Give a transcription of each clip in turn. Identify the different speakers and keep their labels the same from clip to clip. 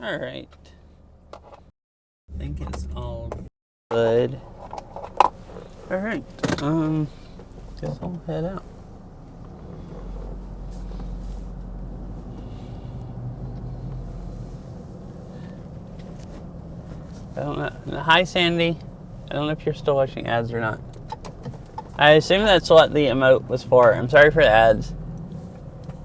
Speaker 1: Alright. I think it's all good. Alright. Guess I'll head out. I don't know. Hi, Sandy. I don't know if you're still watching ads or not. I assume that's what the emote was for. I'm sorry for the ads.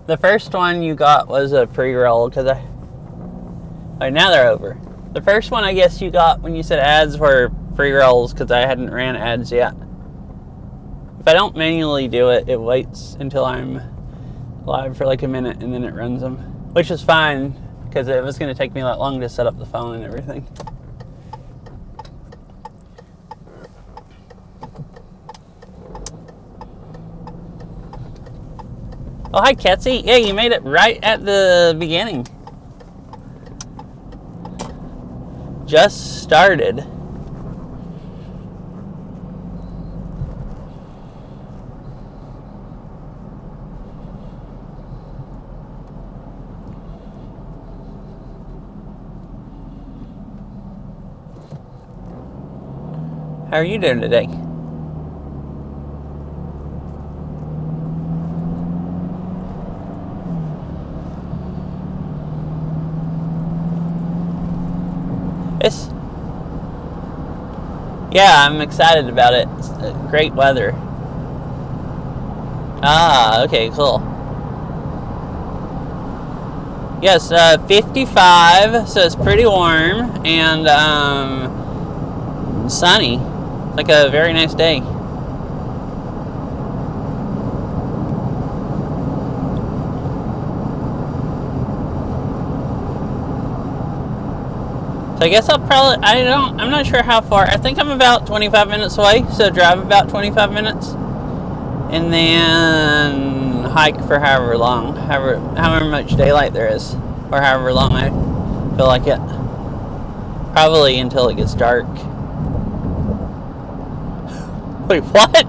Speaker 1: The first one you got was a pre-roll because oh, now they're over. The first one I guess you got when you said ads were pre-rolls because I hadn't ran ads yet. If I don't manually do it, it waits until I'm live for like a minute and then it runs them. Which is fine because it was going to take me that long to set up the phone and everything. Oh, hi, Ketsy. Yeah, you made it right at the beginning. Just started. How are you doing today? Yeah, I'm excited about it. It's great weather. Ah, okay, cool. Yes, 55, so it's pretty warm and sunny. Like a very nice day. So I guess I'm not sure how far. I think I'm about 25 minutes away, so drive about 25 minutes. And then hike for however much daylight there is. Or however long I feel like it. Probably until it gets dark. Wait, what?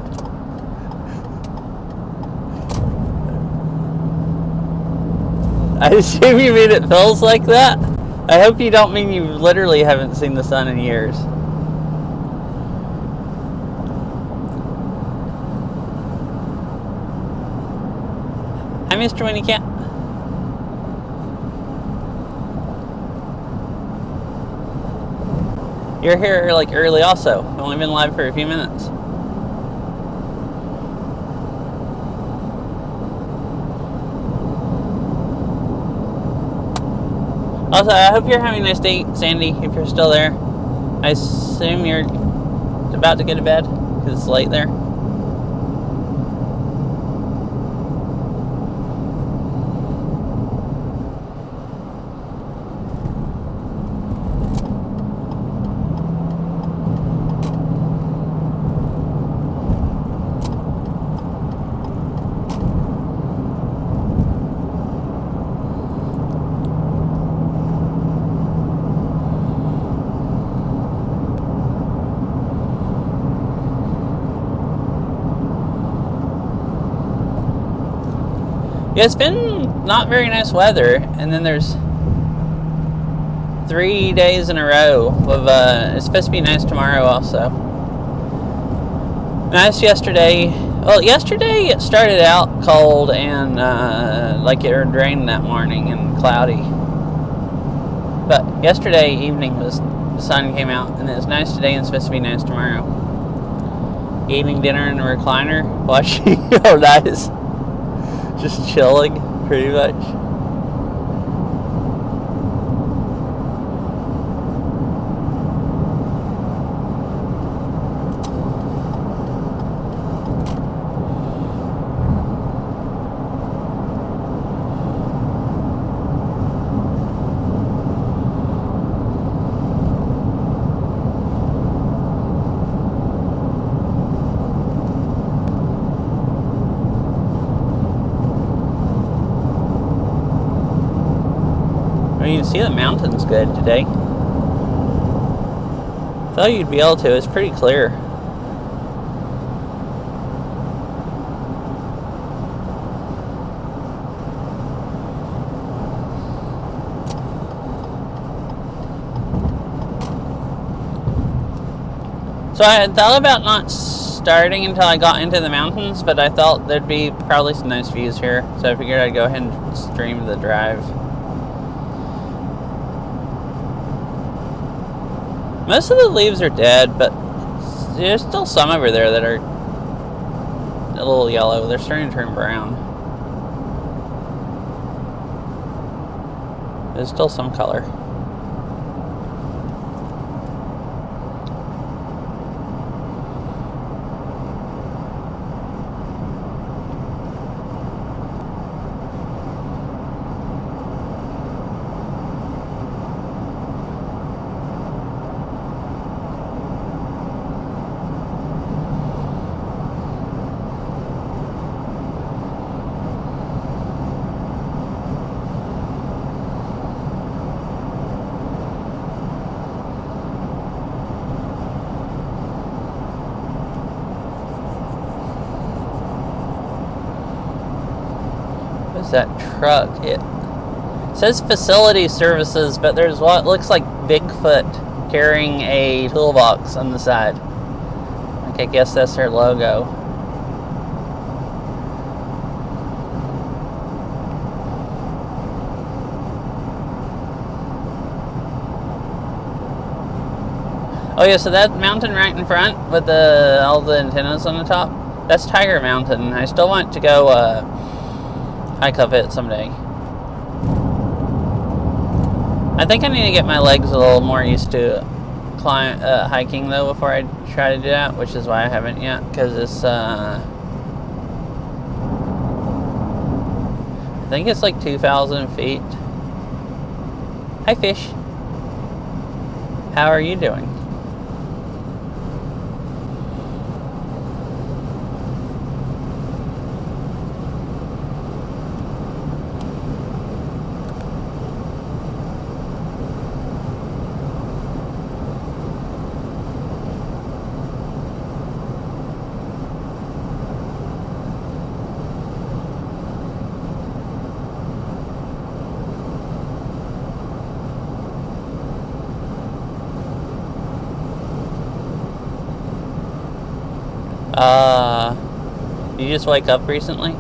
Speaker 1: I assume you mean it feels like that? I hope you don't mean you literally haven't seen the sun in years. Hi, Mr. Winnie Cat. You're here like early also. I've only been live for a few minutes. Also, I hope you're having a nice day, Sandy, if you're still there. I assume you're about to go to bed because it's late there. Yeah, it's been not very nice weather, and then there's 3 days in a row of it's supposed to be nice tomorrow also. Nice yesterday. Well, yesterday it started out cold and like it rained that morning and cloudy. But yesterday evening the sun came out, and it was nice today and it's supposed to be nice tomorrow. Eating dinner in a recliner, watching. Oh, nice. Just chilling, pretty much. You can see the mountains good today. Thought you'd be able to. It's pretty clear. So I had thought about not starting until I got into the mountains, but I thought there'd be probably some nice views here, so I figured I'd go ahead and stream the drive. Most of the leaves are dead, but there's still some over there that are a little yellow. They're starting to turn brown. There's still some color. That truck, it says facility services, but there's what looks like Bigfoot carrying a toolbox on the side. Like, I guess that's their logo. Oh yeah, so that mountain right in front with all the antennas on the top, that's Tiger Mountain. I still want to go hike up it someday. I think I need to get my legs a little more used to hiking though before I try to do that, which is why I haven't yet, because it's I think it's like 2,000 feet. Hi fish. How are you doing? You just wake up recently?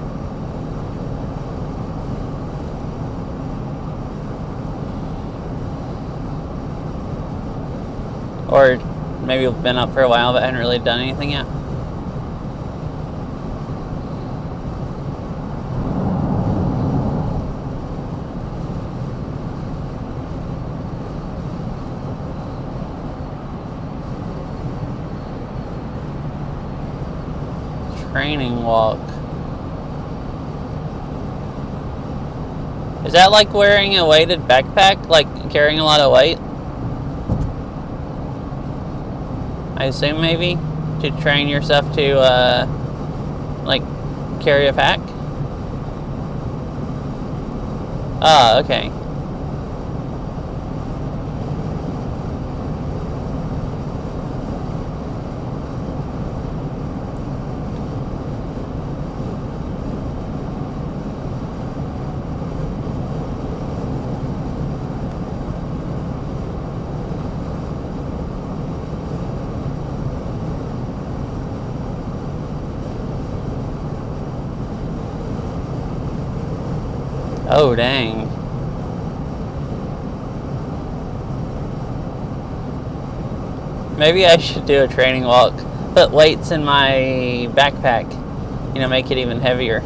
Speaker 1: Or maybe you've been up for a while but hadn't really done anything yet? Training walk. Is that like wearing a weighted backpack? Like carrying a lot of weight? I assume maybe? To train yourself to, like, carry a pack? Ah, okay. Oh, dang. Maybe I should do a training walk. Put weights in my backpack. You know, make it even heavier.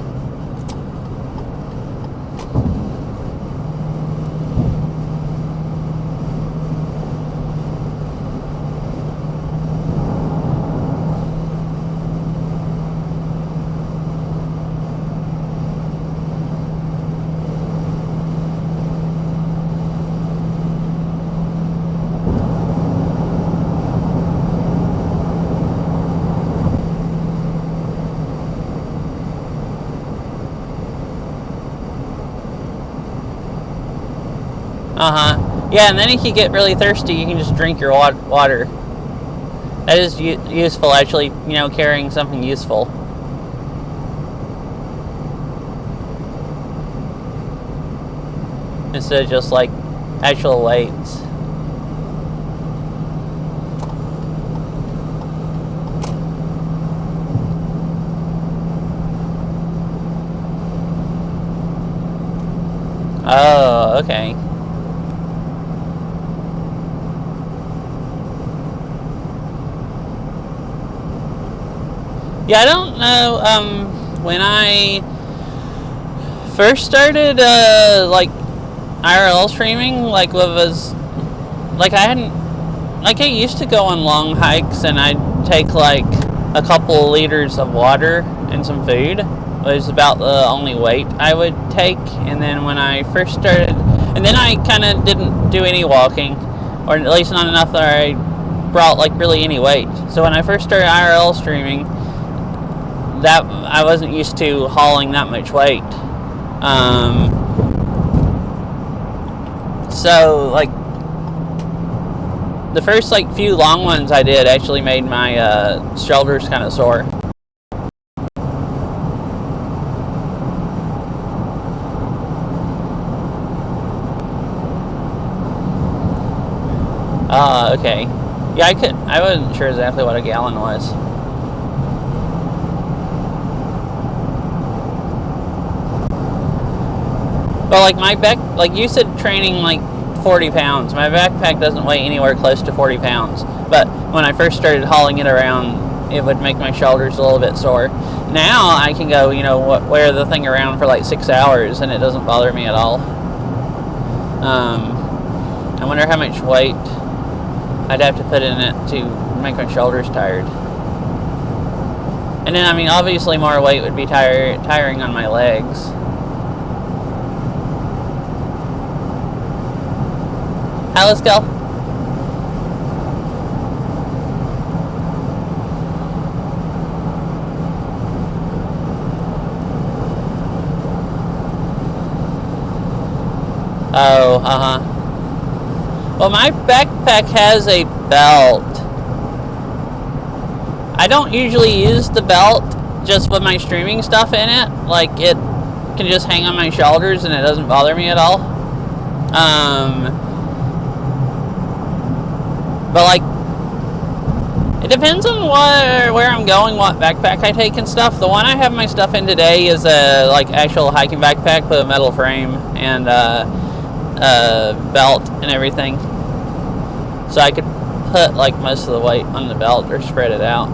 Speaker 1: Yeah, and then if you get really thirsty, you can just drink your water. That is useful, actually, you know, carrying something useful. Instead of just, like, actual weights. Oh, okay. Yeah, I don't know. When I first started, like IRL streaming, like was like I used to go on long hikes and I'd take like a couple of liters of water and some food. It was about the only weight I would take. And then when I first started, and then I kind of didn't do any walking, or at least not enough that I brought like really any weight. So when I first started IRL streaming, that I wasn't used to hauling that much weight. So like the first like few long ones I did actually made my shoulders kind of sore. Okay. Yeah, I wasn't sure exactly what a gallon was. But like like you said, training like 40 pounds. My backpack doesn't weigh anywhere close to 40 pounds. But when I first started hauling it around, it would make my shoulders a little bit sore. Now I can go, wear the thing around for like 6 hours and it doesn't bother me at all. I wonder how much weight I'd have to put in it to make my shoulders tired. And then, I mean, obviously more weight would be tiring on my legs. Hi, let's go. Oh, well, my backpack has a belt. I don't usually use the belt just with my streaming stuff in it. Like, it can just hang on my shoulders and it doesn't bother me at all. But like, it depends on where I'm going, what backpack I take and stuff. The one I have my stuff in today is a like actual hiking backpack with a metal frame and belt and everything. So I could put like most of the weight on the belt or spread it out.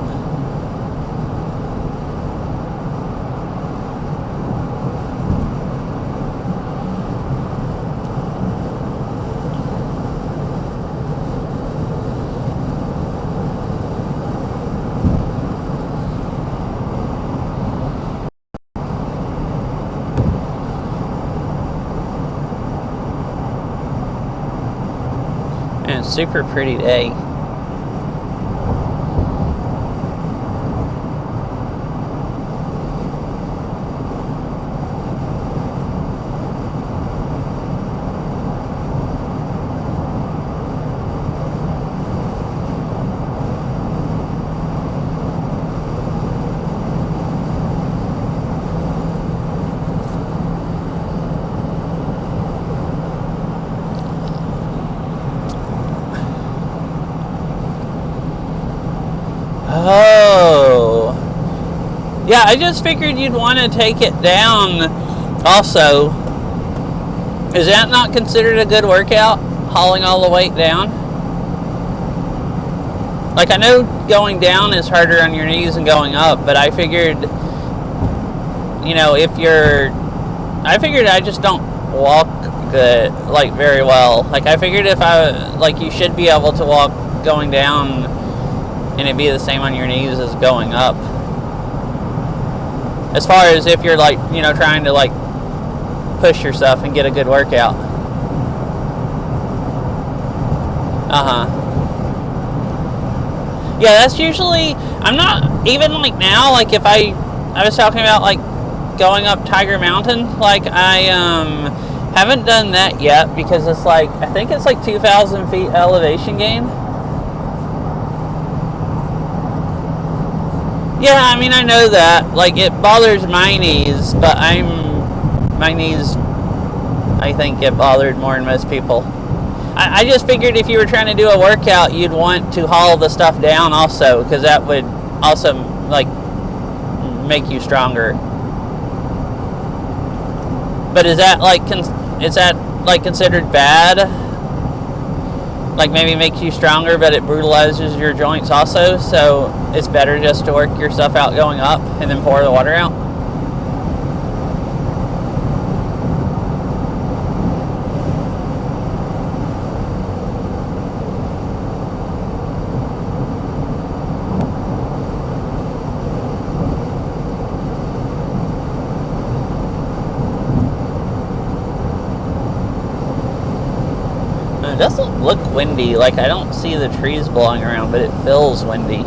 Speaker 1: And it's a super pretty day. Oh. Yeah, I just figured you'd want to take it down also. Is that not considered a good workout, hauling all the weight down? Like, I know going down is harder on your knees than going up, but I figured, I just don't walk good, like, very well. Like, I figured you should be able to walk going down and it'd be the same on your knees as going up. As far as if you're like, trying to like push yourself and get a good workout. Yeah, that's usually, I'm not, even like now, like if I was talking about like going up Tiger Mountain, like I haven't done that yet because it's like, I think it's like 2,000 feet elevation gain. Yeah, I mean, I know that. Like, it bothers my knees, but my knees, I think, get bothered more than most people. I just figured if you were trying to do a workout, you'd want to haul the stuff down also, because that would also, like, make you stronger. But is that, like, is that like considered bad? Like maybe makes you stronger, but it brutalizes your joints also, so it's better just to work your stuff out going up and then pour the water out? It doesn't look windy. Like, I don't see the trees blowing around, but it feels windy.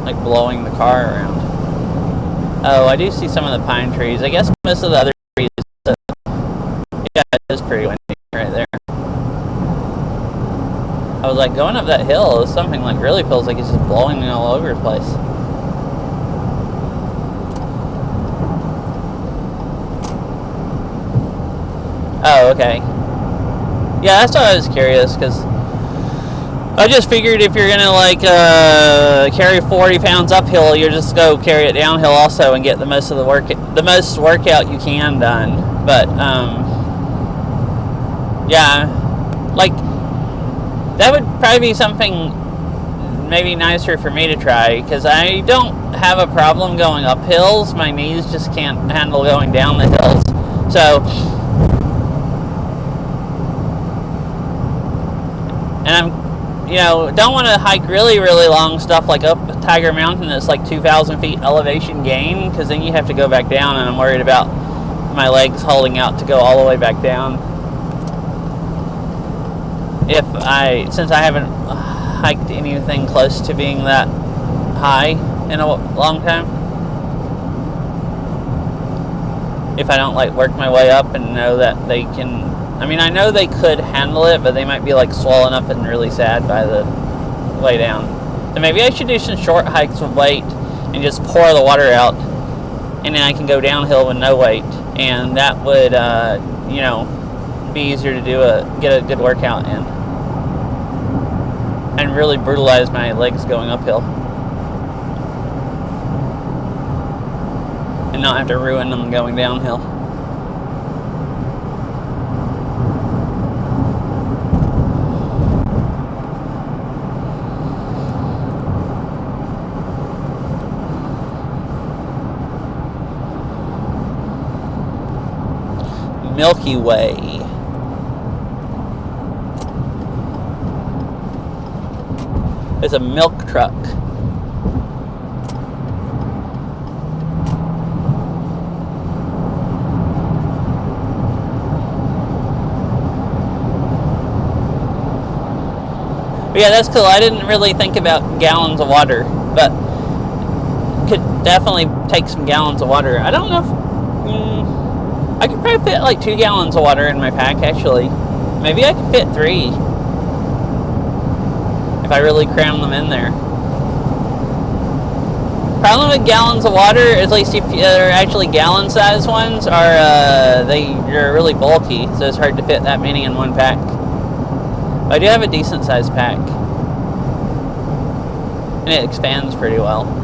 Speaker 1: Like blowing the car around. Oh, I do see some of the pine trees. I guess most of the other trees. Yeah, it is pretty windy right there. I was like, going up that hill is something like really feels like it's just blowing me all over the place. Oh, okay. Yeah, that's why I was curious, because I just figured if you're gonna like carry 40 pounds uphill, you just go carry it downhill also and get the most of the most workout you can done. But yeah, like that would probably be something maybe nicer for me to try, because I don't have a problem going up hills. My knees just can't handle going down the hills. So. And I'm, don't want to hike really, really long stuff like up Tiger Mountain that's like 2,000 feet elevation gain, because then you have to go back down, and I'm worried about my legs holding out to go all the way back down. Since I haven't hiked anything close to being that high in a long time. If I don't like work my way up and know that they can. I mean, I know they could handle it, but they might be like swollen up and really sad by the way down. So maybe I should do some short hikes with weight and just pour the water out, and then I can go downhill with no weight, and that would, be easier to get a good workout in, and really brutalize my legs going uphill, and not have to ruin them going downhill. Milky Way. It's a milk truck. But yeah, that's cool. I didn't really think about gallons of water, but could definitely take some gallons of water. I don't know if I could probably fit like 2 gallons of water in my pack, actually. Maybe I could fit 3 if I really cram them in there. Problem with gallons of water, at least if they're actually gallon-sized ones, are they're really bulky, so it's hard to fit that many in one pack. But I do have a decent-sized pack, and it expands pretty well.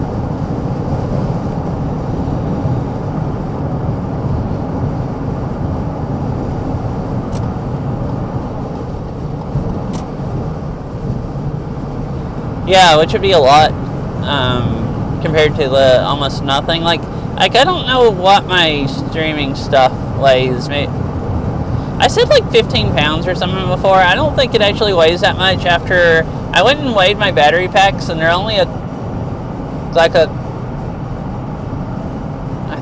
Speaker 1: Yeah, which would be a lot compared to the almost nothing. Like I don't know what my streaming stuff weighs. I said like 15 pounds or something before. I don't think it actually weighs that much. After I went and weighed my battery packs, and they're only I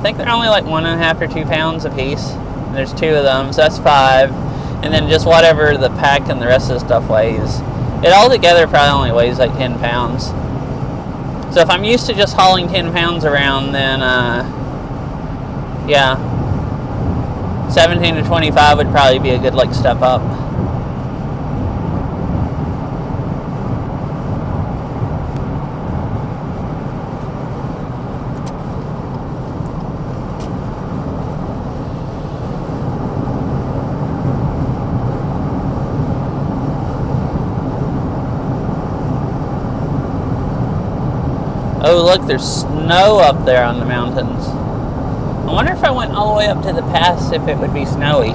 Speaker 1: think they're only like 1.5 or 2 pounds a piece. There's 2 of them, so that's 5. And then just whatever the pack and the rest of the stuff weighs. It all together probably only weighs like 10 pounds. So if I'm used to just hauling 10 pounds around, then, yeah, 17 to 25 would probably be a good, like, step up. Oh, look, there's snow up there on the mountains. I wonder if I went all the way up to the pass if it would be snowy.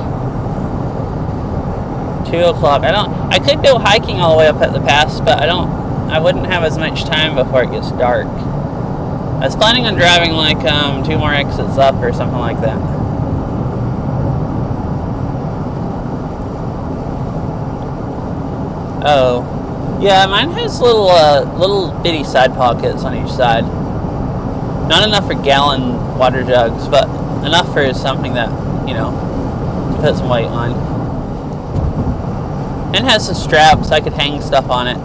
Speaker 1: 2 o'clock. I could go hiking all the way up at the pass, but I wouldn't have as much time before it gets dark. I was planning on driving like 2 more exits up or something like that. Oh, yeah, mine has little bitty side pockets on each side. Not enough for gallon water jugs, but enough for something that, you know, to put some weight on. And has some straps, I could hang stuff on it.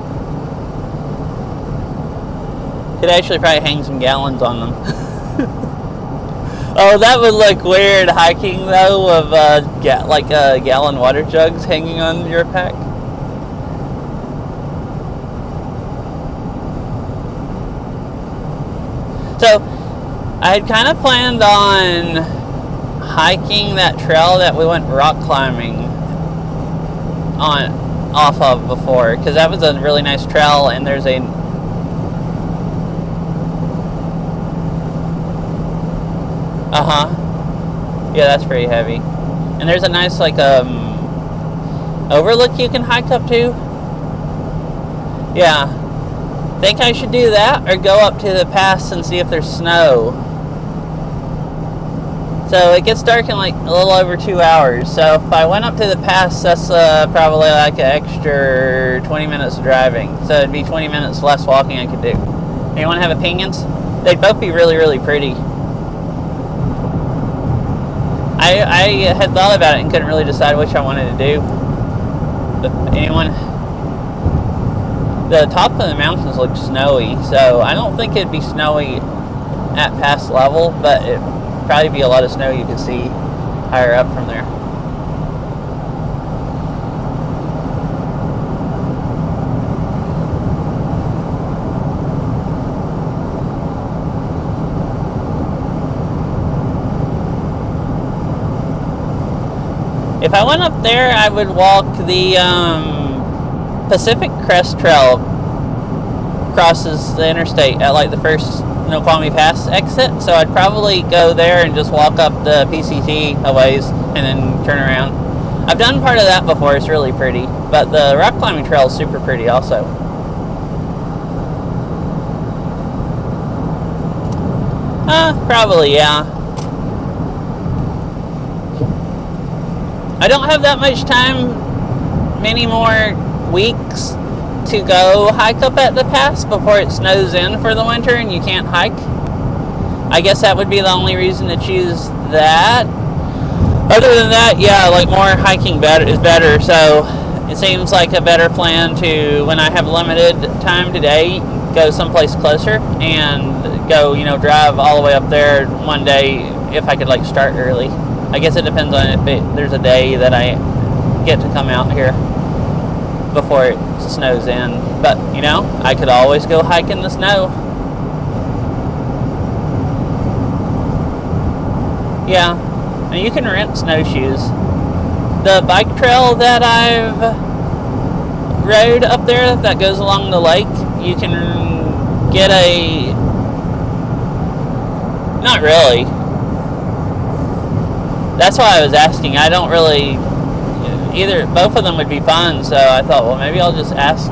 Speaker 1: Could actually probably hang some gallons on them. Oh, that would look weird hiking though, of gallon water jugs hanging on your pack. So, I had kind of planned on hiking that trail that we went rock climbing off of before, because that was a really nice trail, and there's a yeah, that's pretty heavy, and there's a nice overlook you can hike up to. Yeah, think I should do that or go up to the pass and see if there's snow. So it gets dark in like a little over 2 hours. So if I went up to the pass, that's probably like an extra 20 minutes of driving. So it'd be 20 minutes less walking I could do. Anyone have opinions? They'd both be really, really pretty. I had thought about it and couldn't really decide which I wanted to do. But anyone? The top of the mountains look snowy, so I don't think it'd be snowy at pass level, but it'd probably be a lot of snow you could see higher up from there. If I went up there, I would walk the Pacific Crest Trail. Crosses the interstate at like the first Snoqualmie Pass exit, so I'd probably go there and just walk up the PCT a ways and then turn around. I've done part of that before, it's really pretty, but the rock climbing trail is super pretty also. Probably, yeah. I don't have that much time, many more weeks to go hike up at the pass before it snows in for the winter and you can't hike. I guess that would be the only reason to choose that. Other than that, yeah, like more hiking is better, so it seems like a better plan to, when I have limited time today, go someplace closer and go, drive all the way up there one day if I could start early. I guess it depends on if there's a day that I get to come out here before it snows in. But, I could always go hike in the snow. Yeah, and you can rent snowshoes. The bike trail that I've rode up there that goes along the lake, you can get not really. That's why I was asking. I don't really, both of them would be fun, so I thought, well, maybe I'll just ask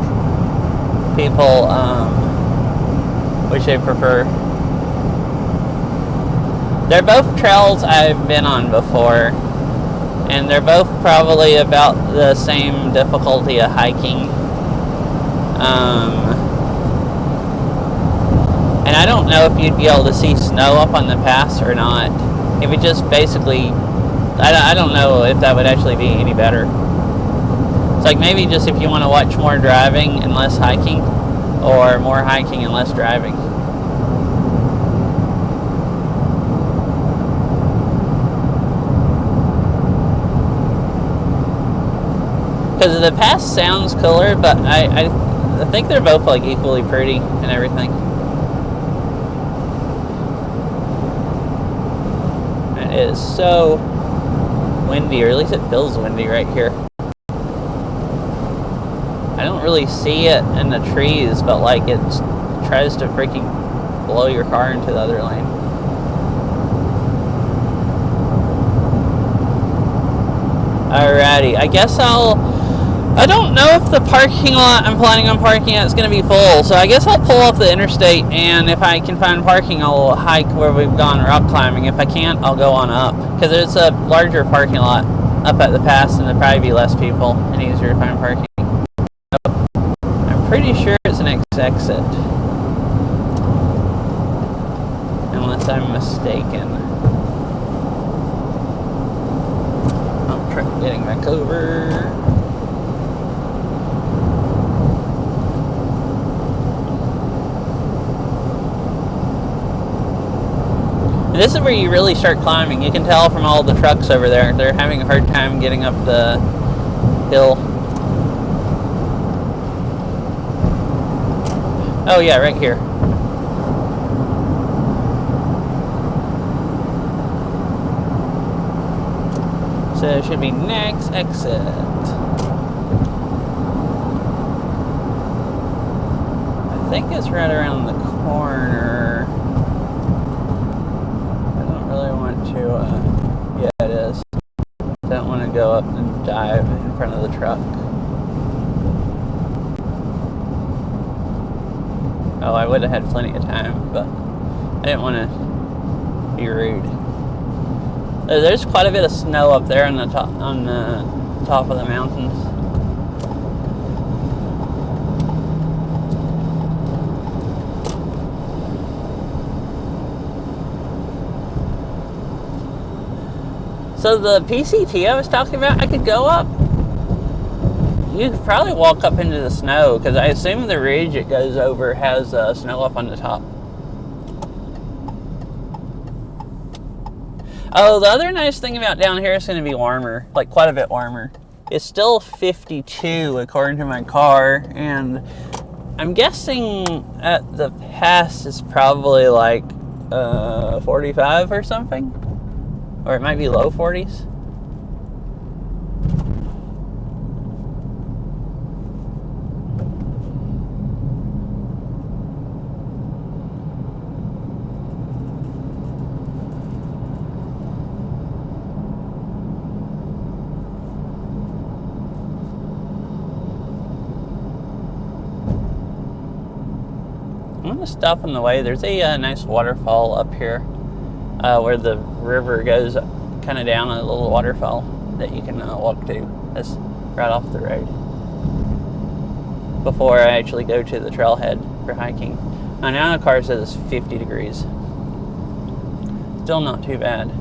Speaker 1: people which they prefer. They're both trails I've been on before, and they're both probably about the same difficulty of hiking. And I don't know if you'd be able to see snow up on the pass or not. It would just basically, I don't know if that would actually be any better. It's like maybe just if you want to watch more driving and less hiking, or more hiking and less driving. Because the pass sounds cooler, but I think they're both equally pretty and everything. It is so windy, or at least it feels windy right here. I don't really see it in the trees, but it tries to freaking blow your car into the other lane. Alrighty, I guess I don't know if the parking lot I'm planning on parking at is going to be full, so I guess I'll pull off the interstate, and if I can find parking, I'll hike where we've gone rock climbing. If I can't, I'll go on up, because there's a larger parking lot up at the pass, and there'll probably be less people and easier to find parking. I'm pretty sure it's the next exit, unless I'm mistaken. I'm getting back over. This is where you really start climbing. You can tell from all the trucks over there. They're having a hard time getting up the hill. Oh yeah, right here. So it should be next exit. I think it's right around the corner. Yeah, it is. Don't want to go up and dive in front of the truck. Oh, I would have had plenty of time, but I didn't want to be rude. There's quite a bit of snow up there on the top of the mountains. So the PCT I was talking about, I could go up. You could probably walk up into the snow, because I assume the ridge it goes over has snow up on the top. Oh, the other nice thing about down here is going to be warmer, like quite a bit warmer. It's still 52 according to my car, and I'm guessing at the pass it's probably like 45 or something. Or it might be low 40s. I'm going to stop on the way. There's a nice waterfall up here. Where the river goes kind of down, a little waterfall that you can walk to. That's right off the road. Before I actually go to the trailhead for hiking. Now the car says it's 50 degrees. Still not too bad.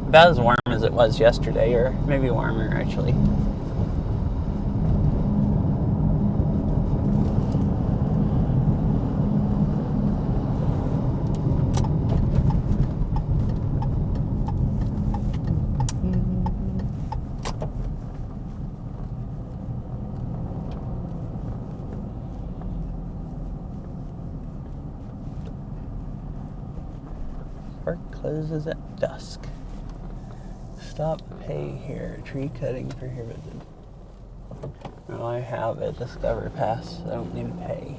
Speaker 1: About as warm as it was yesterday, or maybe warmer actually. Park closes at dusk. Stop, pay here. Tree cutting prohibited. Now I have a Discover Pass, so I don't need to pay.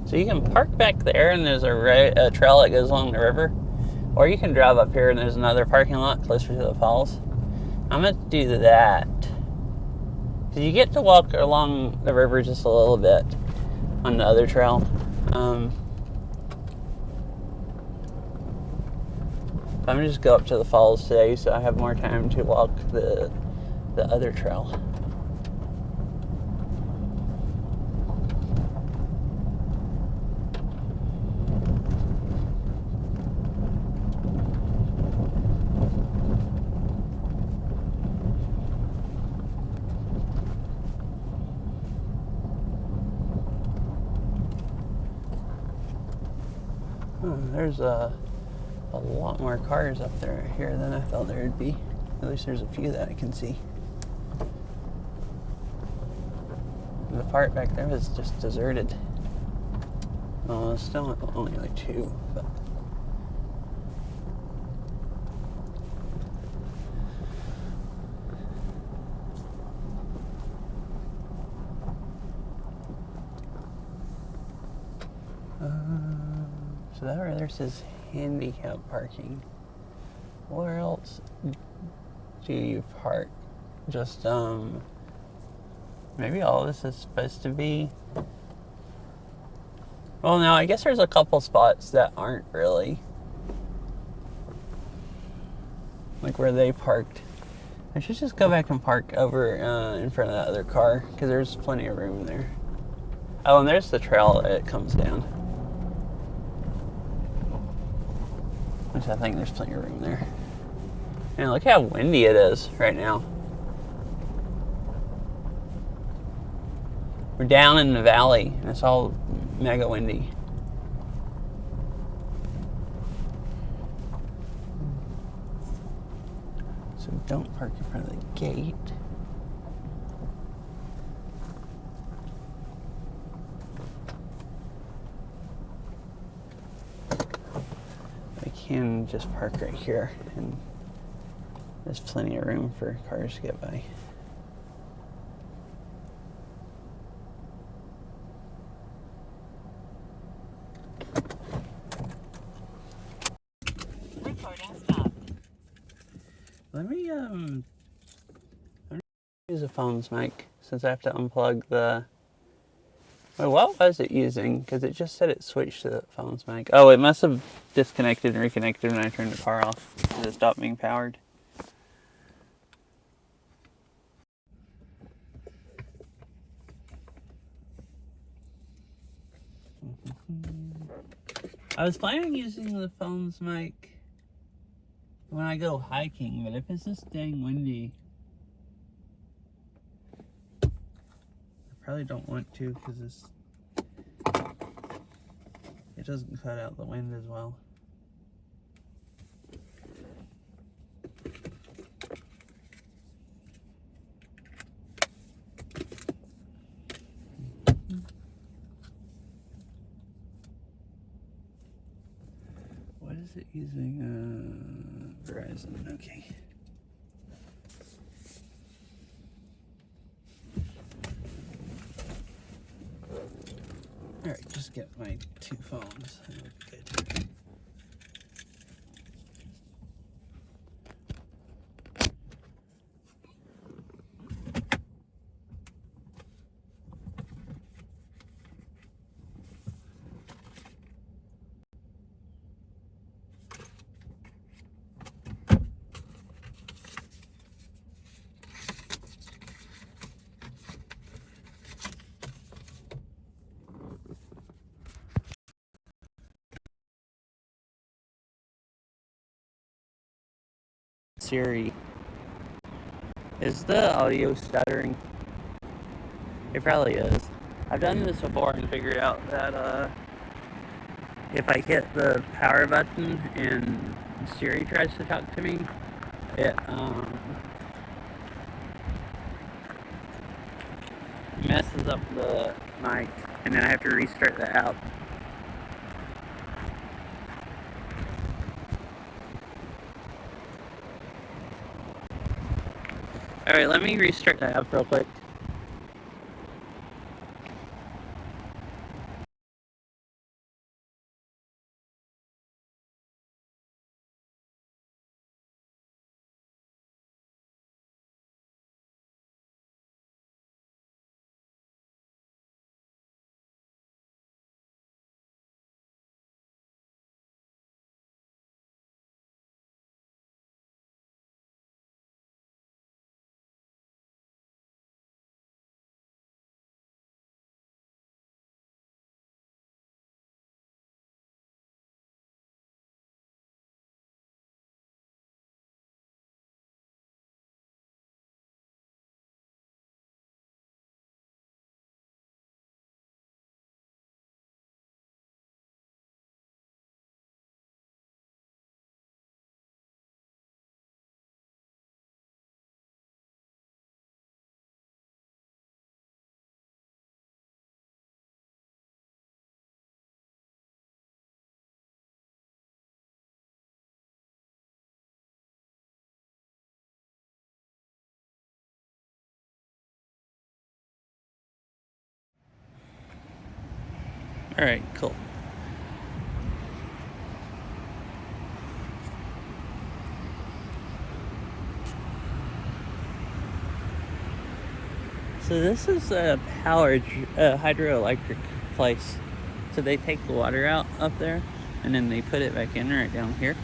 Speaker 1: So you can park back there, and there's a trail that goes along the river, or you can drive up here and there's another parking lot closer to the falls. I'm going to do that, because you get to walk along the river just a little bit on the other trail. I'm going to just go up to the falls today, so I have more time to walk the other trail. Oh, there's a lot more cars up there here than I thought there would be. At least there's a few that I can see. The part back there is just deserted. Oh, it's still only like 2, but... So that right there says handicap parking. Where else do you park? Just, maybe all this is supposed to be... Well, no, I guess there's a couple spots that aren't really. Like where they parked. I should just go back and park over in front of that other car, because there's plenty of room there. Oh, and there's the trail that comes down. Which I think there's plenty of room there. And look how windy it is right now. We're down in the valley, and it's all mega windy. So don't park in front of the gate. I can just park right here, and there's plenty of room for cars to get by. Let me use a phone's mic since I have to unplug the... Wait, what was it using? Because it just said it switched to the phone's mic. Oh, it must have disconnected and reconnected when I turned the car off because it stopped being powered. I was planning on using the phone's mic when I go hiking, but if it's this dang windy, I probably don't want to because it doesn't cut out the wind as well. What is it using? Verizon, okay. Alright, just get my 2 phones. That'll be good. Siri, is the audio stuttering? It probably is. I've done this before and figured out that if I hit the power button and Siri tries to talk to me, it messes up the mic, and then I have to restart the app. Alright, let me restart the app real quick. All right, cool. So this is a hydroelectric place. So they take the water out up there and then they put it back in right down here.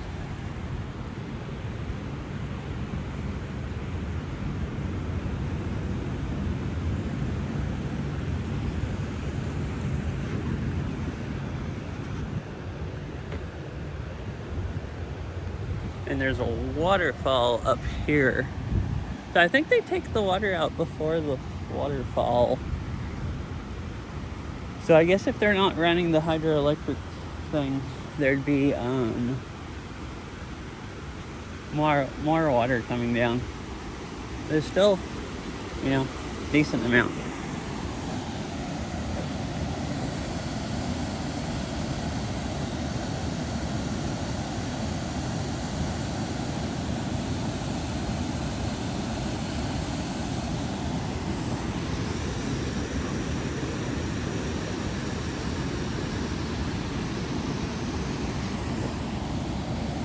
Speaker 1: And there's a waterfall up here. So I think they take the water out before the waterfall. So I guess if they're not running the hydroelectric thing, there'd be more water coming down. There's still, decent amount.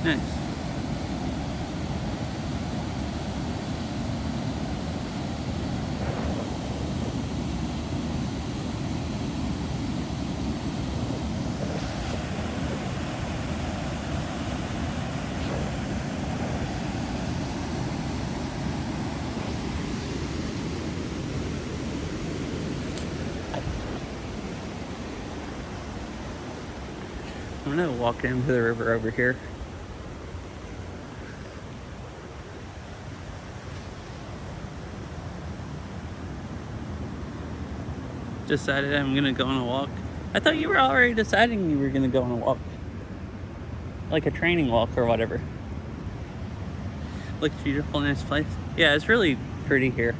Speaker 1: Nice. I'm gonna walk into the river over here. Decided I'm gonna go on a walk. I thought you were already deciding you were gonna go on a walk. Like a training walk or whatever. Looks beautiful, nice place. Yeah, it's really pretty here.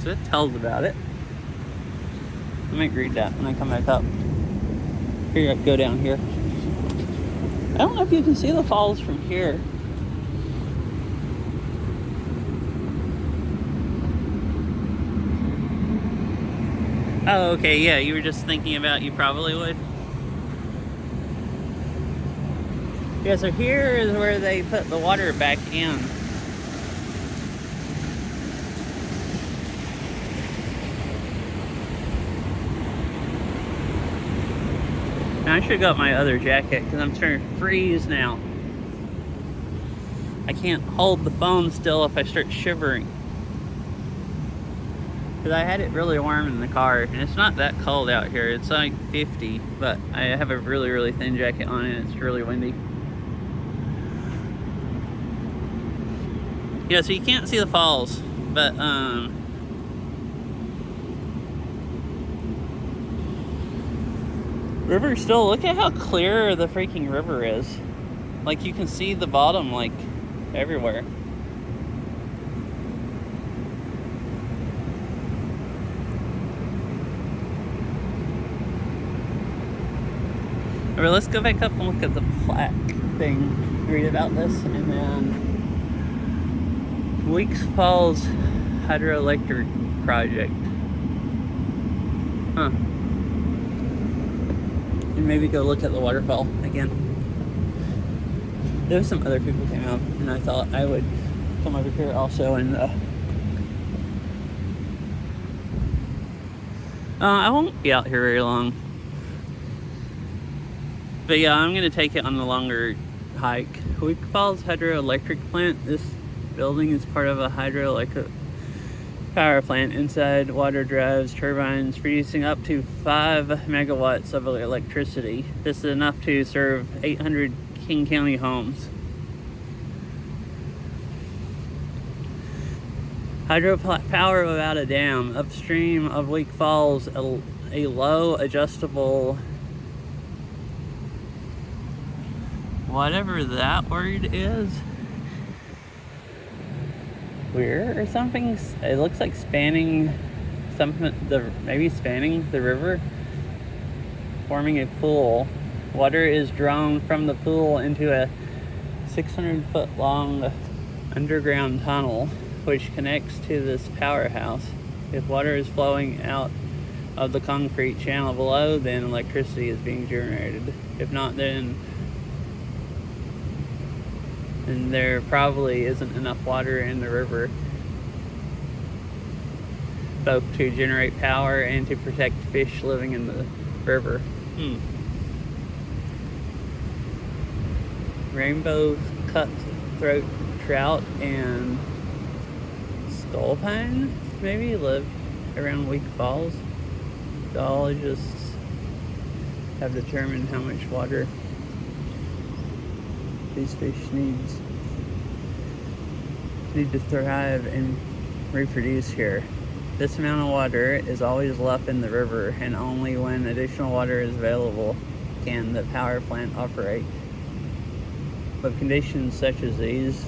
Speaker 1: So it tells about it. I might read that when I come back up. Here, go down here. I don't know if you can see the falls from here. Oh, okay, yeah, you were just thinking about you probably would. Yeah, so here is where they put the water back in. Now I should go up my other jacket because I'm starting to freeze now. I can't hold the phone still if I start shivering. Because I had it really warm in the car, and it's not that cold out here. It's like 50, but I have a really, really thin jacket on, and it's really windy. Yeah, so you can't see the falls, but river still, look at how clear the freaking river is. Like, you can see the bottom, like, everywhere. Alright, let's go back up and look at the plaque thing, read about this, and then Weeks Falls Hydroelectric Project. Huh. And maybe go look at the waterfall again. There was some other people came out, and I thought I would come over here also and I won't be out here very long. But yeah, I'm gonna take it on the longer hike. Weeks Falls Hydroelectric Plant. This building is part of a hydroelectric power plant. Inside, water drives turbines producing up to 5 megawatts of electricity. This is enough to serve 800 King County homes. Hydropower without a dam. Upstream of Weeks Falls, a low adjustable, whatever that word is, weir or something. It looks like spanning something, maybe spanning the river, forming a pool. Water is drawn from the pool into a 600-foot long underground tunnel. which connects to this powerhouse. If water is flowing out of the concrete channel below, then electricity is being generated. If not, then there probably isn't enough water in the river both to generate power and to protect fish living in the river. Rainbow cutthroat trout and skullpine maybe live around Weak Falls. Geologists have determined how much water these fish need to thrive and reproduce here. This amount of water is always left in the river, and only when additional water is available can the power plant operate. But conditions such as these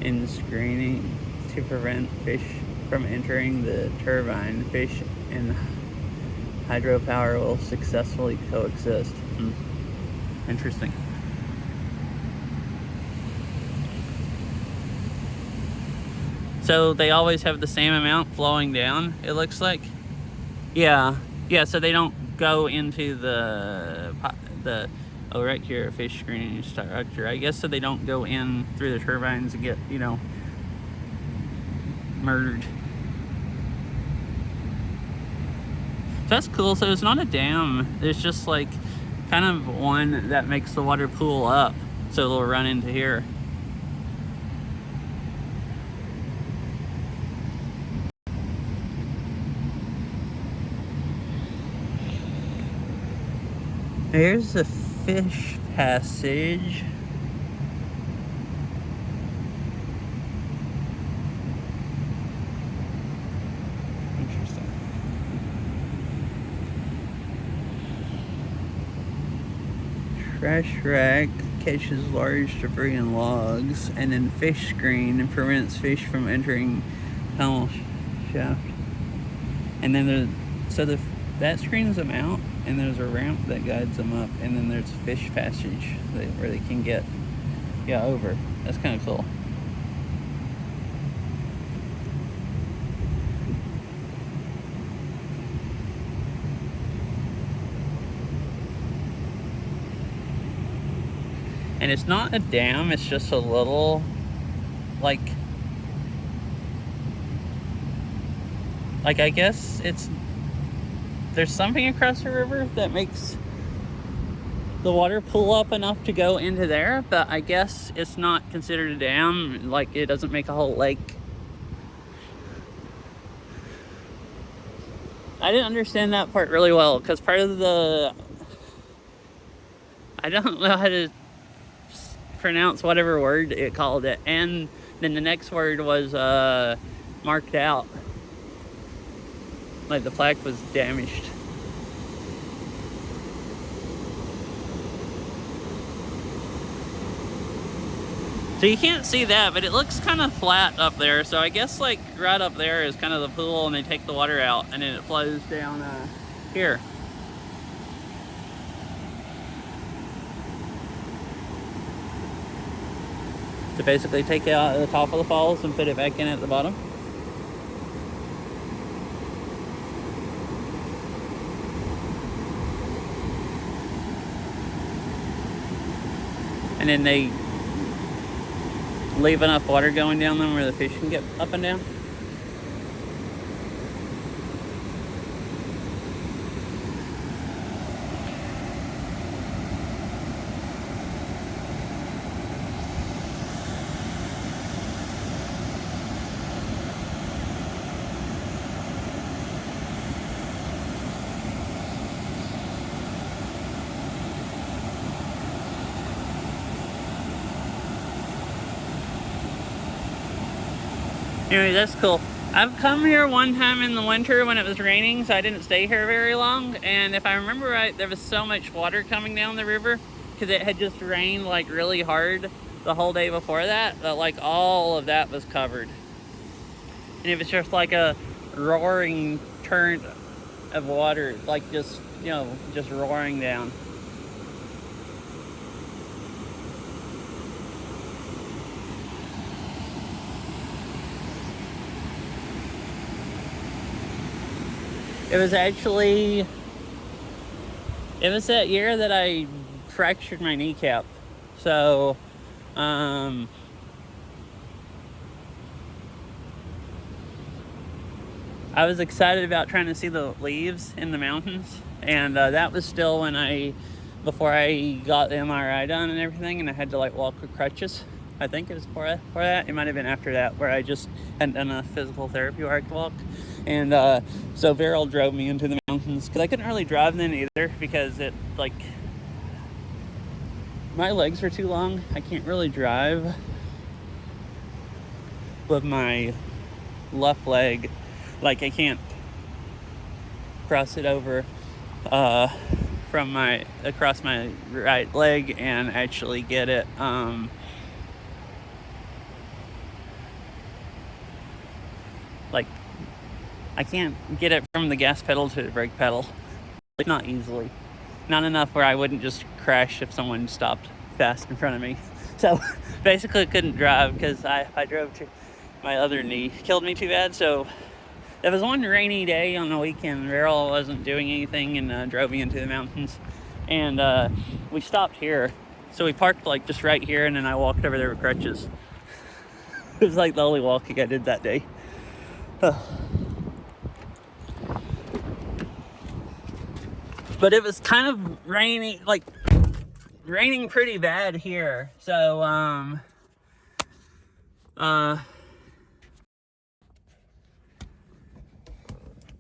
Speaker 1: in screening to prevent fish from entering the turbine, fish and hydropower will successfully coexist. Interesting. So they always have the same amount flowing down, it looks like. Yeah, so they don't go into the oh, right here, fish screening structure. I guess so they don't go in through the turbines and get, murdered. So that's cool. So it's not a dam. There's just like kind of one that makes the water pool up so it'll run into here. Here's the fish passage. Interesting. Trash rack catches large debris and logs, and then fish screen prevents fish from entering tunnel shaft. And then that screens them out, and there's a ramp that guides them up, and then there's a fish passage where they can get over. That's kind of cool. And it's not a dam, it's just a little like I guess there's something across the river that makes the water pool up enough to go into there, but I guess it's not considered a dam. Like, it doesn't make a whole lake. I didn't understand that part really well, because part of I don't know how to pronounce whatever word it called it, and then the next word was marked out. Like, the plaque was damaged. So you can't see that, but it looks kind of flat up there. So I guess like right up there is kind of the pool, and they take the water out, and then it flows down here. To basically take it out at the top of the falls and put it back in at the bottom. And then they leave enough water going down them where the fish can get up and down. Anyway, that's cool. I've come here one time in the winter when it was raining, so I didn't stay here very long. And if I remember right, there was so much water coming down the river because it had just rained like really hard the whole day before that, that like all of that was covered. And it was just like a roaring torrent of water, like just, just roaring down. It was actually, it was that year that I fractured my kneecap. So, I was excited about trying to see the leaves in the mountains. And that was still when before I got the MRI done and everything, and I had to like walk with crutches. I think it was for that. It might have been after that, where I just hadn't done enough physical therapy where I could walk. And so Viral drove me into the mountains, because I couldn't really drive then either, because it, like, my legs are too long. I can't really drive with my left leg. Like, I can't cross it over across my right leg and actually get it like, I can't get it from the gas pedal to the brake pedal. Like, not easily. Not enough where I wouldn't just crash if someone stopped fast in front of me. So basically I couldn't drive, because I drove to my other knee. Killed me too bad. So there was one rainy day on the weekend. Viral wasn't doing anything and drove me into the mountains. And we stopped here. So we parked like just right here, and then I walked over there with crutches. It was like the only walking I did that day. But it was kind of raining pretty bad here. So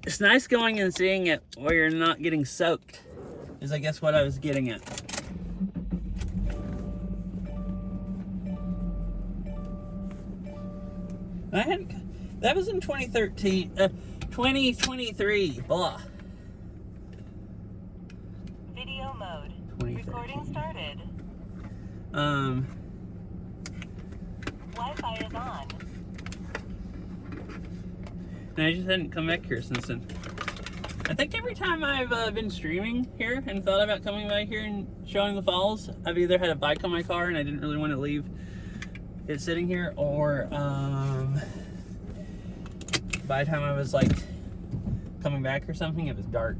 Speaker 1: it's nice going and seeing it where you're not getting soaked, is I guess what I was getting at. That was in 2023, blah.
Speaker 2: Video mode. Recording started. Wi-Fi is on.
Speaker 1: And I just hadn't come back here since then. I think every time I've been streaming here and thought about coming back here and showing the falls, I've either had a bike on my car and I didn't really want to leave it sitting here, or by the time I was like coming back or something, it was dark.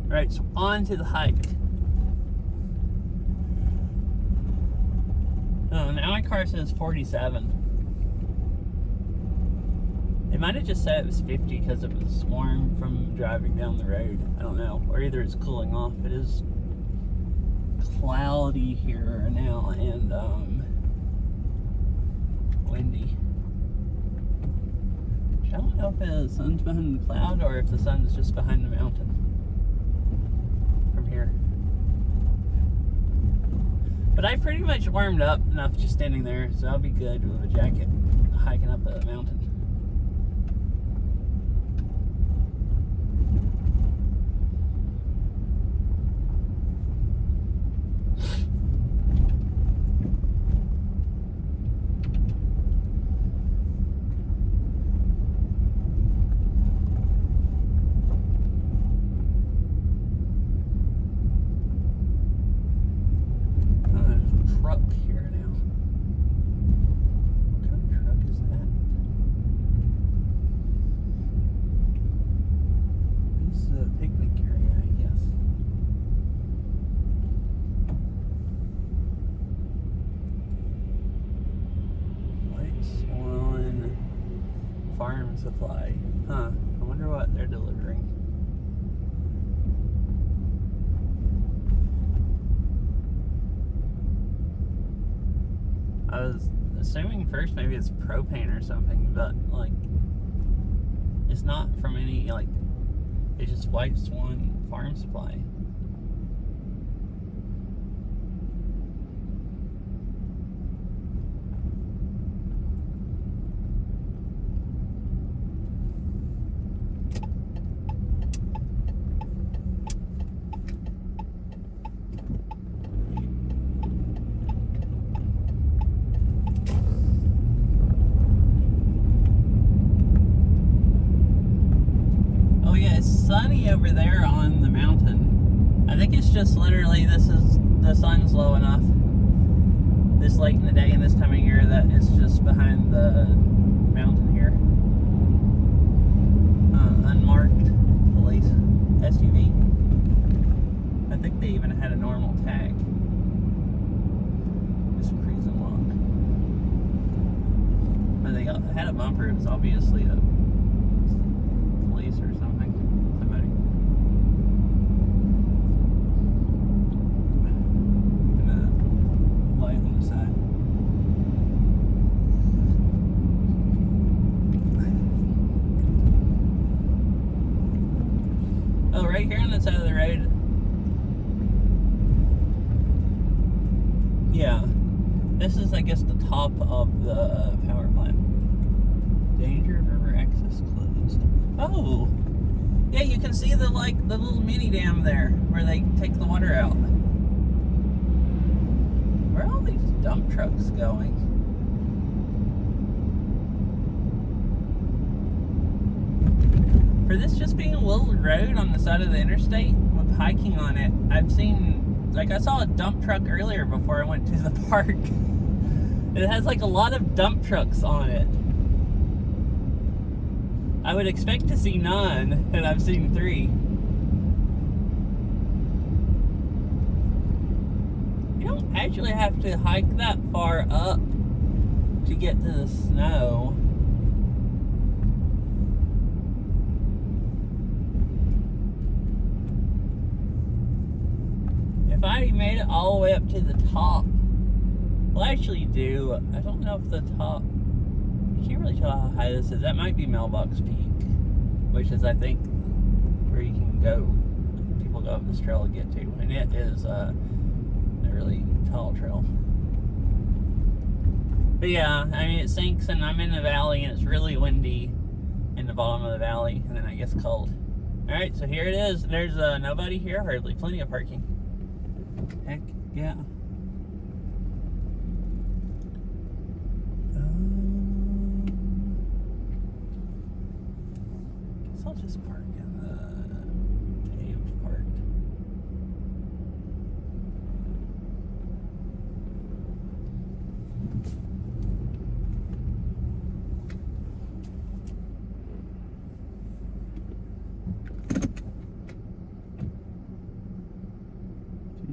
Speaker 1: Alright, so on to the hike. Oh, now my car says 47. It might have just said it was 50 because it was warm from driving down the road. I don't know. Or either it's cooling off. It is cloudy here now and windy. I don't know if the sun's behind the cloud or if the sun's just behind the mountain from here. But I pretty much warmed up enough just standing there, so I'll be good with a jacket hiking up a mountain. Farm Supply. Huh. I wonder what they're delivering. I was assuming first maybe it's propane or something, but like it's not from any, like, it's just White Swan Farm Supply. Sunny over there on the mountain. I think it's just literally the sun's low enough this late in the day and this time of year that it's just behind the mountain here. Unmarked police SUV. I think they even had a normal tag. Just cruising along. But they had a bumper. It was obviously a police or something. Somebody. And a light on the side. Oh, right here on the side of the road. Yeah. This is, I guess, the top of the power plant. Danger River access closed. Oh! Yeah, you can see the little mini dam there where they take the water out. Where are all these dump trucks going? For this just being a little road on the side of the interstate with hiking on it, I've seen, like, I saw a dump truck earlier before I went to the park. It has like a lot of dump trucks on it. I would expect to see none, and I've seen 3. You don't actually have to hike that far up to get to the snow. If I made it all the way up to the top, well, I actually do. I don't know if the top, I can't really tell how high this is. That might be Mailbox Peak, which is, I think, where you can go, people go up this trail to get to. And it is a really tall trail. But yeah, I mean, it sinks, and I'm in the valley, and it's really windy in the bottom of the valley, and then I guess cold. Alright, so here it is. There's nobody here, hardly. Plenty of parking. Heck yeah. Guess I'll just park in the paved part.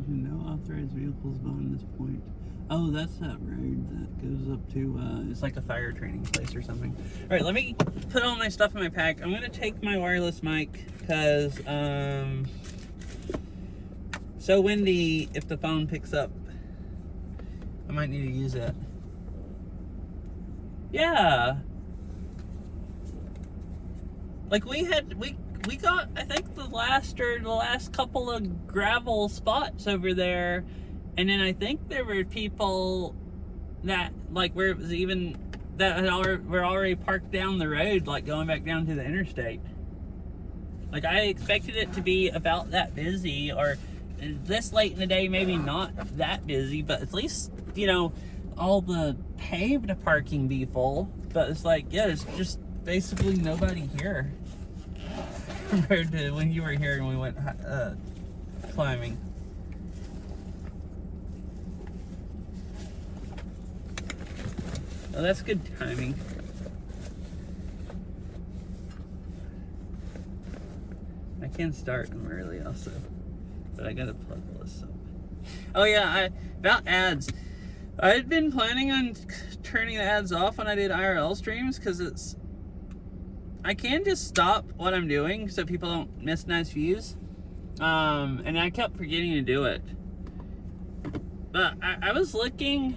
Speaker 1: No authorized vehicles beyond this point. Oh, that's that road that goes up to, it's like a fire training place or something. Alright, let me put all my stuff in my pack. I'm gonna take my wireless mic, because, so windy, if the phone picks up, I might need to use it. Yeah. Like, we got, I think, the last couple of gravel spots over there, and then I think there were people that, like, where it was even, that were already parked down the road, like, going back down to the interstate. Like, I expected it to be about that busy, or this late in the day, maybe not that busy, but at least, you know, all the paved parking be full. But it's like, yeah, there's just basically nobody here compared to when you were here and we went climbing. Well, that's good timing. I can start them early also, but I gotta plug all this up. Oh yeah, about ads. I had been planning on turning the ads off when I did IRL streams, because I can just stop what I'm doing so people don't miss nice views. And I kept forgetting to do it. But I was looking.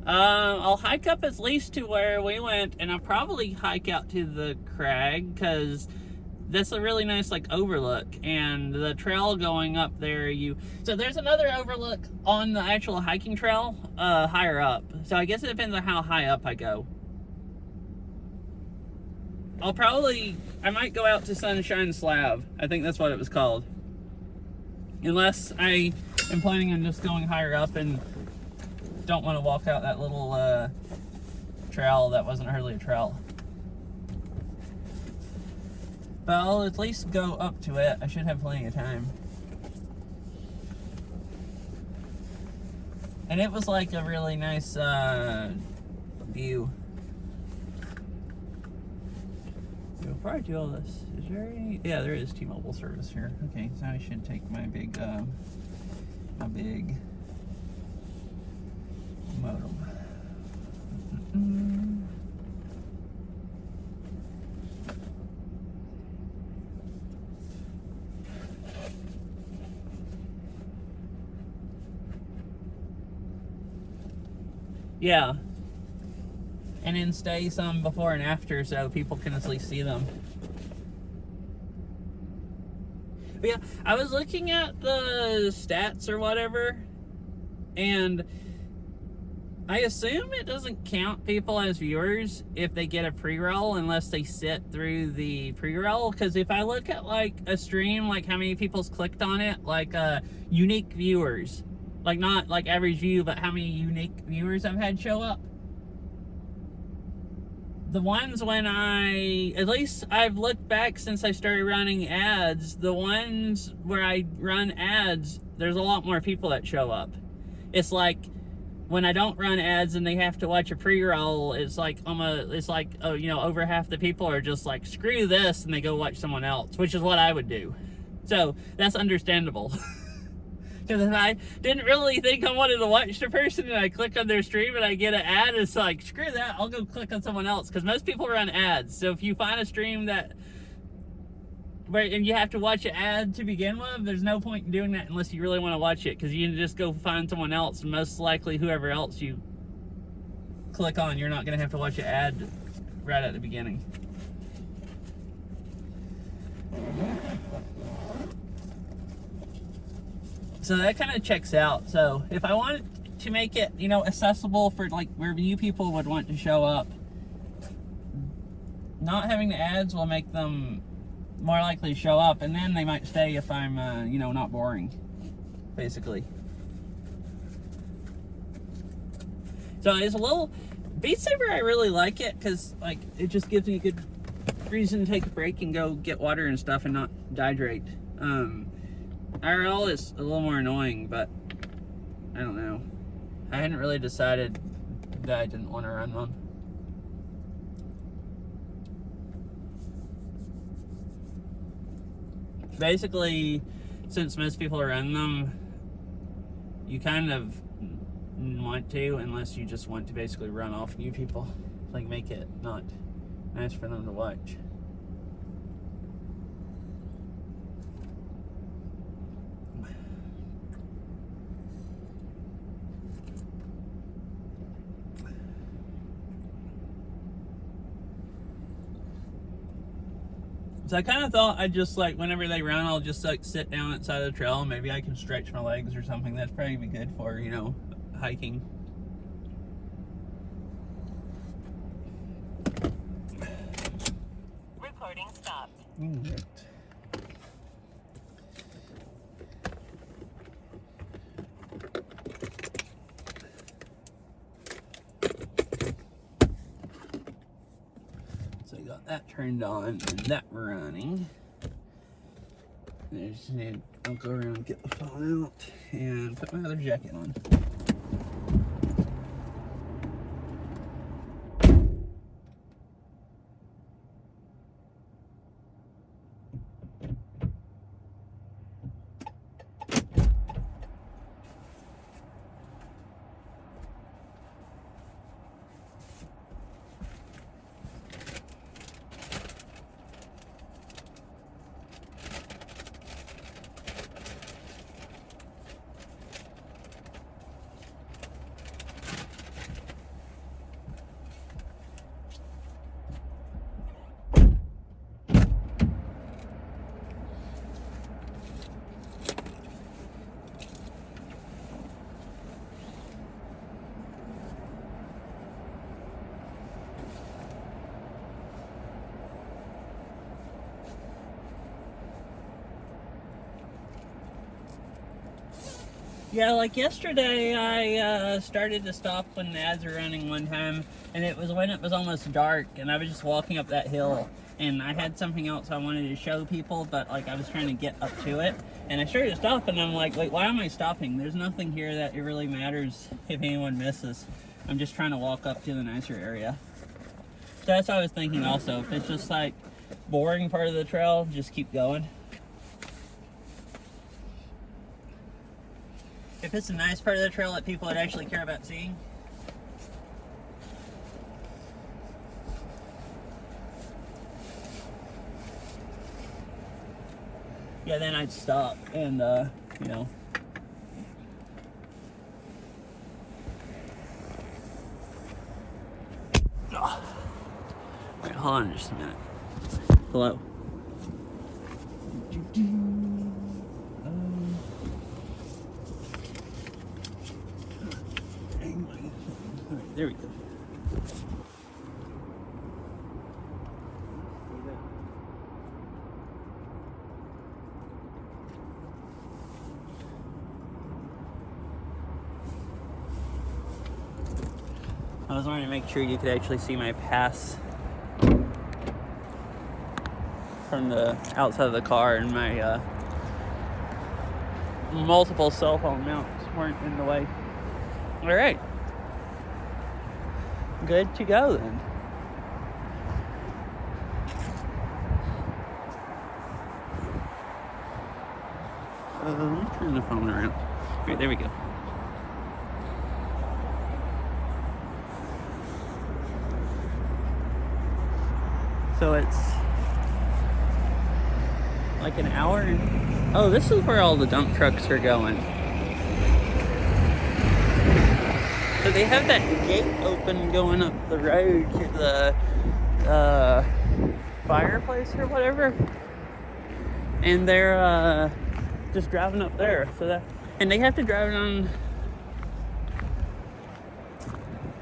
Speaker 1: I'll hike up at least to where we went, and I'll probably hike out to the crag, because that's a really nice, like, overlook, and the trail going up there, so there's another overlook on the actual hiking trail, higher up, so I guess it depends on how high up I go. I might go out to Sunshine Slab. I think that's what it was called. Unless I am planning on just going higher up and don't want to walk out that little trail that wasn't hardly a trail. But I'll at least go up to it. I should have plenty of time. And it was like a really nice view. Before I do all this, is there any? Yeah, there is T-Mobile service here. Okay, so I should take my big modem. Yeah. And then stay some before and after so people can at least see them. But yeah, I was looking at the stats or whatever, and I assume it doesn't count people as viewers if they get a pre-roll unless they sit through the pre-roll. Because if I look at like a stream, like how many people's clicked on it, like unique viewers, like not like average view, but how many unique viewers I've had show up. The ones when at least I've looked back since I started running ads, the ones where I run ads, there's a lot more people that show up. It's like when I don't run ads and they have to watch a pre-roll, it's like over half the people are just like, screw this, and they go watch someone else, which is what I would do. So that's understandable. Because if I didn't really think I wanted to watch the person and I click on their stream and I get an ad, it's like, screw that, I'll go click on someone else. Because most people run ads. So if you find a stream and you have to watch an ad to begin with, there's no point in doing that unless you really want to watch it. Because you can just go find someone else. And most likely whoever else you click on, you're not going to have to watch an ad right at the beginning. So that kind of checks out. So if I wanted to make it, accessible for like where new people would want to show up, not having the ads will make them more likely to show up, and then they might stay if I'm, not boring, basically. So it's a little Beat Saber. I really like it because like it just gives me a good reason to take a break and go get water and stuff and not dehydrate. IRL is a little more annoying, but I don't know. I hadn't really decided that I didn't want to run one. Basically, since most people run them, you kind of want to, unless you just want to basically run off new people. Like, make it not nice for them to watch. So I kind of thought I'd just like, whenever they run, I'll just like sit down outside of the trail and maybe I can stretch my legs or something. That's probably be good for, hiking.
Speaker 2: Recording stopped.
Speaker 1: Right. So I got that turned on and that running. I'll go around and get the phone out and put my other jacket on. Yeah, like yesterday, I started to stop when the ads were running one time, and it was when it was almost dark, and I was just walking up that hill, and I had something else I wanted to show people, but like I was trying to get up to it, and I started to stop, and I'm like, wait, why am I stopping? There's nothing here that it really matters if anyone misses. I'm just trying to walk up to the nicer area. So that's what I was thinking also. If it's just like boring part of the trail, just keep going. If it's a nice part of the trail that people would actually care about seeing. Yeah, then I'd stop and, you know. Oh. Wait, hold on just a minute. Hello. Alright, there we go. I was wanting to make sure you could actually see my pass from the outside of the car, and my multiple cell phone mounts weren't in the way. All right, good to go then. Let me turn the phone around. All right, there we go. So it's like an hour. Oh, this is where all the dump trucks are going. So they have that gate open going up the road to the fireplace or whatever. And they're just driving up there. And they have to drive on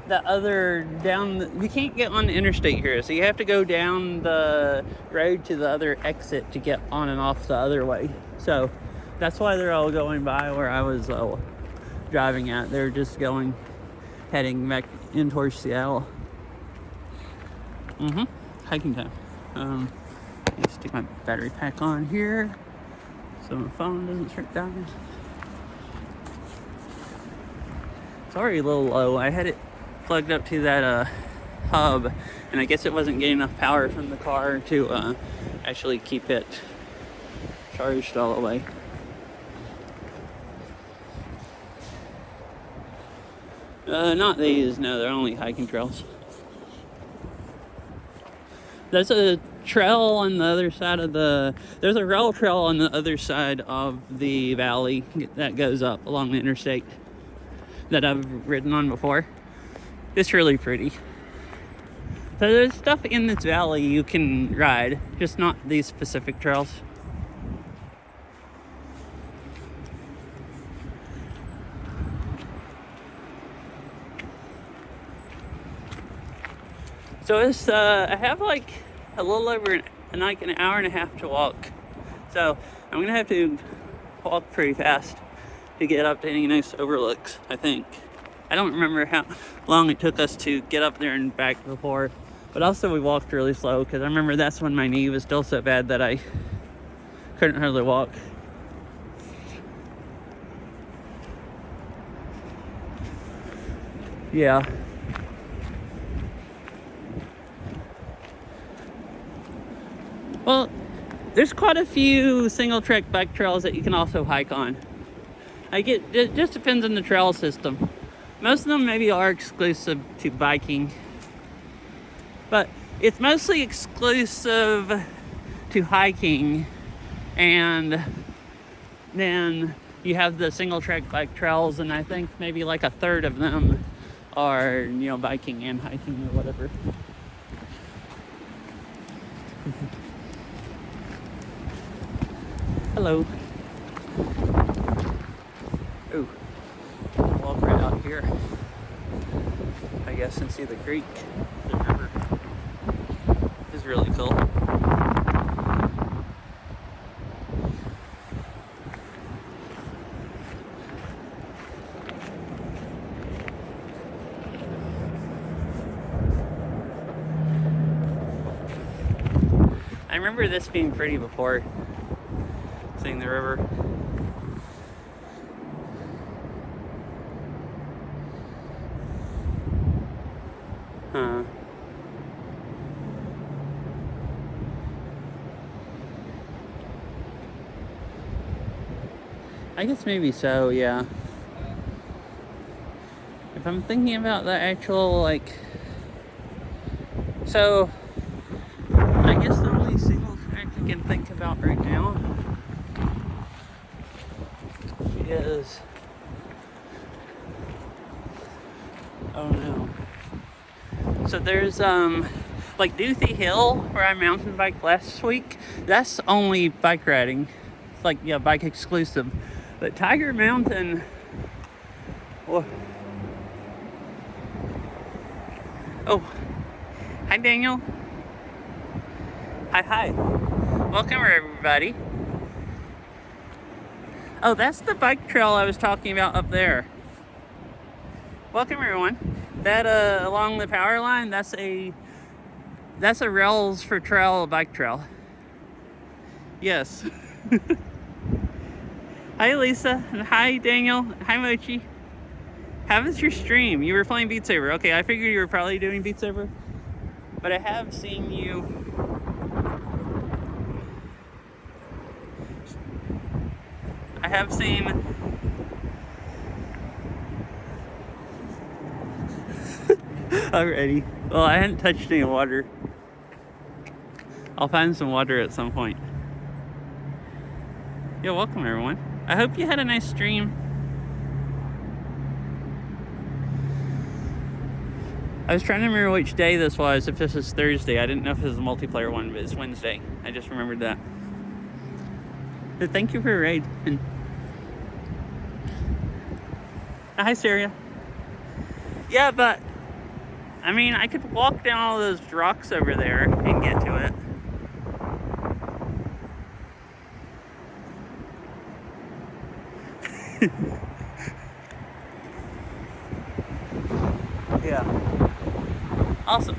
Speaker 1: the other you can't get on the interstate here, so you have to go down the road to the other exit to get on and off the other way. So that's why they're all going by where I was driving at. They're just heading back in towards Seattle. Hiking time. Let's stick my battery pack on here so my phone doesn't start dying. It's already a little low. I had it plugged up to that hub, and I guess it wasn't getting enough power from the car to actually keep it charged all the way. Not these, no, they're only hiking trails. There's a trail on the other side of there's a rail trail on the other side of the valley that goes up along the interstate that I've ridden on before. It's really pretty. So there's stuff in this valley you can ride, just not these specific trails. So it's I have like a little over an hour and a half to walk. So I'm gonna have to walk pretty fast to get up to any nice overlooks, I think. I don't remember how long it took us to get up there and back before, but also we walked really slow because I remember that's when my knee was still so bad that I couldn't hardly walk. Yeah. Well, there's quite a few single track bike trails that you can also hike on. It just depends on the trail system. Most of them maybe are exclusive to biking, but it's mostly exclusive to hiking, and then you have the single track bike trails, and I think maybe like a third of them are, biking and hiking or whatever. Hello. Ooh. Walk right out here, I guess, and see the creek, the river. It's really cool. remember this being pretty before seeing the river. Huh. I guess maybe so, yeah. If I'm thinking about the actual, like... So, I guess the only single fact I can think about right now is... Oh no. So there's, like Duthie Hill, where I mountain biked last week. That's only bike riding. It's like, yeah, bike exclusive. But Tiger Mountain... Oh, hi Daniel. Hi. Welcome everybody. Oh, that's the bike trail I was talking about up there. Welcome everyone. That along the power line, that's a Rails for Trail bike trail. Yes. Hi Lisa, and hi Daniel, hi Mochi. How was your stream? You were playing Beat Saber. Okay, I figured you were probably doing Beat Saber. But I have seen you... Alrighty. Well, I hadn't touched any water. I'll find some water at some point. Yeah, welcome everyone. I hope you had a nice stream. I was trying to remember which day this was, if this is Thursday. I didn't know if it was a multiplayer one, but it's Wednesday. I just remembered that. But thank you for your raid. And hi, Syria. Yeah, but I mean, I could walk down all those rocks over there and get to it. Yeah. Awesome.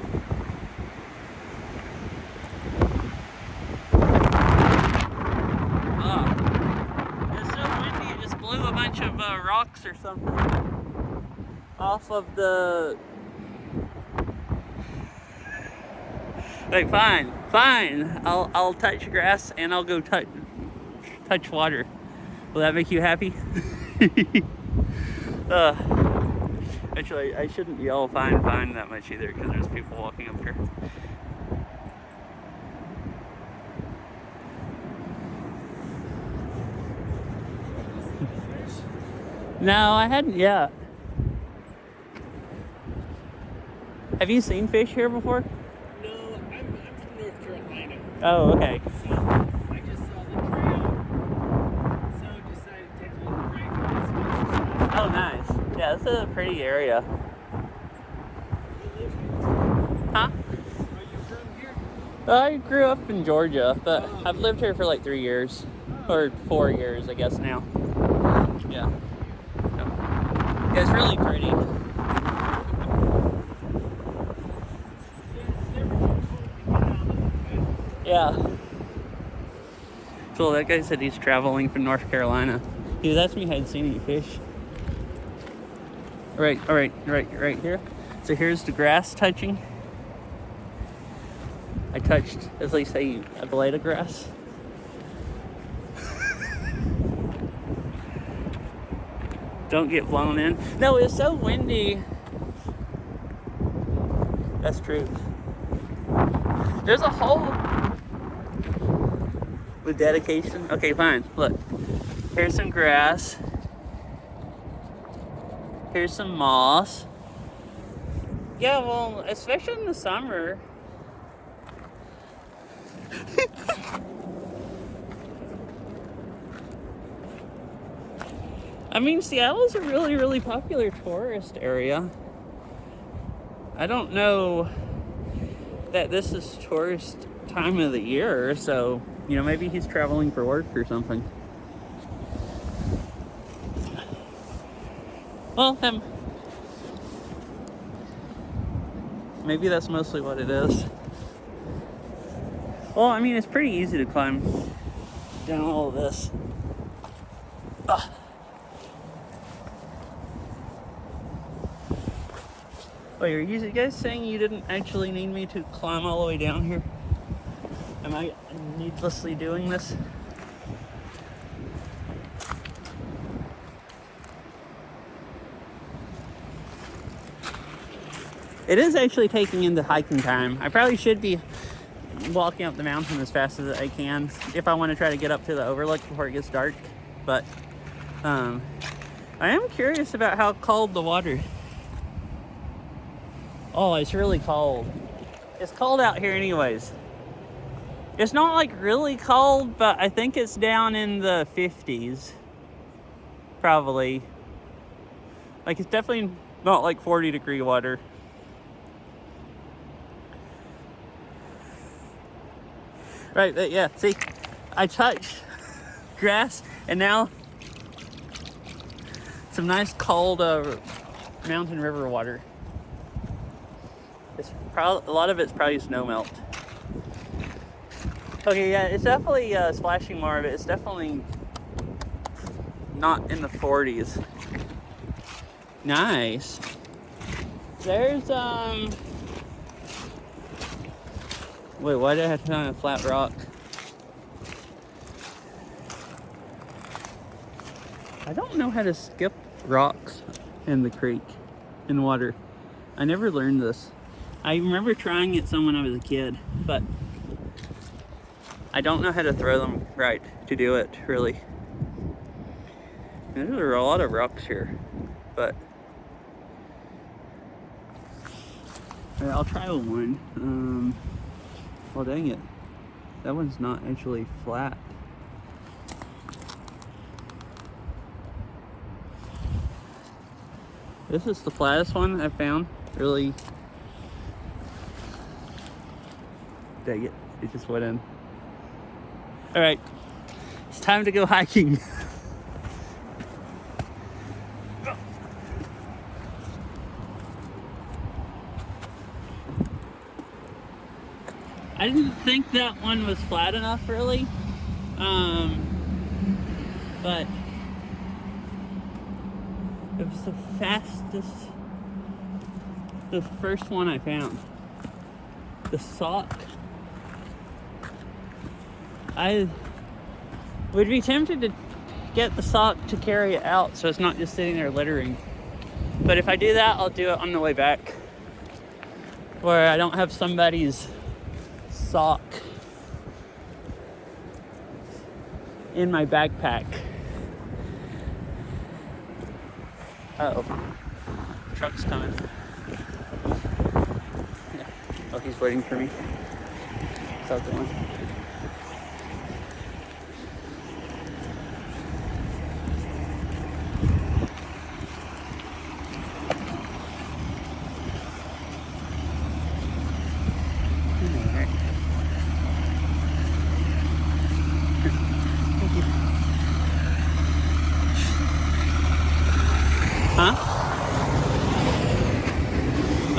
Speaker 1: It's so windy, it just blew a bunch of rocks or something off of the... Like, fine. I'll touch grass and I'll go touch water. Will that make you happy? Actually, I shouldn't yell fine that much either, because there's people walking up here. No, I hadn't yet. Have you seen fish here before?
Speaker 3: No, I'm from North Carolina.
Speaker 1: Oh, okay.
Speaker 3: So I just saw the trail, so I decided to take a little break and get some exercise.
Speaker 1: Oh, nice. Yeah, this is a pretty area.
Speaker 3: You live here?
Speaker 1: Huh?
Speaker 3: Are you from here?
Speaker 1: I grew up in Georgia, but I've lived here for like 3 years. Or 4 years, I guess now. Yeah. So, yeah, it's really pretty. Yeah. So that guy said he's traveling from North Carolina. He was asking me if I had seen any fish. Right here. So here's the grass touching. I touched, as they say, a blade of grass. Don't get blown in. No, it's so windy. That's true. There's a hole with dedication. Okay, fine. Look, here's some grass. Here's some moss. Yeah, well, especially in the summer. I mean, Seattle is a really, really popular tourist area. I don't know that this is tourist time of the year, so, you know, maybe he's traveling for work or something. Well, maybe that's mostly what it is. Well, I mean, it's pretty easy to climb down all of this. Ugh. Wait, are you guys saying you didn't actually need me to climb all the way down here? Am I needlessly doing this? It is actually taking into hiking time. I probably should be walking up the mountain as fast as I can if I want to try to get up to the overlook before it gets dark. But I am curious about how cold the water. Oh, it's really cold. It's cold out here anyways. It's not like really cold, but I think it's down in the 50s. Probably. Like, it's definitely not like 40-degree water. Right, but yeah, see, I touched grass and now some nice cold mountain river water. It's probably, a lot of it's probably snow melt. Okay, yeah, it's definitely splashing more of it. It's definitely not in the 40s. Nice. There's wait, why did I have to find a flat rock? I don't know how to skip rocks in the creek, in water. I never learned this. I remember trying it some when I was a kid, but I don't know how to throw them right to do it, really. And there are a lot of rocks here, but all right, I'll try one. Well, dang it. That one's not actually flat. This is the flattest one I've found. Really. Dang it. It just went in. Alright. It's time to go hiking. I didn't think that one was flat enough, really. But it was the fastest, the first one I found. The sock. I would be tempted to get the sock to carry it out so it's not just sitting there littering. But if I do that, I'll do it on the way back, where I don't have somebody's sock in my backpack. Uh-oh. Truck's coming. Yeah. Oh, he's waiting for me. How's it going? Huh?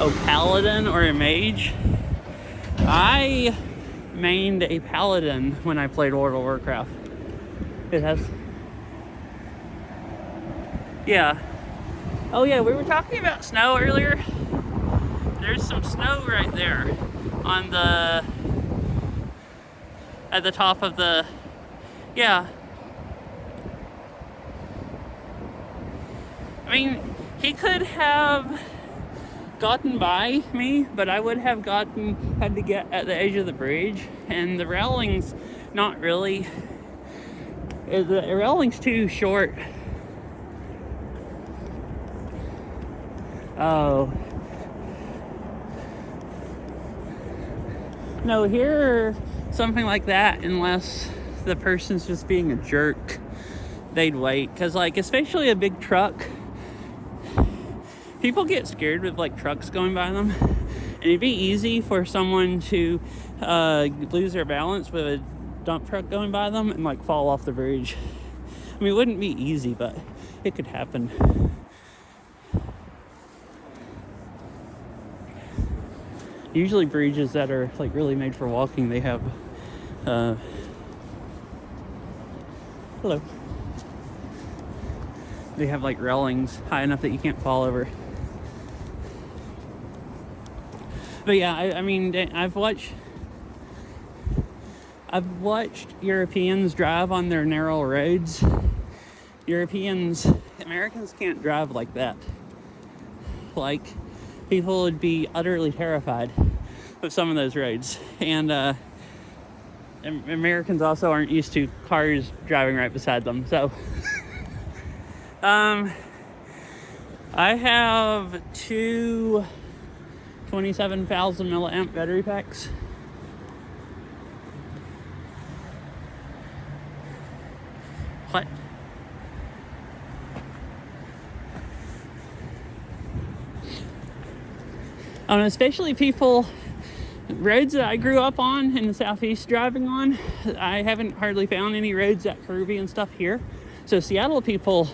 Speaker 1: Oh, paladin or a mage? I mained a paladin when I played World of Warcraft. It has... Yeah. Oh yeah, we were talking about snow earlier. There's some snow right there on the... at the top of the... Yeah. I mean, he could have gotten by me, but I would have had to get at the edge of the bridge, and the railing's not really, the railing's too short. Oh. No, here, something like that, unless the person's just being a jerk, they'd wait. Because, like, especially a big truck, people get scared with like trucks going by them, and it'd be easy for someone to lose their balance with a dump truck going by them and like fall off the bridge. I mean, it wouldn't be easy, but it could happen. Usually bridges that are like really made for walking, they have Hello. They have like railings high enough that you can't fall over. But yeah, I mean, I've watched Europeans drive on their narrow roads. Americans can't drive like that. Like, people would be utterly terrified of some of those roads. And Americans also aren't used to cars driving right beside them. So, I have two 27,000 milliamp battery packs. What? Especially roads that I grew up on in the Southeast driving on, I haven't hardly found any roads that curvy and stuff here. So Seattle people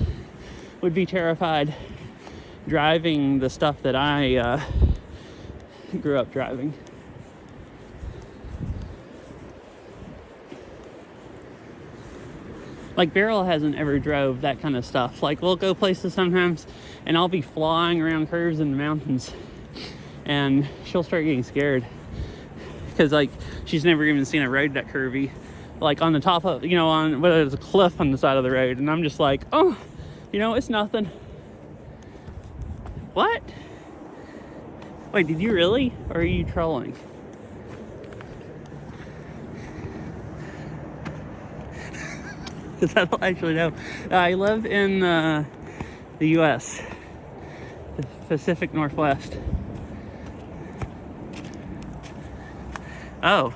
Speaker 1: would be terrified driving the stuff that I grew up driving. Like, Beryl hasn't ever drove that kind of stuff. Like, we'll go places sometimes and I'll be flying around curves in the mountains and she'll start getting scared because, like, she's never even seen a road that curvy, like on the top of, on whether there's a cliff on the side of the road, and I'm just like, oh, it's nothing. What? Wait, did you really? Or are you trolling? Because I don't actually know. I live in the U.S., the Pacific Northwest. Oh.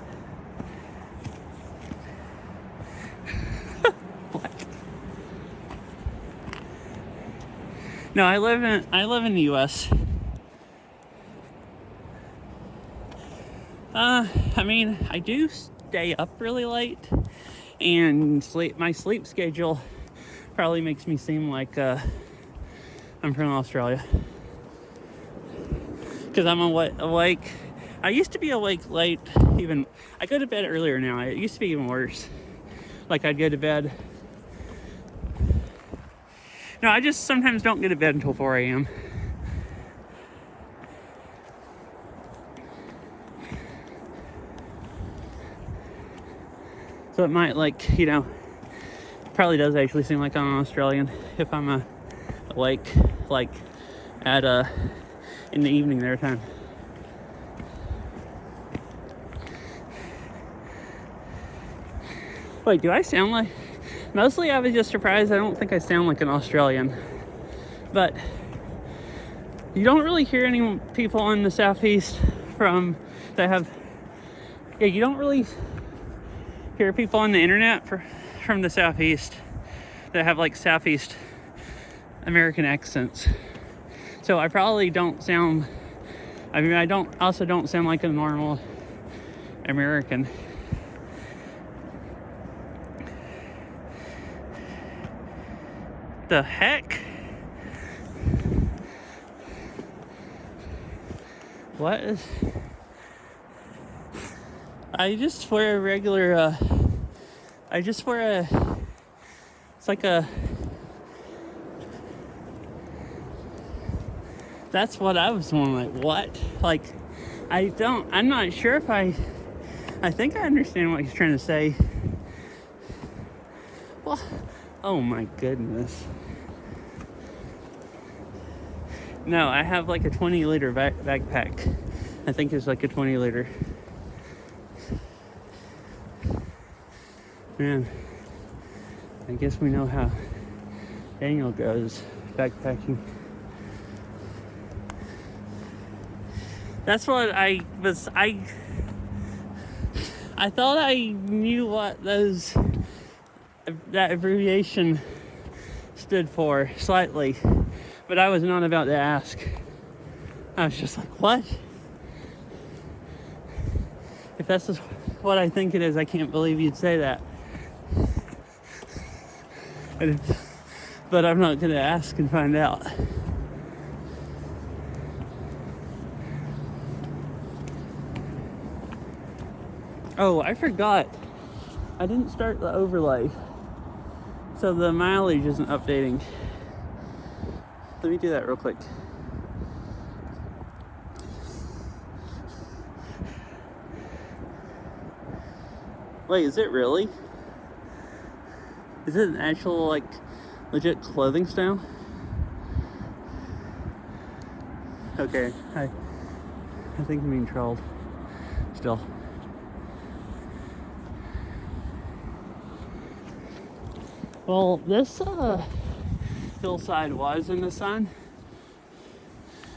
Speaker 1: What? No, I live in the U.S. I mean, I do stay up really late, and my sleep schedule probably makes me seem like I'm from Australia. Because I'm awake. I used to be awake late, even. I go to bed earlier now. It used to be even worse. Like, I'd go to bed. No, I just sometimes don't go to bed until 4 a.m. So it might, probably does actually seem like I'm an Australian if I'm awake, like, in the evening their time. Wait, do I sound like... Mostly I was just surprised. I don't think I sound like an Australian. But you don't really hear any people in the Southeast that have... Yeah, you don't really hear people on the internet from the Southeast that have, like, Southeast American accents. So I probably don't sound... I mean, I don't sound like a normal American. The heck? What is... I just wear a regular, it's like a... That's what I was wondering, like, what? Like, I'm not sure if I think I understand what he's trying to say. Well, oh my goodness. No, I have like a 20-liter backpack. I think it's like a 20-liter. Man, I guess we know how Daniel goes backpacking. That's what I thought I knew what that abbreviation stood for slightly, but I was not about to ask. I was just like, what? If that's just what I think it is, I can't believe you'd say that. But I'm not going to ask and find out. Oh, I forgot. I didn't start the overlay, so the mileage isn't updating. Let me do that real quick. Wait, is it really? Is it an actual, like, legit clothing style? Okay, I think I'm being trolled. Still. Well, this hillside was in the sun,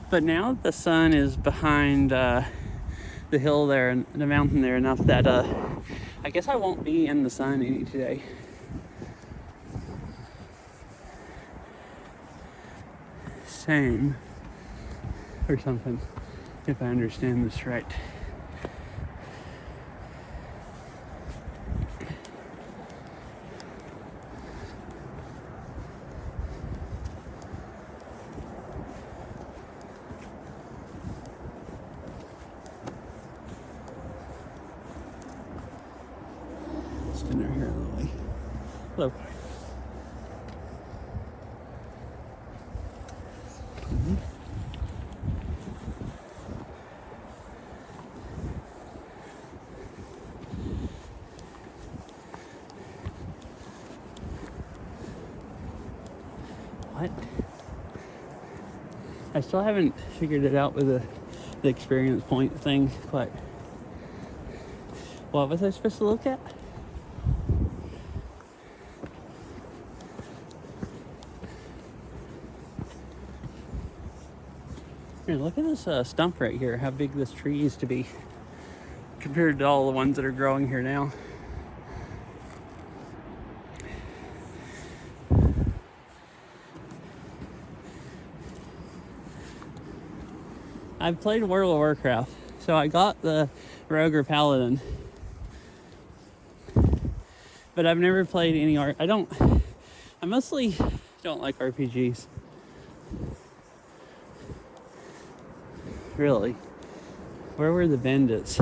Speaker 1: but now the sun is behind the hill there and the mountain there enough that I guess I won't be in the sun any today. Same or something, if I understand this right. Dinner here on the way. Hello. What? I still haven't figured it out with the experience point thing, but what was I supposed to look at? Here, look at this stump right here, how big this tree used to be compared to all the ones that are growing here now. I've played World of Warcraft, so I got the Rogue or Paladin, but I've never played any I mostly don't like RPGs. Really? Where were the bandits?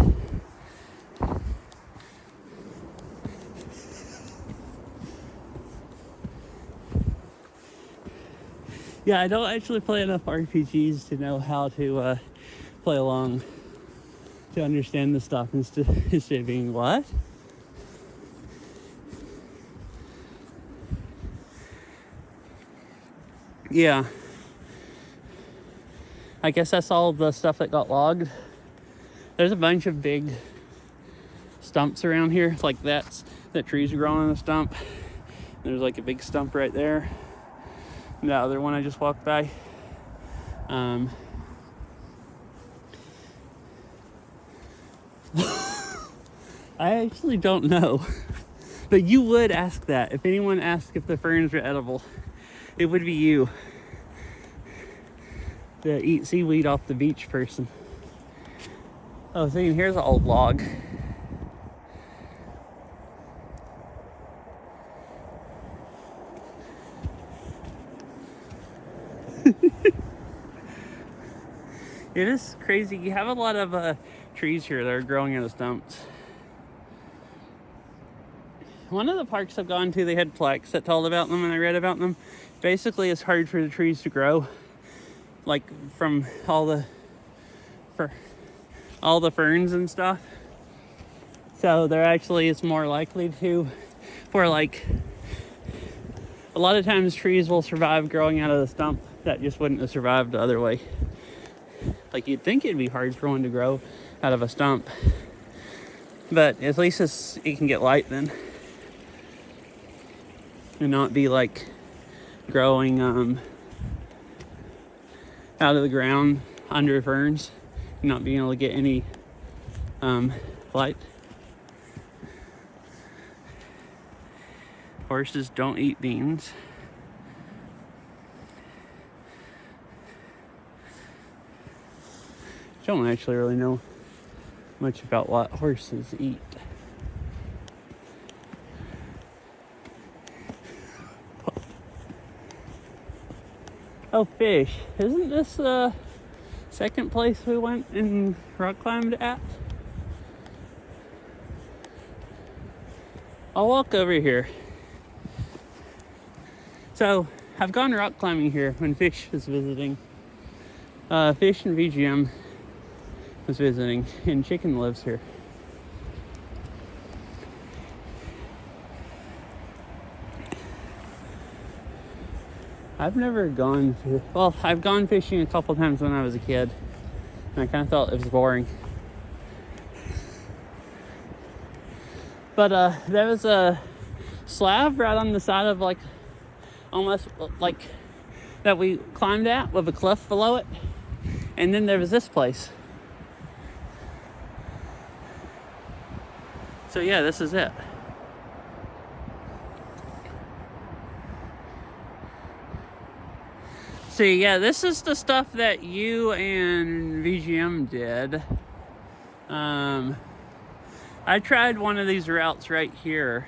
Speaker 1: Yeah, I don't actually play enough RPGs to know how to play along, to understand the stuff instead of being what? Yeah. I guess that's all the stuff that got logged. There's a bunch of big stumps around here. It's like that trees are growing on a stump. There's like a big stump right there. And the other one I just walked by. I actually don't know. But you would ask that. If anyone asked if the ferns are edible, it would be you. The eat seaweed off the beach person. Oh, see, here's an old log. It is crazy. You have a lot of trees here that are growing out of stumps. One of the parks I've gone to, they had plaques that told about them and I read about them. Basically, it's hard for the trees to grow. Like from all the ferns and stuff. So there actually is more likely for like, a lot of times trees will survive growing out of the stump that just wouldn't have survived the other way. Like you'd think it'd be hard for one to grow out of a stump. But at least it can get light then. And not be like growing out of the ground under ferns, not being able to get any light. Horses don't eat beans. Don't actually really know much about what horses eat. Oh, fish. Isn't this the second place we went and rock climbed at? I'll walk over here. So I've gone rock climbing here when Fish was visiting. Fish and VGM was visiting, and Chicken lives here. I've never gone well, I've gone fishing a couple times when I was a kid, and I kind of felt it was boring. But there was a slab right on the side of, like, almost like that we climbed at with a cliff below it, and then there was this place. So yeah, this is it. See, yeah, this is the stuff that you and VGM did. I tried one of these routes right here.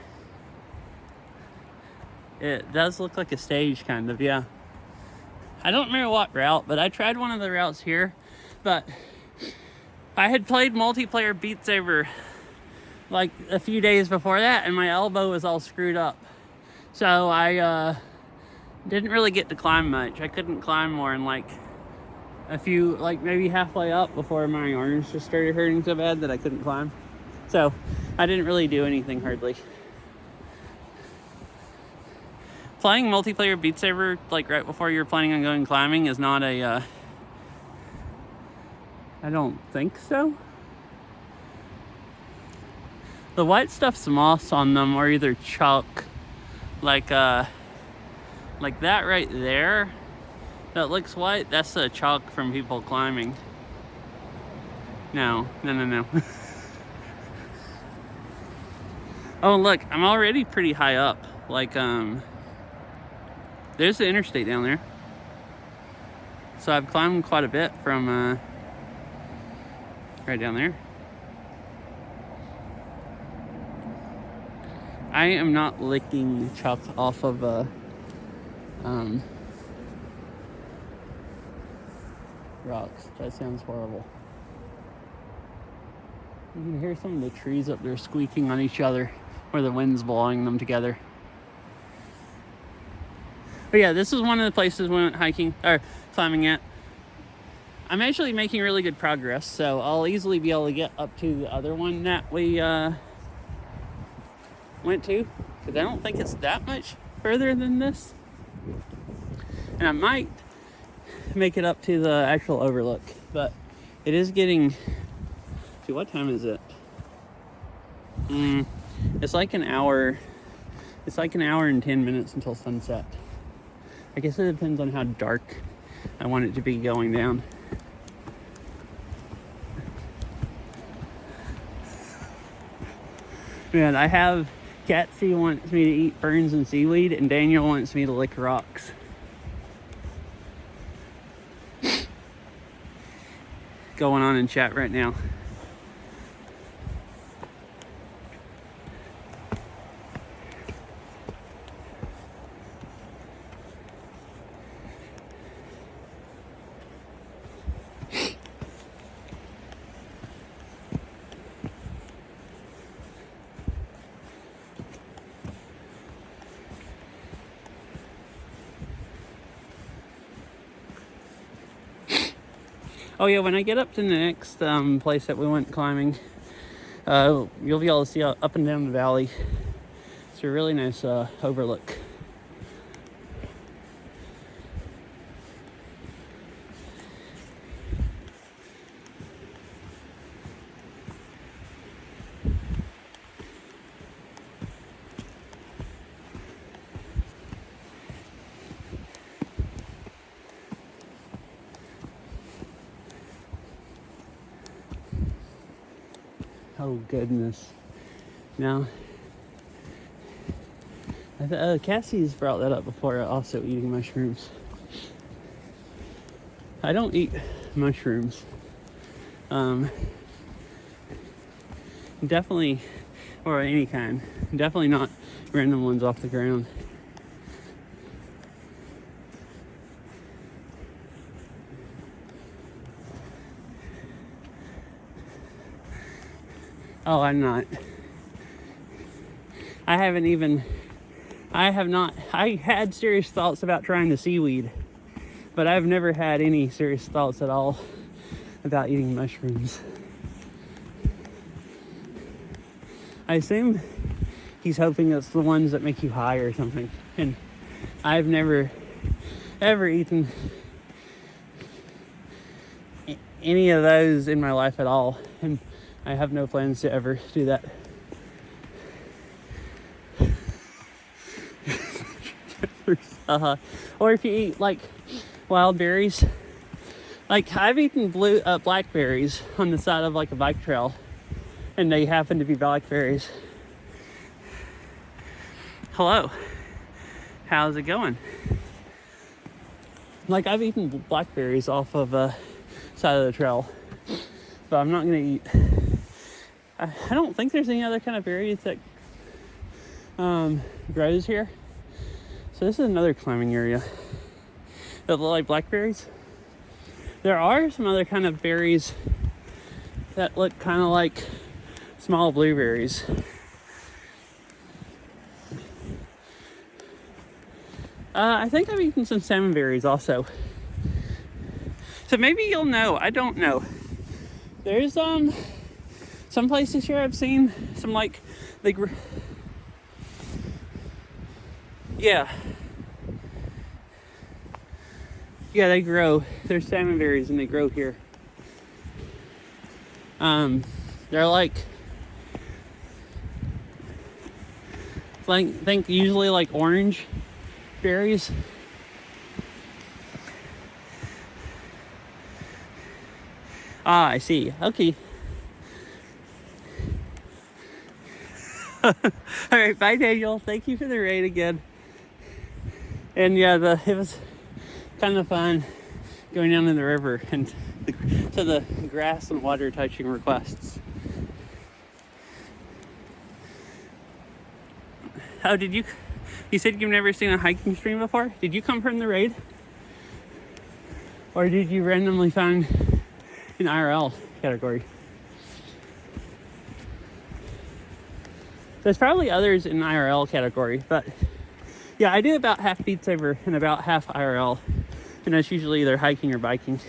Speaker 1: It does look like a stage, kind of, yeah. I don't remember what route, but I tried one of the routes here. But I had played multiplayer Beat Saber like a few days before that, and my elbow was all screwed up. So I didn't really get to climb much. I couldn't climb more than like a few, like maybe halfway up before my arms just started hurting so bad that I couldn't climb. So I didn't really do anything hardly. Playing multiplayer Beat Saber like right before you're planning on going climbing is not a I don't think so. The white stuff's moss on them, or either chalk, like that right there that looks white. That's the chalk from people climbing. No. Oh, look, I'm already pretty high up. Like, there's the interstate down there. So I've climbed quite a bit from right down there. I am not licking chalk off of rocks. That sounds horrible. You can hear some of the trees up there squeaking on each other where the wind's blowing them together. But yeah, this is one of the places we went hiking or climbing at. I'm actually making really good progress, so I'll easily be able to get up to the other one that we went to, because I don't think it's that much further than this. And I might make it up to the actual overlook, but it is getting... See, what time is it? It's like an hour. It's like an hour and 10 minutes until sunset. I guess it depends on how dark I want it to be going down. Man, I have Catsy wants me to eat ferns and seaweed, and Daniel wants me to lick rocks. Going on in chat right now. Oh yeah, when I get up to the next place that we went climbing, you'll be able to see up and down the valley. It's a really nice overlook. Oh goodness. Now, Cassie's brought that up before, also eating mushrooms. I don't eat mushrooms. Definitely, or any kind. Definitely not random ones off the ground. Oh, I'm not. I had serious thoughts about trying the seaweed, but I've never had any serious thoughts at all about eating mushrooms. I assume he's hoping it's the ones that make you high or something, and I've never ever eaten any of those in my life at all, and I have no plans to ever do that. Or if you eat like wild berries, like I've eaten blackberries on the side of like a bike trail, and they happen to be blackberries. Hello, how's it going? Like I've eaten blackberries off of a side of the trail, but I'm not gonna eat. I don't think there's any other kind of berries that grows here. So this is another climbing area that look like blackberries. There are some other kind of berries that look kind of like small blueberries. I think I've eaten some salmon berries also. So maybe you'll know, I don't know. There's some places here I've seen some like yeah, they grow. There's salmon berries and they grow here. They're like think usually like orange berries. Ah, I see. Okay. All right, bye Daniel. Thank you for the raid again. And yeah, it was kind of fun going down in the river and to the grass and water touching requests. Oh, you said you've never seen a hiking stream before? Did you come from the raid? Or did you randomly find an IRL category? There's probably others in IRL category, but yeah, I do about half Beat Saber and about half IRL, and that's usually either hiking or biking.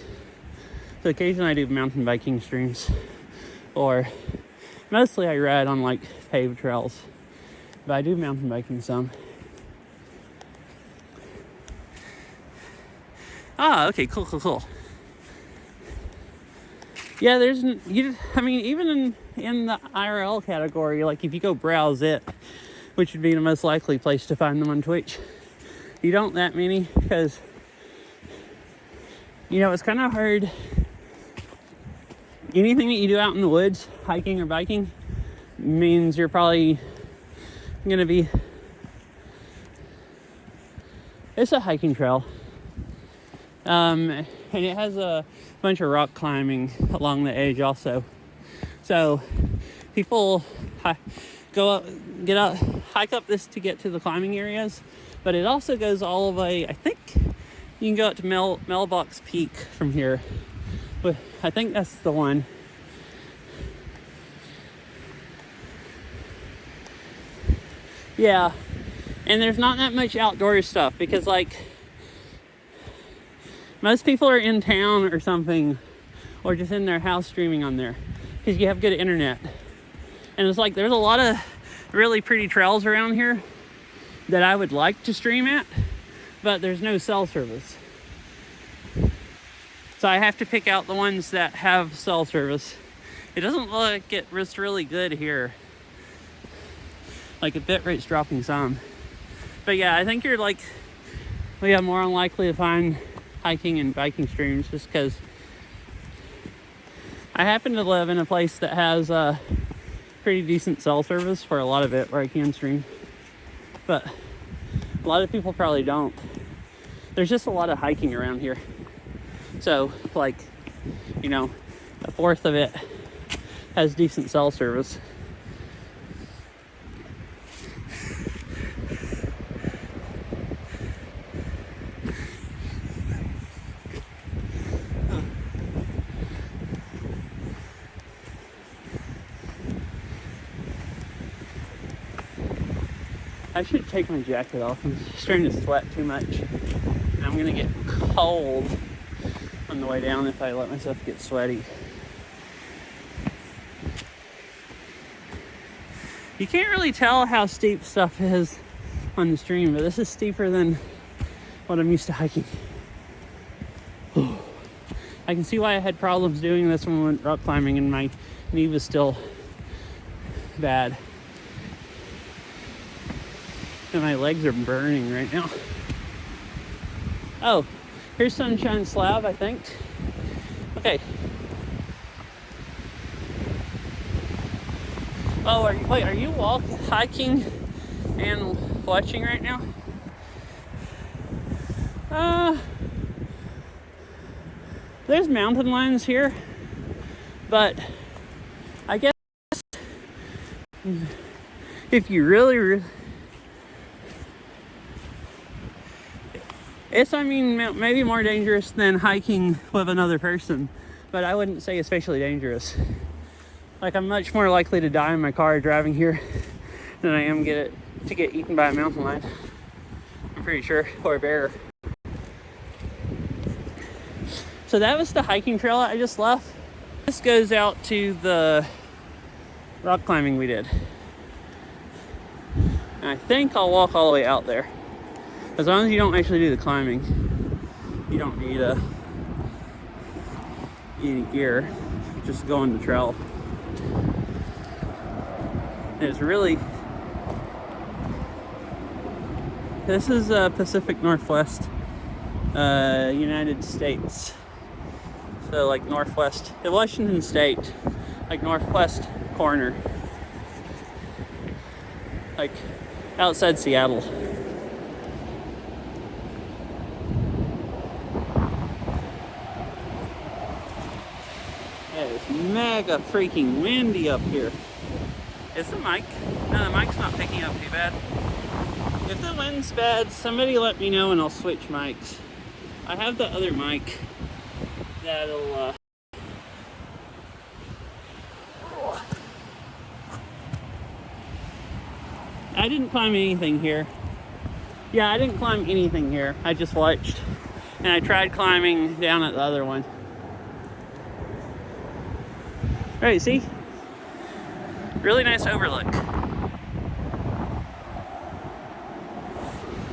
Speaker 1: So occasionally I do mountain biking streams, or mostly I ride on like paved trails, but I do mountain biking some. Ah, okay, cool. Yeah, even in the IRL category, like if you go browse it, which would be the most likely place to find them on Twitch, you don't that many, because it's kind of hard. Anything that you do out in the woods, hiking or biking, means you're probably gonna be, it's a hiking trail, and it has a bunch of rock climbing along the edge also. So people go up, get out, hike up this to get to the climbing areas, but it also goes all the way. I think you can go up to Mailbox Peak from here, but I think that's the one. Yeah, and there's not that much outdoor stuff because like most people are in town or something, or just in their house streaming on there because you have good internet. And it's like there's a lot of really pretty trails around here that I would like to stream at, but there's no cell service. So I have to pick out the ones that have cell service. It doesn't look like it's really good here. Like the bit rate's dropping some. But yeah, I think you're more unlikely to find hiking and biking streams just because I happen to live in a place that has pretty decent cell service for a lot of it where I can stream, but a lot of people probably don't. There's just a lot of hiking around here, so like a fourth of it has decent cell service. I should take my jacket off. I'm starting to sweat too much. And I'm gonna get cold on the way down if I let myself get sweaty. You can't really tell how steep stuff is on the stream, but this is steeper than what I'm used to hiking. I can see why I had problems doing this when we went rock climbing and my knee was still bad. And my legs are burning right now. Oh, here's Sunshine Slab, I think. Okay. Oh, are you hiking and watching right now? There's mountain lions here, but I guess if you really it's, I mean, maybe more dangerous than hiking with another person, but I wouldn't say especially dangerous. Like, I'm much more likely to die in my car driving here than I am to get eaten by a mountain lion. I'm pretty sure, or a bear. So that was the hiking trail I just left. This goes out to the rock climbing we did. And I think I'll walk all the way out there. As long as you don't actually do the climbing, you don't need any gear. Just go on the trail. And it's really, this is Pacific Northwest, United States. So like northwest, Washington State, like northwest corner, like outside Seattle. It's mega freaking windy up here. Is the mic? No, the mic's not picking up too bad. If the wind's bad, somebody let me know and I'll switch mics. I have the other mic that'll I didn't climb anything here. Yeah, I didn't climb anything here. I just watched. And I tried climbing down at the other one. Alright, see? Really nice overlook.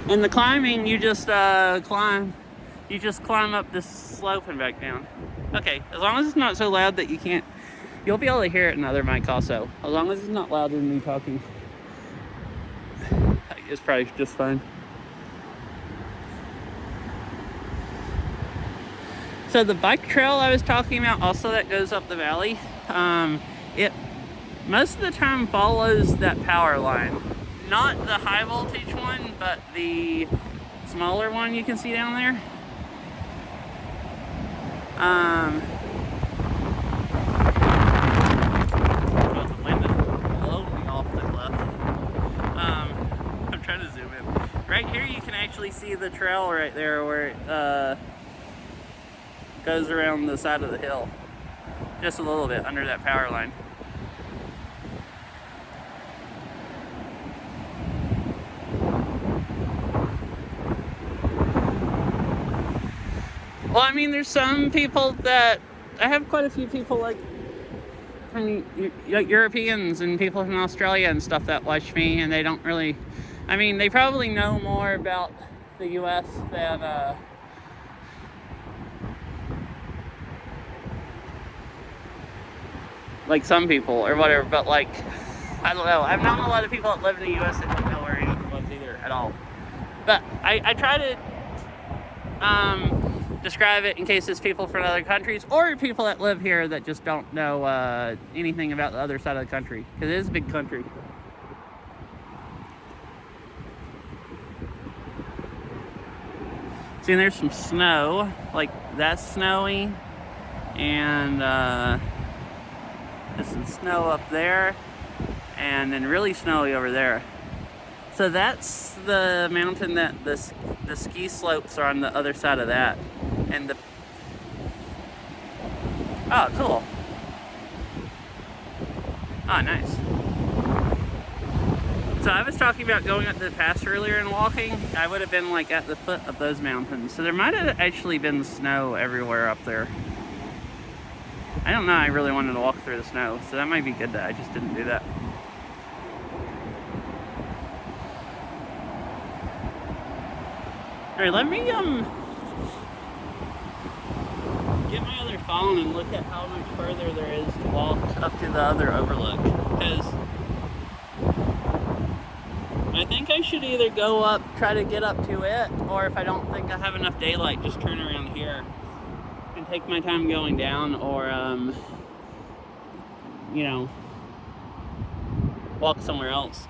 Speaker 1: And the climbing, you just climb up this slope and back down. Okay, as long as it's not so loud that you can't, you'll be able to hear it in other mic also. As long as it's not louder than me talking, it's probably just fine. So the bike trail I was talking about, also that goes up the valley, it most of the time follows that power line. Not the high voltage one, but the smaller one you can see down there. The wind is blowing off the cliff. I'm trying to zoom in. Right here you can actually see the trail right there where it goes around the side of the hill. Just a little bit under that power line. Well, I mean, there's some people that, I have quite a few people like from Europeans and people from Australia and stuff that watch me, and they don't really, I mean, they probably know more about the US than like some people or whatever, but like, I don't know. I've known a lot of people that live in the US that don't know where anything was either at all. But I try to describe it in case it's people from other countries or people that live here that just don't know anything about the other side of the country, because it is a big country. See, there's some snow, like that's snowy, and there's some snow up there, and then really snowy over there. So that's the mountain that the ski slopes are on the other side of that. And oh, cool. Oh, nice. So I was talking about going up the pass earlier and walking. I would have been like at the foot of those mountains. So there might have actually been snow everywhere up there. I don't know, I really wanted to walk through the snow, so that might be good that I just didn't do that. Alright, let me get my other phone and look at how much further there is to walk up to the other overlook. Because I think I should either go up, try to get up to it, or if I don't think I have enough daylight, just turn around here and take my time going down, or, you know, walk somewhere else.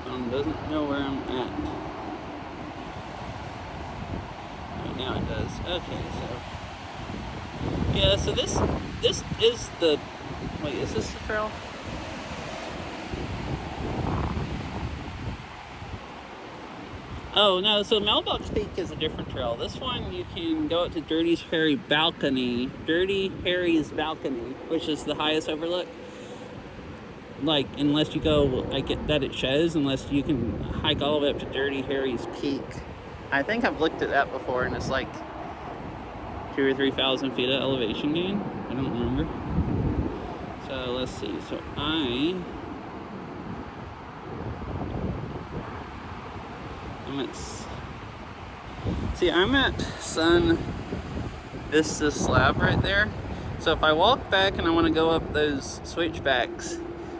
Speaker 1: Phone doesn't know where I'm at. Right now it does. Okay, so yeah, so this is the, wait, is this the trail? Oh no, so Mailbox Peak is a different trail. This one you can go up to Dirty Harry's Balcony, which is the highest overlook. Like, unless you go, like it shows, unless you can hike all the way up to Dirty Harry's Peak. I think I've looked at that before, and it's like 2,000 or 3,000 feet of elevation gain. I don't remember. So let's see. So I'm at Sun Vista Slab right there. So if I walk back and I want to go up those switchbacks,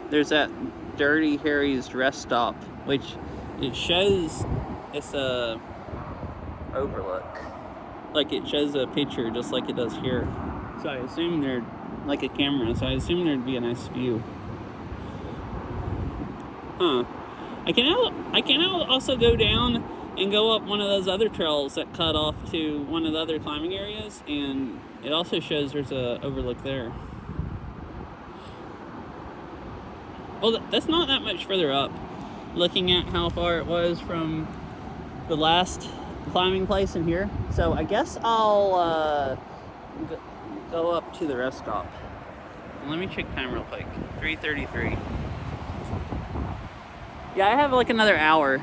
Speaker 1: there's that Dirty Harry's rest stop, which it shows it's a overlook. Like it shows a picture just like it does here. So I assume they're like a camera, so I assume there'd be a nice view. Huh. I can also go down and go up one of those other trails that cut off to one of the other climbing areas, and it also shows there's a overlook there. Well, that's not that much further up, looking at how far it was from the last climbing place in here. So I guess I'll go up to the rest stop. Let me check time real quick. 3:33. Yeah, I have like another hour.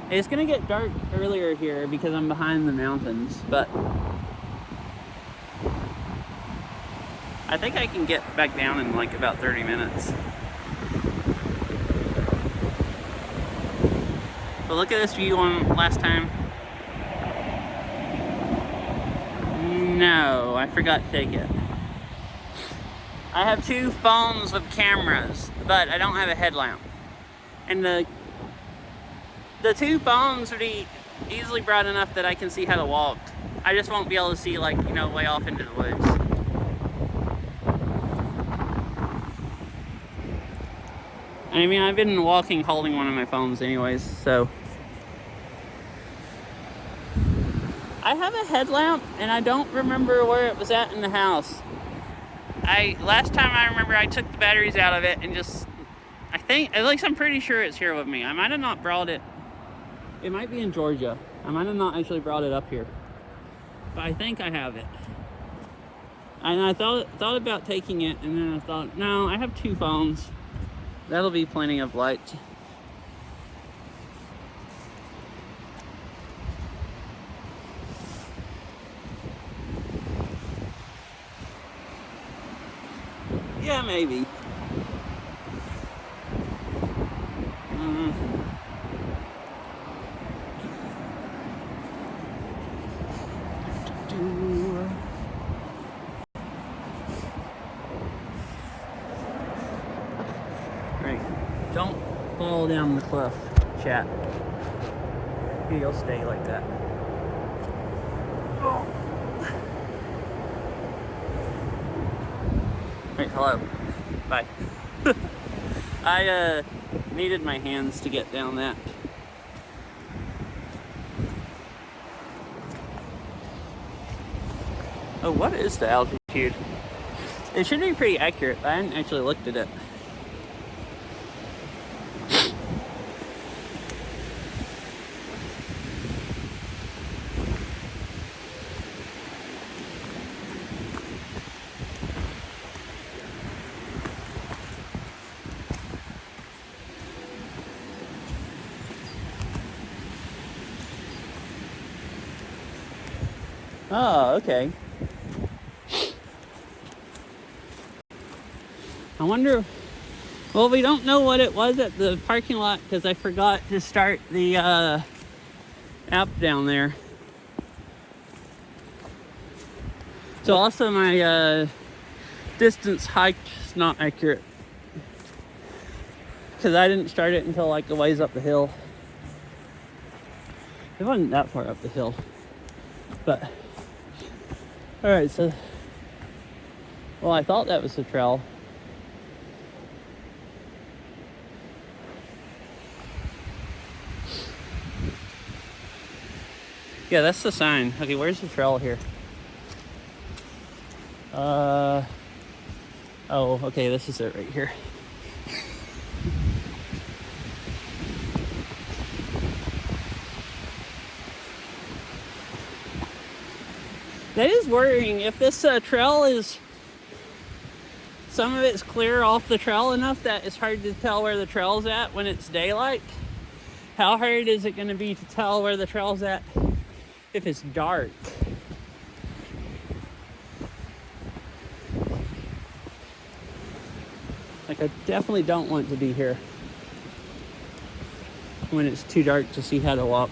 Speaker 1: It's gonna get dark earlier here because I'm behind the mountains, but I think I can get back down in like about 30 minutes. But look at this view on last time. No, I forgot to take it. I have 2 phones with cameras, but I don't have a headlamp. And the 2 phones would be easily bright enough that I can see how to walk. I just won't be able to see, like, you know, way off into the woods. I mean, I've been walking holding one of my phones anyways, so. I have a headlamp, and I don't remember where it was at in the house. Last time I remember, I took the batteries out of it and just, at least I'm pretty sure it's here with me. I might have not brought it. It might be in Georgia. I might have not actually brought it up here. But I think I have it. And I thought about taking it, and then I thought, no, I have 2 phones. That'll be plenty of light. Yeah, maybe. Right. Don't fall down the cliff, chat. You'll stay like that. Oh. Right, hello. Bye. I needed my hands to get down that. Oh, what is the altitude? It should be pretty accurate, but I hadn't actually looked at it. Oh, okay. I wonder, well, we don't know what it was at the parking lot because I forgot to start the app down there. So also my distance hike is not accurate because I didn't start it until like a ways up the hill. It wasn't that far up the hill, but all right. So, well, I thought that was the trail. Yeah, that's the sign. Okay, where's the trail here? Oh, okay, this is it right here. That is worrying. If this trail is, some of it's clear off the trail enough that it's hard to tell where the trail's at when it's daylight. How hard is it going to be to tell where the trail's at if it's dark? Like, I definitely don't want to be here when it's too dark to see how to walk.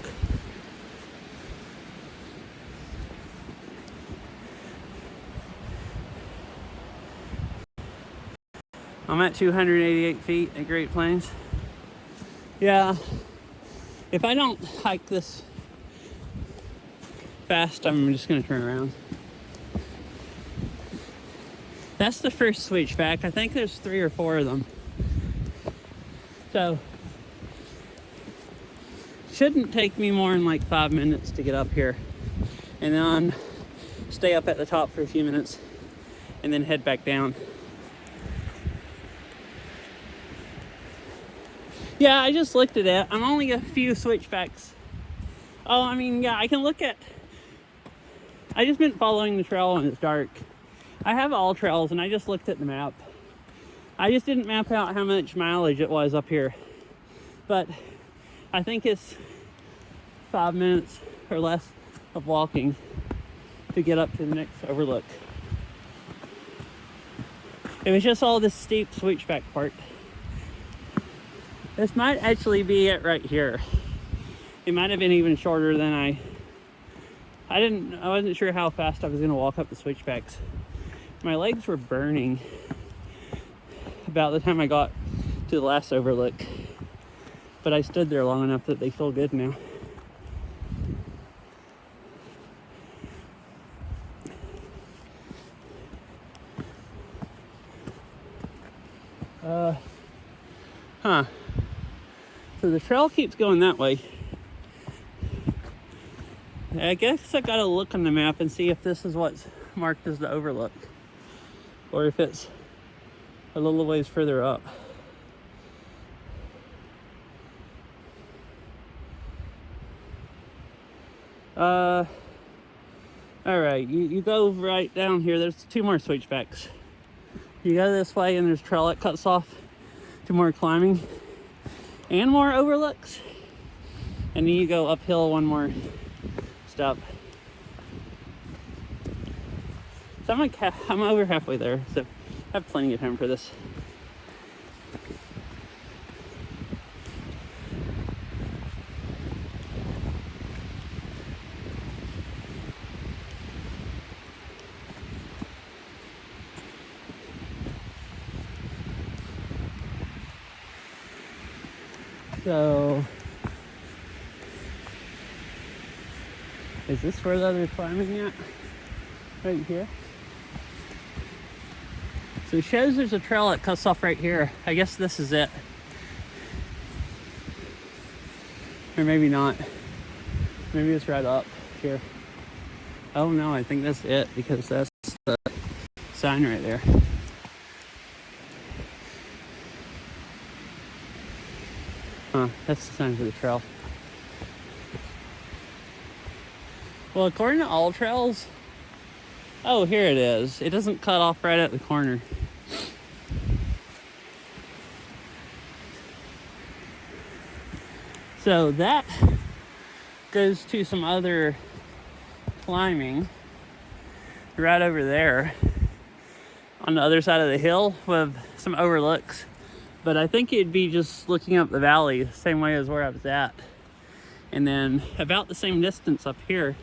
Speaker 1: I'm at 288 feet at Great Plains. Yeah, if I don't hike this fast, I'm just gonna turn around. That's the first switchback. I think there's 3 or 4 of them. So, shouldn't take me more than like 5 minutes to get up here. And then stay up at the top for a few minutes and then head back down. Yeah, I just looked at it. I'm only a few switchbacks. Oh, I mean, yeah, I can look at... I just been following the trail when it's dark. I have all trails, and I just looked at the map. I just didn't map out how much mileage it was up here. But I think it's 5 minutes or less of walking to get up to the next overlook. It was just all this steep switchback part. This might actually be it right here. It might have been even shorter than I wasn't sure how fast I was gonna walk up the switchbacks. My legs were burning about the time I got to the last overlook, but I stood there long enough that they feel good now. So the trail keeps going that way. I guess I gotta look on the map and see if this is what's marked as the overlook, or if it's a little ways further up. All right, you go right down here. There's 2 more switchbacks. You go this way and there's a trail that cuts off to more climbing and more overlooks. And then you go uphill 1 more step. So I'm over halfway there, so I have plenty of time for this. So, is this where the other climbing at? Right here? So it shows there's a trail that cuts off right here. I guess this is it. Or maybe not. Maybe it's right up here. Oh no, I think that's it because that's the sign right there. Huh, that's the sign for the trail. Well, according to all trails, oh, here it is. It doesn't cut off right at the corner. So that goes to some other climbing. right over there on the other side of the hill with some overlooks. But I think it'd be just looking up the valley the same way as where I was at. And then about the same distance up here,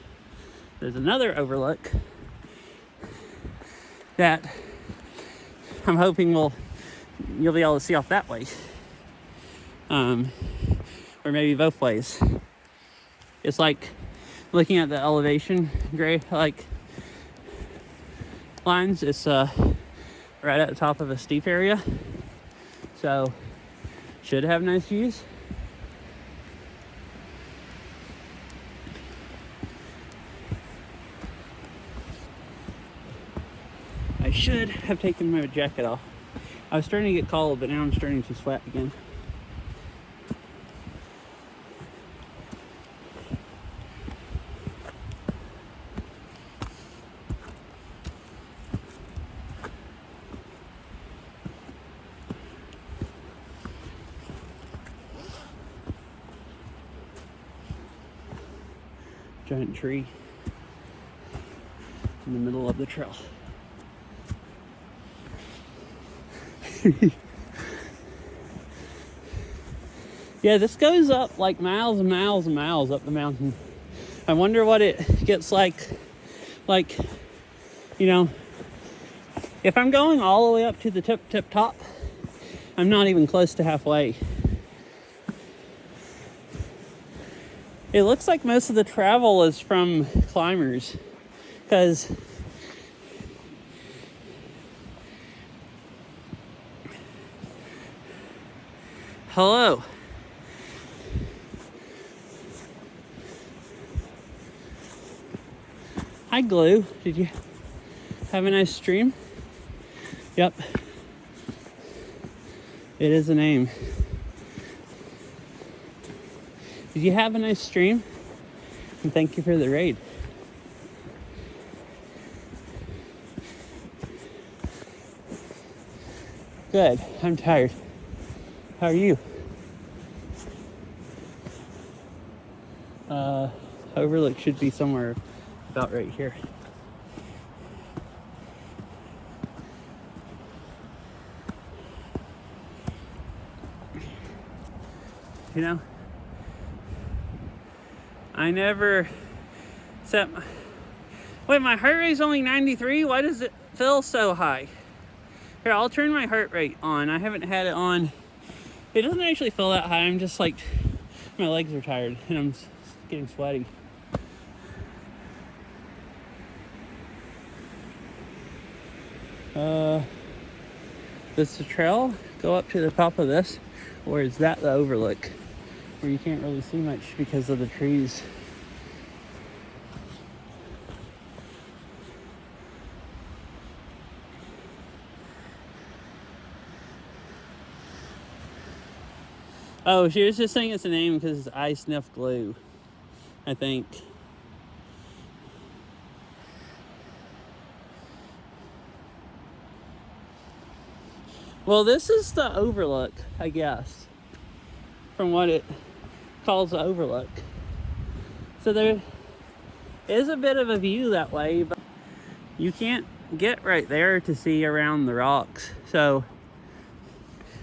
Speaker 1: there's another overlook that I'm hoping you'll be able to see off that way. Or maybe both ways. It's like looking at the elevation gray like lines. It's right at the top of a steep area, so should have nice views. I should have taken my jacket off. I was starting to get cold, but now I'm starting to sweat again. Giant tree in the middle of the trail. Yeah, this goes up like miles and miles and miles up the mountain. I wonder what it gets like, you know, if I'm going all the way up to the tip top, I'm not even close to halfway. It looks like most of the travel is from climbers, because hello. Hi, Glue. Did you have a nice stream? Yep. It is a name. Did you have a nice stream? And thank you for the raid. Good. I'm tired. How are you? Overlook should be somewhere about right here. You know, I never set my... Wait, my heart rate's only 93? Why does it feel so high? Here, I'll turn my heart rate on. I haven't had it on. It doesn't actually feel that high. I'm just like, my legs are tired and I'm getting sweaty. Does the trail go up to the top of this? Or is that the overlook where you can't really see much because of the trees? Oh, she was just saying it's a name because I sniff glue, I think. Well, this is the overlook, I guess, from what it calls the overlook. So there is a bit of a view that way, but you can't get right there to see around the rocks. So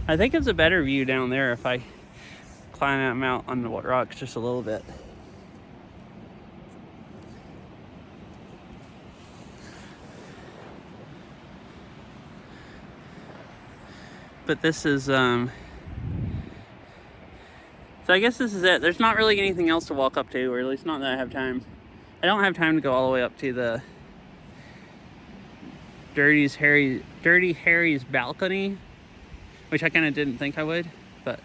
Speaker 1: I think it's a better view down there if I climb them out on the rocks just a little bit. But this is, so I guess this is it. There's not really anything else to walk up to, or at least not that I have time. I don't have time to go all the way up to the Dirty Harry's balcony, which I kind of didn't think I would, but.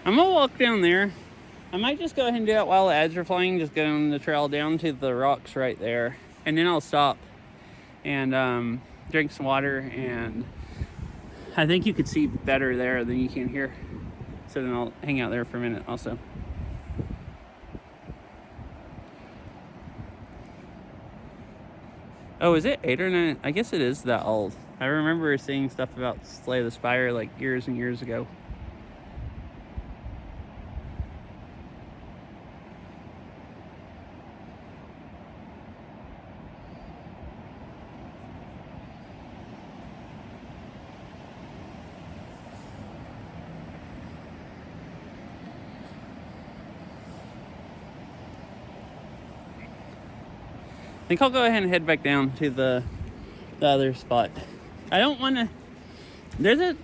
Speaker 1: I'm gonna walk down there. I might just go ahead and do it while the ads are flying, just go on the trail down to the rocks right there. And then I'll stop and drink some water, and I think you could see better there than you can here. So then I'll hang out there for a minute also. Oh, is it 8 or 9? I guess it is that old. I remember seeing stuff about Slay the Spire like years and years ago. I think I'll go ahead and head back down to the other spot. I don't want to.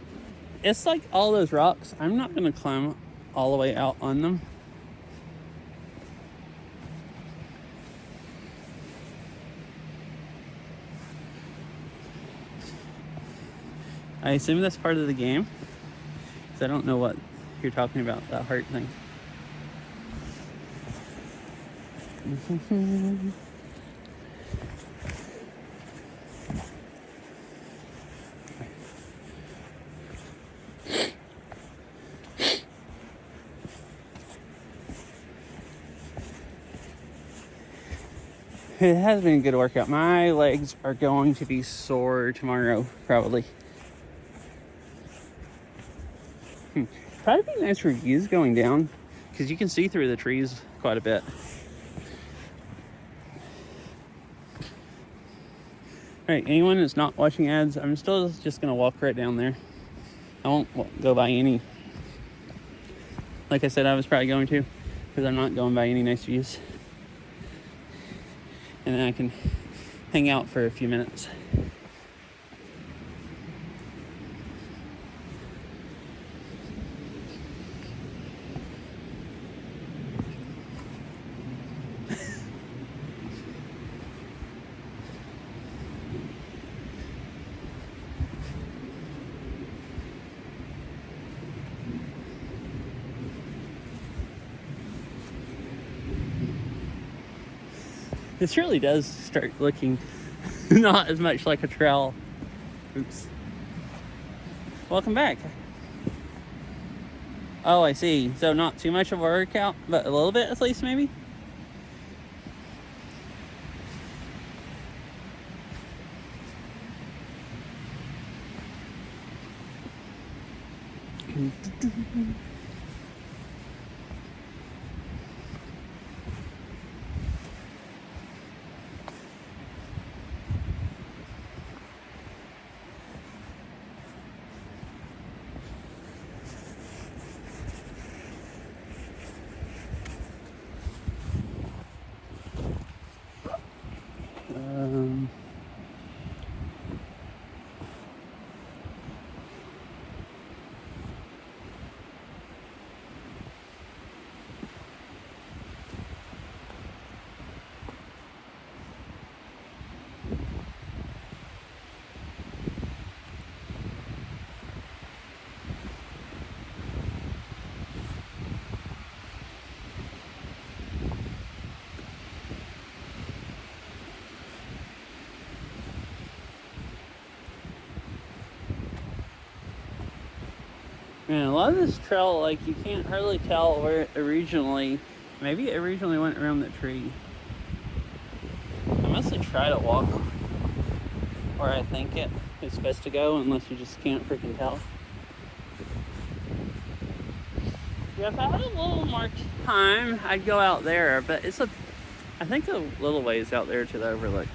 Speaker 1: It's like all those rocks. I'm not going to climb all the way out on them. I assume that's part of the game, because I don't know what you're talking about, that heart thing. It has been a good workout. My legs are going to be sore tomorrow, probably. Probably be nice for views going down, because you can see through the trees quite a bit. Alright, anyone that's not watching ads, I'm still just going to walk right down there. I won't go by any. Like I said, I was probably going to, because I'm not going by any nice views. And then I can hang out for a few minutes. This really does start looking not as much like a trail. Oops. Welcome back. Oh, I see. So not too much of a workout, but a little bit at least, maybe? Man, a lot of this trail, like, you can't hardly tell where it originally, maybe it originally went around the tree. I must have tried to walk where I think it is supposed to go, unless you just can't freaking tell. Yeah, if I had a little more time, I'd go out there, but I think a little ways out there to the overlook.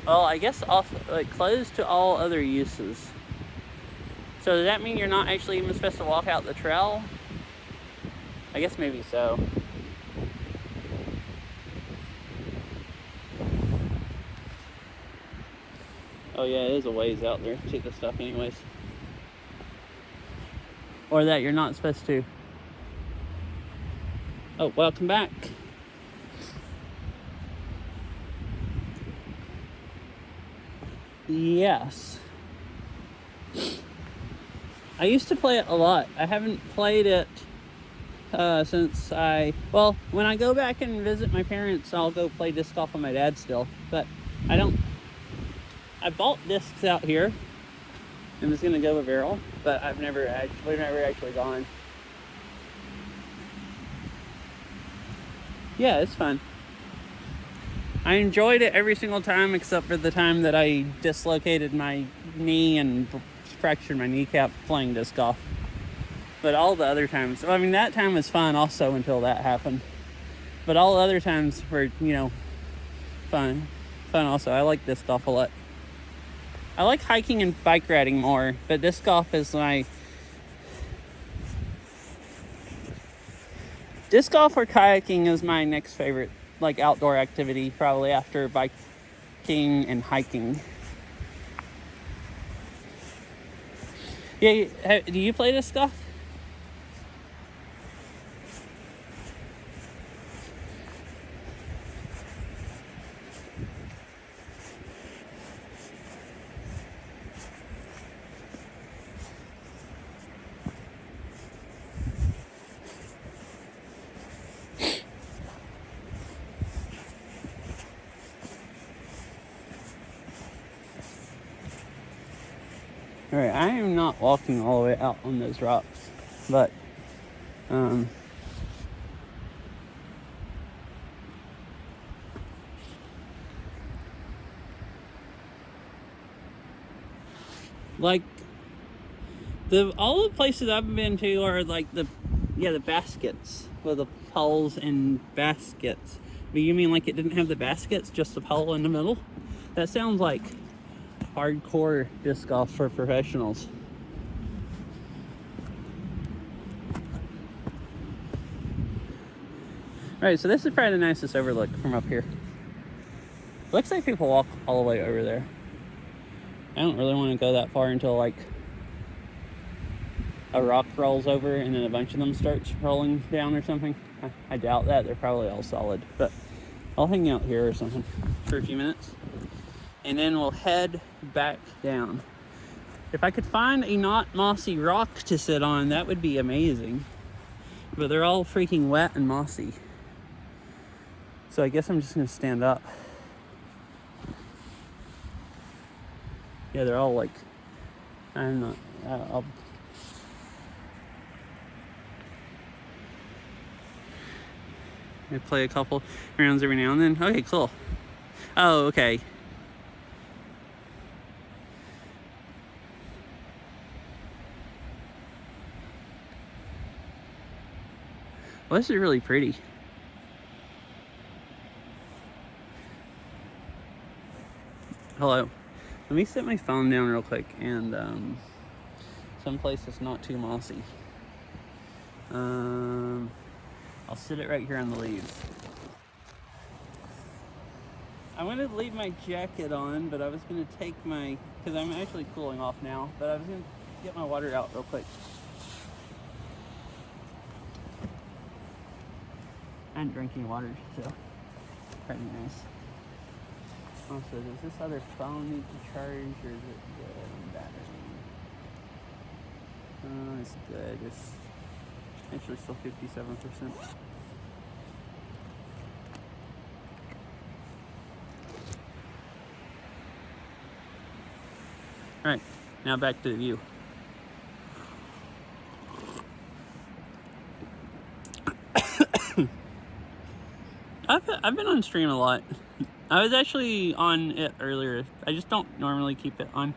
Speaker 1: Well, I guess also, like, closed to all other uses. So does that mean you're not actually even supposed to walk out the trail? I guess maybe so. Oh yeah, it is a ways out there to the stuff anyways. Or that you're not supposed to. Oh, welcome back. Yes. I used to play it a lot. I haven't played it since when I go back and visit my parents, I'll go play disc golf with my dad still. But I bought discs out here and was gonna go with Errol, but we've never actually gone. Yeah, it's fun. I enjoyed it every single time except for the time that I dislocated my knee and fractured my kneecap playing disc golf. But all the other times, I mean, that time was fun also until that happened. But all the other times were, you know, fun also. I like disc golf a lot. I like hiking and bike riding more, but disc golf is disc golf or kayaking is my next favorite, like, outdoor activity, probably after biking and hiking. Yeah, do you play disc golf? Alright, I am not walking all the way out on those rocks, but like all the places I've been to are like the baskets with the poles and baskets. But you mean like it didn't have the baskets, just the pole in the middle? That sounds like hardcore disc golf for professionals. Alright, so this is probably the nicest overlook from up here. Looks like people walk all the way over there. I don't really want to go that far until like a rock rolls over and then a bunch of them starts rolling down or something. I doubt that. They're probably all solid, but I'll hang out here or something for a few minutes and then we'll head back down. If I could find a not mossy rock to sit on, that would be amazing, but they're all freaking wet and mossy, so I guess I'm just gonna stand up. Yeah, they're all like, I'm not, I'll play a couple rounds every now and then. Okay, cool. Oh, okay. Well, this is really pretty. Hello. Let me set my phone down real quick and someplace that's not too mossy. I'll sit it right here on the leaves. I'm gonna leave my jacket on, but I was gonna take my, because I'm actually cooling off now, but I was gonna get my water out real quick. I'm drinking water, so pretty nice. Also, does this other phone need to charge, or is it good on battery? Oh, it's good. It's actually still 57%. Alright, now back to the view. I've been on stream a lot. I was actually on it earlier. I just don't normally keep it on.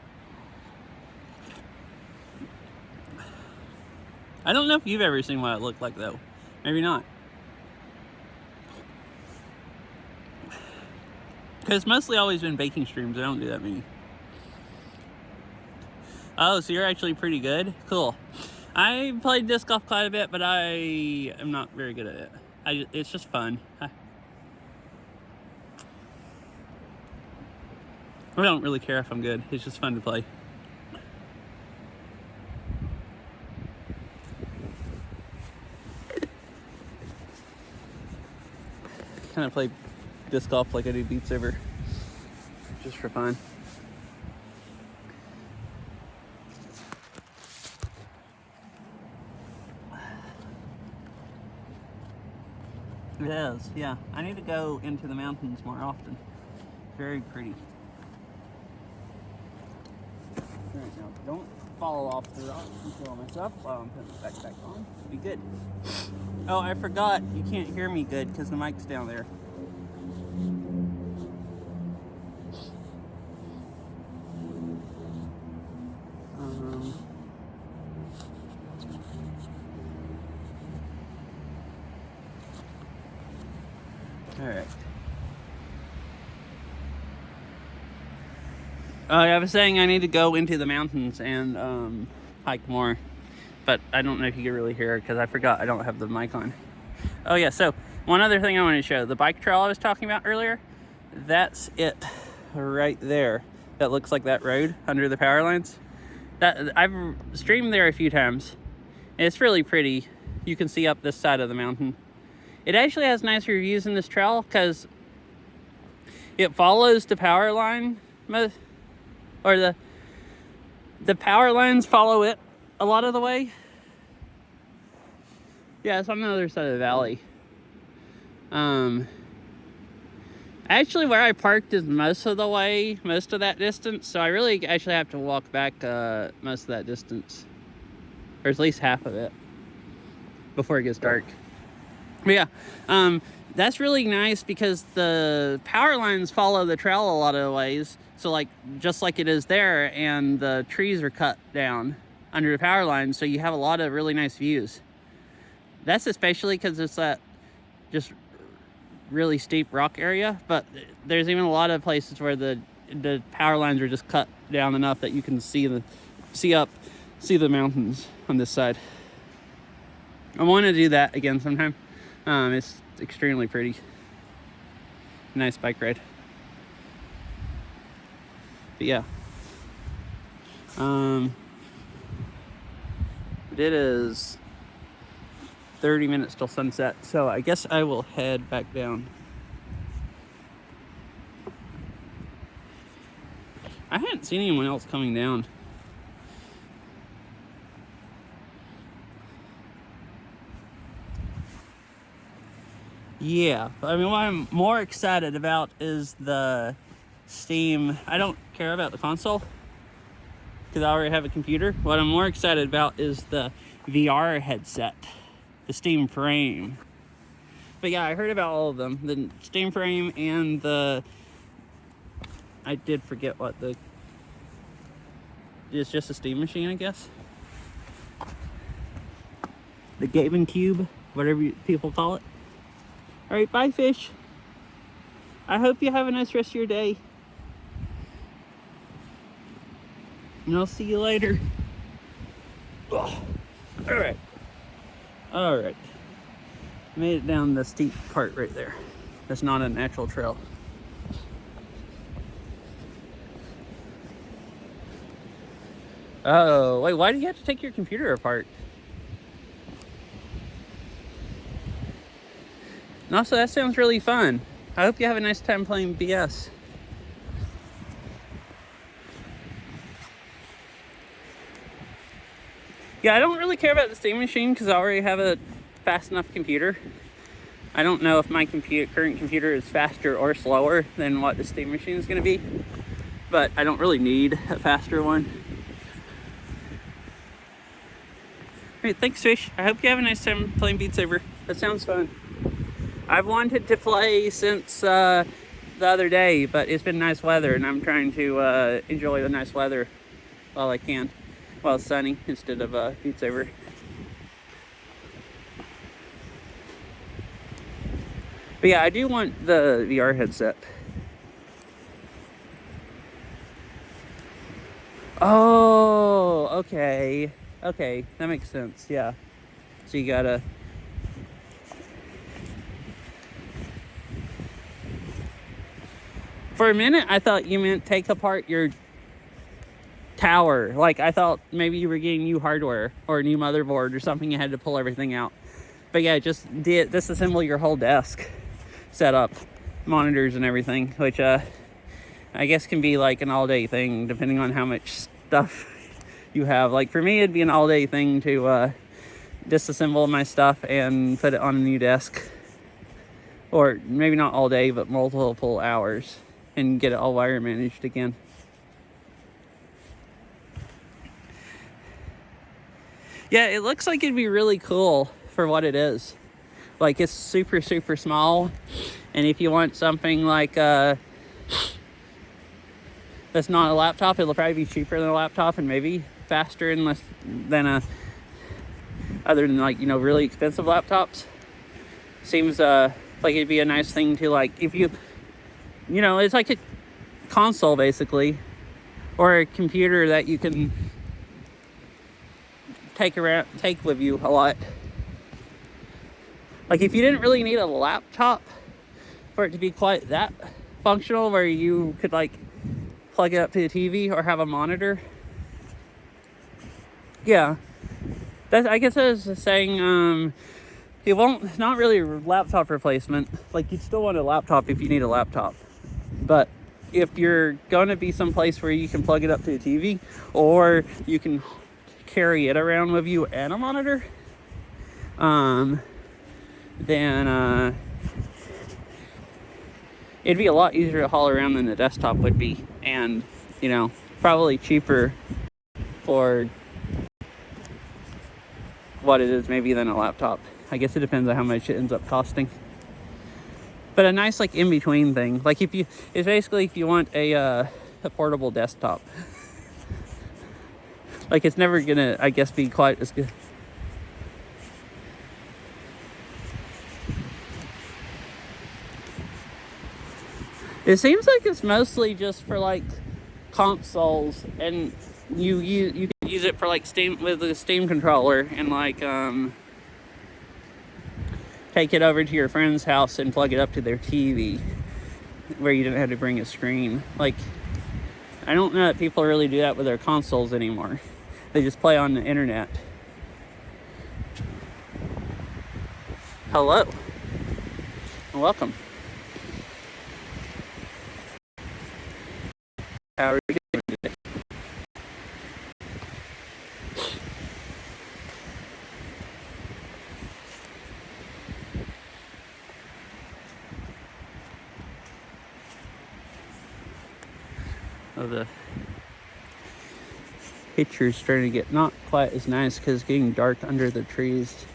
Speaker 1: I don't know if you've ever seen what it looked like though. Maybe not. Because it's mostly always been baking streams. I don't do that many. Oh, so you're actually pretty good? Cool. I played disc golf quite a bit, but I am not very good at it. It's just fun. I don't really care if I'm good. It's just fun to play. Kind of play disc golf like I do Beat Saber, just for fun. It is, yeah. I need to go into the mountains more often. Very pretty. Alright, now don't fall off the rock and kill myself while I'm putting the backpack on. Be good. Oh, I forgot. You can't hear me good because the mic's down there. All right. I was saying I need to go into the mountains and hike more, but I don't know if you can really hear it because I forgot I don't have the mic on. Oh yeah, so one other thing I wanted to show, the bike trail I was talking about earlier, that's it right there. That looks like that road under the power lines. That I've streamed there a few times. It's really pretty. You can see up this side of the mountain. It actually has nicer views in this trail because it follows the power line, or the power lines follow it a lot of the way. Yeah, it's on the other side of the valley. Actually, where I parked is most of the way, most of that distance. So I really actually have to walk back most of that distance, or at least half of it, before it gets dark. But yeah, that's really nice because the power lines follow the trail a lot of the ways. So like, just like it is there, and the trees are cut down under the power lines, so you have a lot of really nice views. That's especially because it's that just really steep rock area, but there's even a lot of places where the power lines are just cut down enough that you can see the mountains on this side. I want to do that again sometime. It's extremely pretty. Nice bike ride. But yeah. It is 30 minutes till sunset, so I guess I will head back down. I hadn't seen anyone else coming down. Yeah, I mean, what I'm more excited about is the Steam. I don't care about the console because I already have a computer. What I'm more excited about is the VR headset, the Steam Frame. But yeah, I heard about all of them. The Steam Frame and I did forget what it's just a Steam machine, I guess. The Gaming Cube, whatever people call it. All right, bye, fish. I hope you have a nice rest of your day. And I'll see you later. Ugh. All right. Made it down the steep part right there. That's not a natural trail. Oh, wait, why do you have to take your computer apart? And also, that sounds really fun. I hope you have a nice time playing BS. Yeah, I don't really care about the Steam machine because I already have a fast enough computer. I don't know if my current computer is faster or slower than what the Steam machine is going to be, but I don't really need a faster one. Alright, thanks, fish. I hope you have a nice time playing Beat Saber. That sounds fun. I've wanted to play since the other day, but it's been nice weather, and I'm trying to enjoy the nice weather while I can. While it's sunny instead of Beat Saber. But yeah, I do want the VR headset. Oh, okay. Okay, that makes sense, yeah. So you gotta... For a minute, I thought you meant take apart your tower. Like, I thought maybe you were getting new hardware or a new motherboard or something. You had to pull everything out. But yeah, just disassemble your whole desk setup, monitors and everything, which I guess can be like an all-day thing depending on how much stuff you have. Like for me, it'd be an all-day thing to disassemble my stuff and put it on a new desk, or maybe not all day but multiple hours, and get it all wire managed again. Yeah, it looks like it'd be really cool for what it is. Like, it's super, super small. And if you want something like that's not a laptop, it'll probably be cheaper than a laptop and maybe faster and less than other than, like, you know, really expensive laptops. Seems Like, it'd be a nice thing to, like, if you know, it's like a console basically, or a computer that you can take with you a lot. Like, if you didn't really need a laptop for it to be quite that functional, where you could like plug it up to the TV or have a monitor. Yeah, that's, I guess I was saying, it won't, not really a laptop replacement. Like, you'd still want a laptop if you need a laptop, but if you're going to be someplace where you can plug it up to a TV, or you can carry it around with you and a monitor, then it'd be a lot easier to haul around than the desktop would be, and, you know, probably cheaper for what it is maybe than a laptop. I guess it depends on how much it ends up costing. But a nice, like, in-between thing. Like, it's basically if you want a portable desktop. Like, it's never gonna, I guess, be quite as good. It seems like it's mostly just for, like, consoles, and you can use it for, like, Steam, with the Steam controller, and, like, take it over to your friend's house and plug it up to their TV, where you didn't have to bring a screen. Like, I don't know that people really do that with their consoles anymore. They just play on the internet. Hello. Welcome. How are you doing today? Oh, the picture's starting to get not quite as nice because it's getting dark under the trees.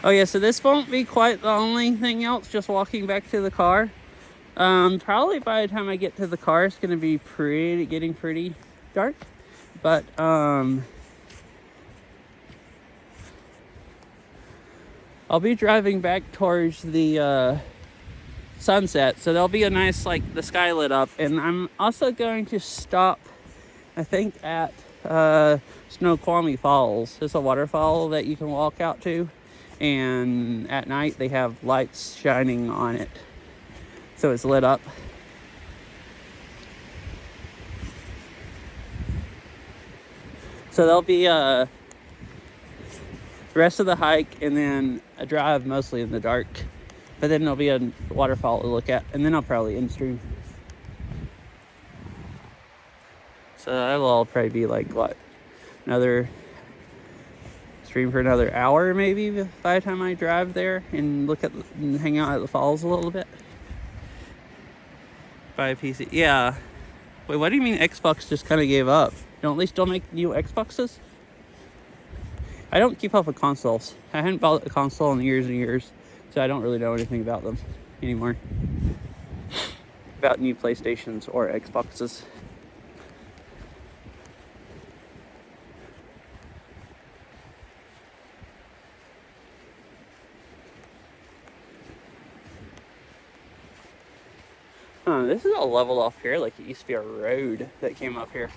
Speaker 1: Oh yeah, so this won't be quite the only thing else, just walking back to the car. Probably by the time I get to the car, it's gonna be getting pretty dark. But, I'll be driving back towards the, sunset, so there'll be a nice, like, the sky lit up. And I'm also going to stop, I think, at, Snoqualmie Falls. It's a waterfall that you can walk out to. And at night they have lights shining on it, so it's lit up. So there'll be the rest of the hike, and then a drive mostly in the dark, but then there'll be a waterfall to look at, and then I'll probably in stream. So that'll all probably be like, what, another stream for another hour maybe by the time I drive there and look at and hang out at the falls a little bit. Buy a PC. Yeah. Wait, what do you mean Xbox just kind of gave up? Don't they still make new Xboxes? I don't keep up with consoles. I haven't bought a console in years and years, so I don't really know anything about them anymore. About new PlayStations or Xboxes. This is all leveled off here, like it used to be a road that came up here.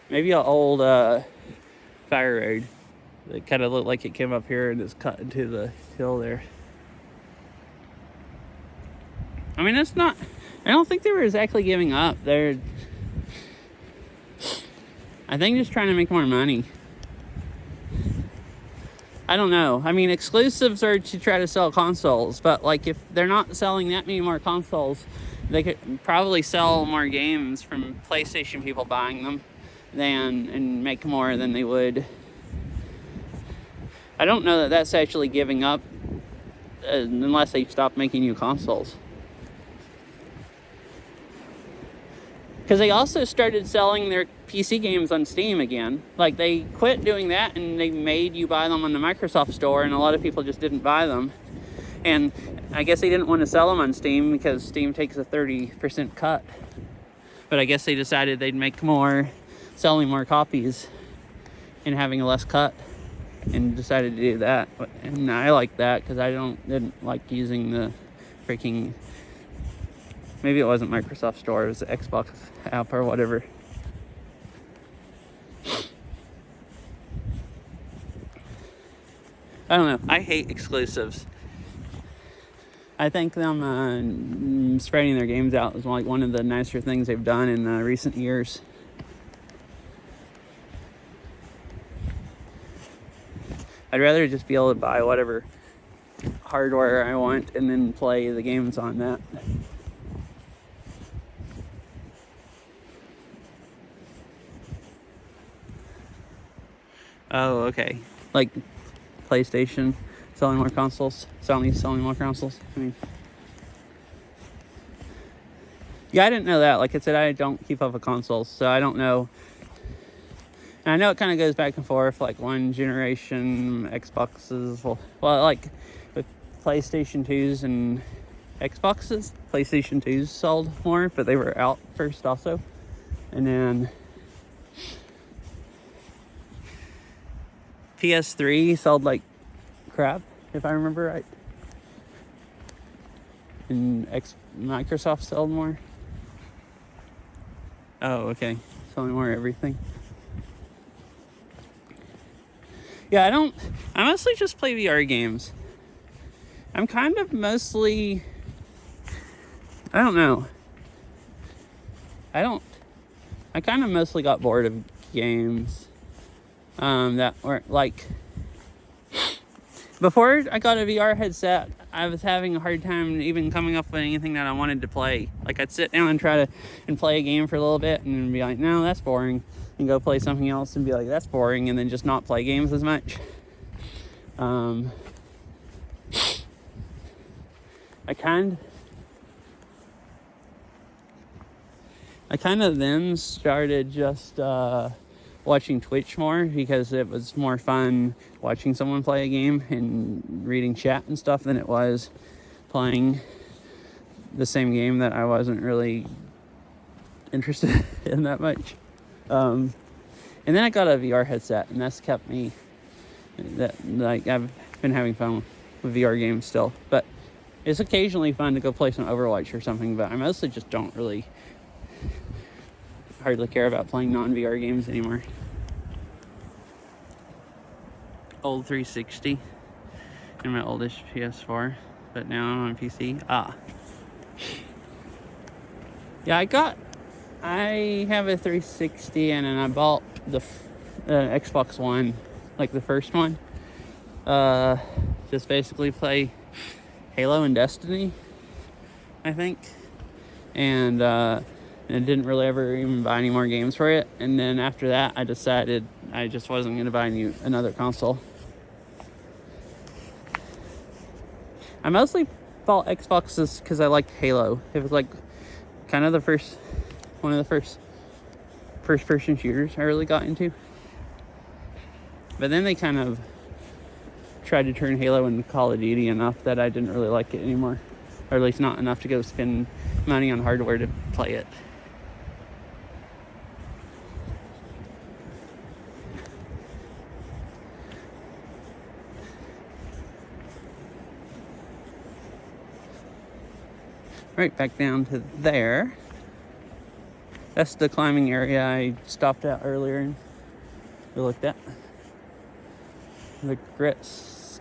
Speaker 1: Maybe an old fire road that kind of looked like it came up here and is cut into the hill there. I mean, it's not, I don't think they were exactly giving up. They're, I think, just trying to make more money. I don't know. I mean, exclusives are to try to sell consoles, but like if they're not selling that many more consoles, they could probably sell more games from PlayStation people buying them and make more than they would. I don't know that that's actually giving up unless they stop making new consoles. Because they also started selling their PC games on Steam again. Like, they quit doing that and they made you buy them on the Microsoft Store, and a lot of people just didn't buy them. And I guess they didn't want to sell them on Steam because Steam takes a 30% cut. But I guess they decided they'd make more, selling more copies and having a less cut, and decided to do that. And I like that because I didn't like using the freaking, maybe it wasn't Microsoft Store, it was the Xbox app or whatever. I don't know. I hate exclusives. I think them spreading their games out is like one of the nicer things they've done in recent years. I'd rather just be able to buy whatever hardware I want and then play the games on that. Oh, okay. Like PlayStation selling more consoles, selling more consoles. I mean, yeah, I didn't know that. Like I said, I don't keep up with consoles, so I don't know. And I know it kind of goes back and forth. Like one generation Xboxes, well, like with PlayStation 2s and Xboxes, PlayStation 2s sold more, but they were out first also, and then PS3 sold like crap, if I remember right. And Microsoft sold more. Oh, okay. Selling more everything. Yeah, I mostly just play VR games. I'm kind of mostly, I don't know. I kind of mostly got bored of games that weren't like, before I got a VR headset, I was having a hard time even coming up with anything that I wanted to play. Like I'd sit down and try to play a game for a little bit and be like, no, that's boring. And go play something else and be like, that's boring. And then just not play games as much. I kind of then started just watching Twitch more because it was more fun watching someone play a game and reading chat and stuff than it was playing the same game that I wasn't really interested in that much. And then I got a VR headset, and that's kept me, like, I've been having fun with VR games still, but it's occasionally fun to go play some Overwatch or something, but I mostly just don't really hardly care about playing non-VR games anymore. Old 360 and my oldest PS4, but now I'm on PC. Yeah, I have a 360 and then I bought the Xbox One, like the first one. Just basically play Halo and Destiny, I think. And I didn't really ever even buy any more games for it. And then after that, I decided I just wasn't going to buy another console. I mostly bought Xboxes because I liked Halo. It was like kind of one of the first person shooters I really got into. But then they kind of tried to turn Halo into Call of Duty enough that I didn't really like it anymore. Or at least not enough to go spend money on hardware to play it. Right back down to there. That's the climbing area I stopped at earlier and we looked at. The grit's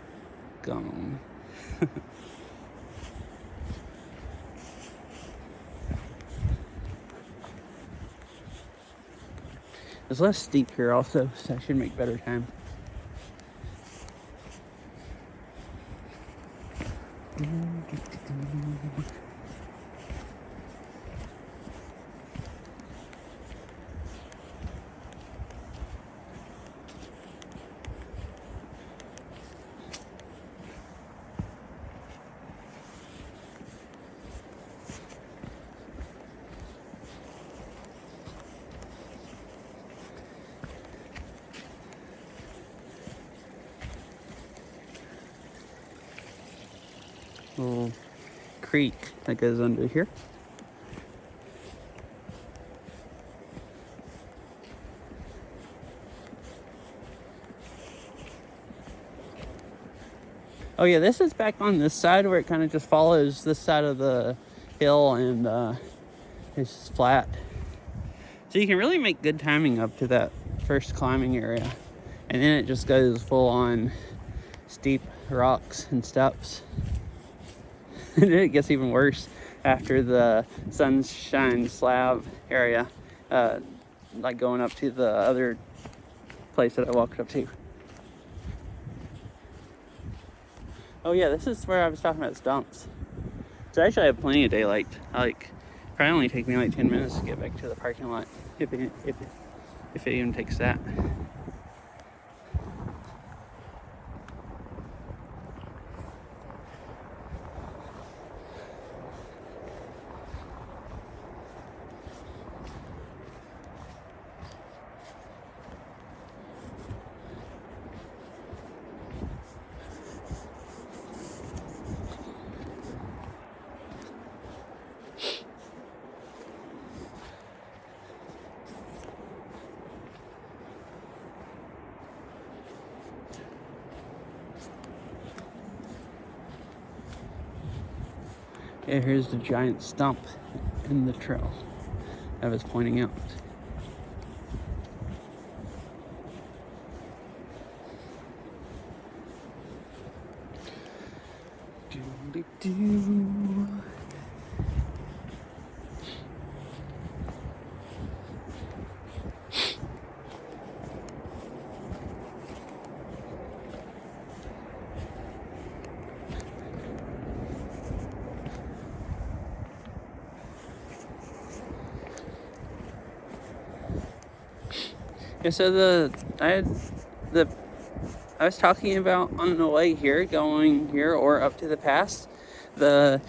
Speaker 1: gone. It's less steep here also, so I should make better time. little creek that goes under here. Oh yeah, this is back on this side where it kind of just follows this side of the hill, and it's just flat. So you can really make good timing up to that first climbing area. And then it just goes full on steep rocks and steps. And then it gets even worse after the sunshine slab area, like going up to the other place that I walked up to. Oh yeah, this is where I was talking about stumps. So actually I have plenty of daylight. Probably only take me like 10 minutes to get back to the parking lot, if it even takes that. Okay, here's the giant stump in the trail I was pointing out. Doodly-doo. Yeah, so I was talking about on the way here, going here or up to the pass, the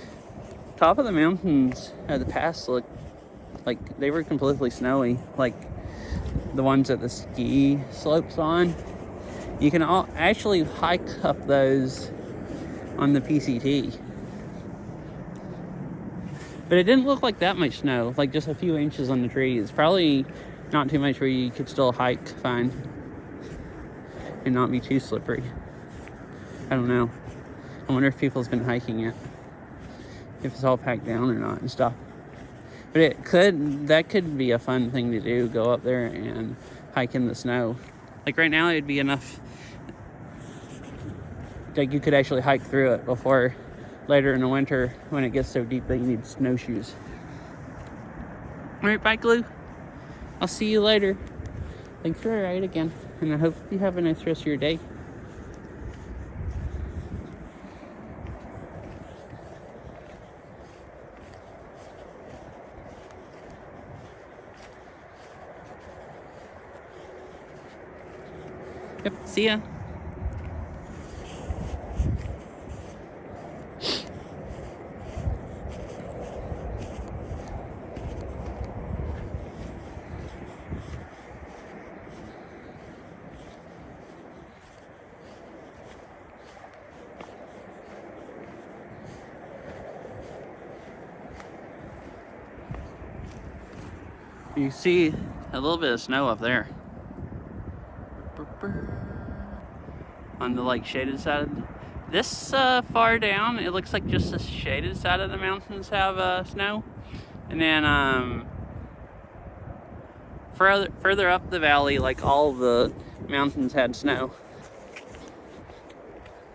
Speaker 1: top of the mountains at the pass looked like they were completely snowy, like the ones that the ski slopes on. You can actually hike up those on the PCT. But it didn't look like that much snow, like just a few inches on the trees. Probably not too much where you could still hike fine and not be too slippery. I don't know. I wonder if people's been hiking it, if it's all packed down or not and stuff. But that could be a fun thing to do, go up there and hike in the snow. Like right now it'd be enough, like you could actually hike through it before later in the winter when it gets so deep that you need snowshoes. All right, bye, Glue. I'll see you later. Thanks for the ride again, and I hope you have a nice rest of your day. Yep, see ya. You see a little bit of snow up there on the like shaded side. This far down, it looks like just the shaded side of the mountains have snow, and then further up the valley, like all the mountains had snow,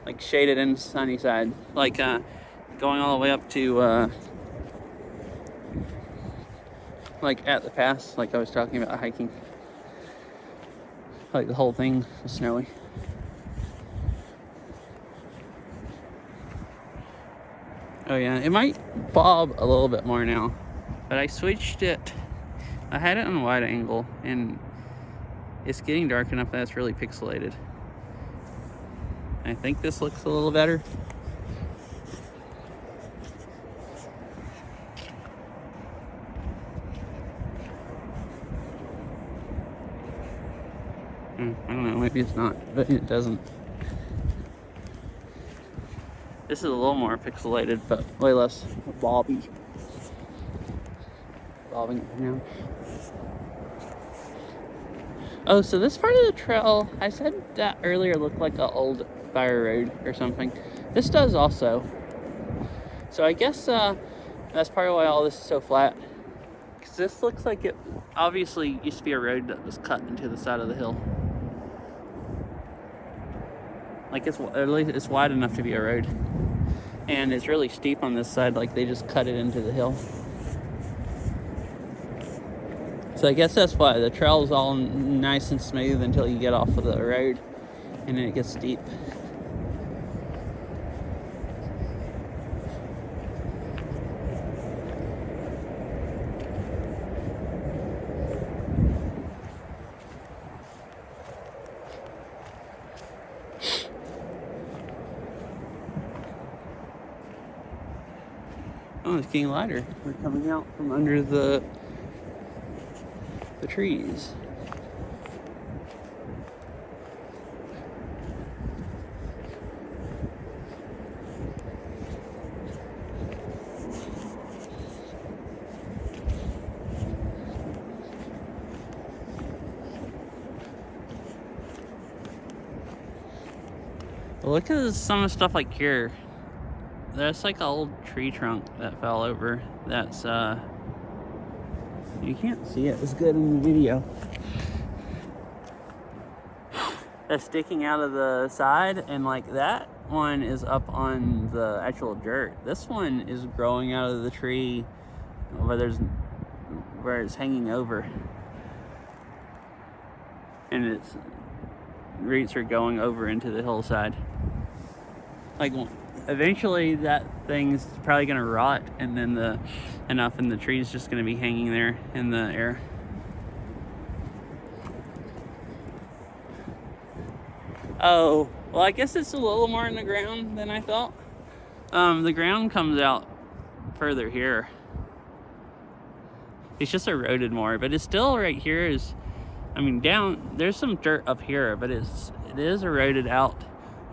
Speaker 1: like shaded and sunny side, like going all the way up to like at the pass, like I was talking about hiking. Like the whole thing was snowy. Oh yeah, it might bob a little bit more now, but I switched it. I had it on a wide angle, and it's getting dark enough that it's really pixelated. I think this looks a little better. I don't know, maybe it's not, but it doesn't. This is a little more pixelated, but way less bobbing around. Oh, so this part of the trail, I said that earlier looked like an old fire road or something. This does also. So I guess that's part of why all this is so flat. Because this looks like it obviously used to be a road that was cut into the side of the hill. Like at least it's wide enough to be a road. And it's really steep on this side, like they just cut it into the hill. So I guess that's why the trail's all nice and smooth until you get off of the road and then it gets steep. Oh, it's getting lighter. We're coming out from under the trees. Look at some of the stuff like here. That's like an old tree trunk that fell over. That's you can't see it as good in the video. That's sticking out of the side, and like that one is up on the actual dirt. This one is growing out of the tree where it's hanging over, and its roots are going over into the hillside. Like eventually that thing's probably gonna rot, and then the tree's just gonna be hanging there in the air. Oh, well, I guess it's a little more in the ground than I thought. The ground comes out further here. It's just eroded more, but it's still right here is, I mean, down, there's some dirt up here, but it is eroded out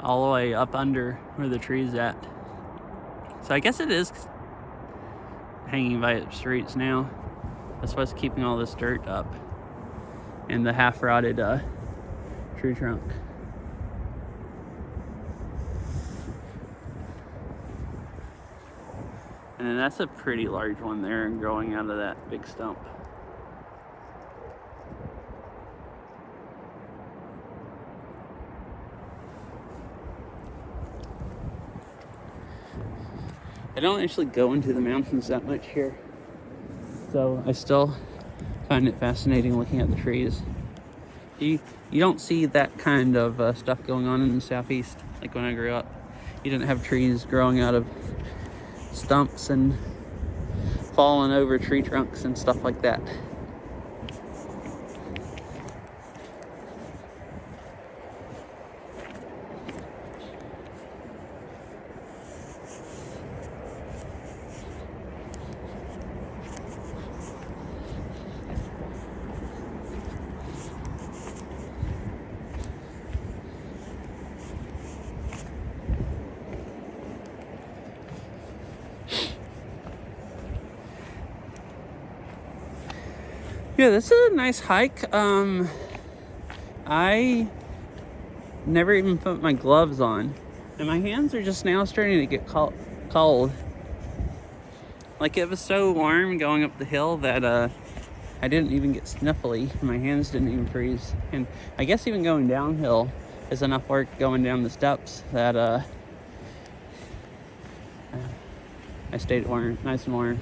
Speaker 1: all the way up under where the tree's at. So I guess it is hanging by its roots now. That's what's keeping all this dirt up and the half-rotted tree trunk. And then that's a pretty large one there growing out of that big stump. I don't actually go into the mountains that much here, so I still find it fascinating looking at the trees. You don't see that kind of stuff going on in the southeast. Like when I grew up, you didn't have trees growing out of stumps and falling over tree trunks and stuff like that. Yeah, this is a nice hike. I never even put my gloves on, and my hands are just now starting to get cold. Like, it was so warm going up the hill that I didn't even get sniffly. My hands didn't even freeze. And I guess even going downhill is enough work going down the steps that I stayed warm, nice and warm.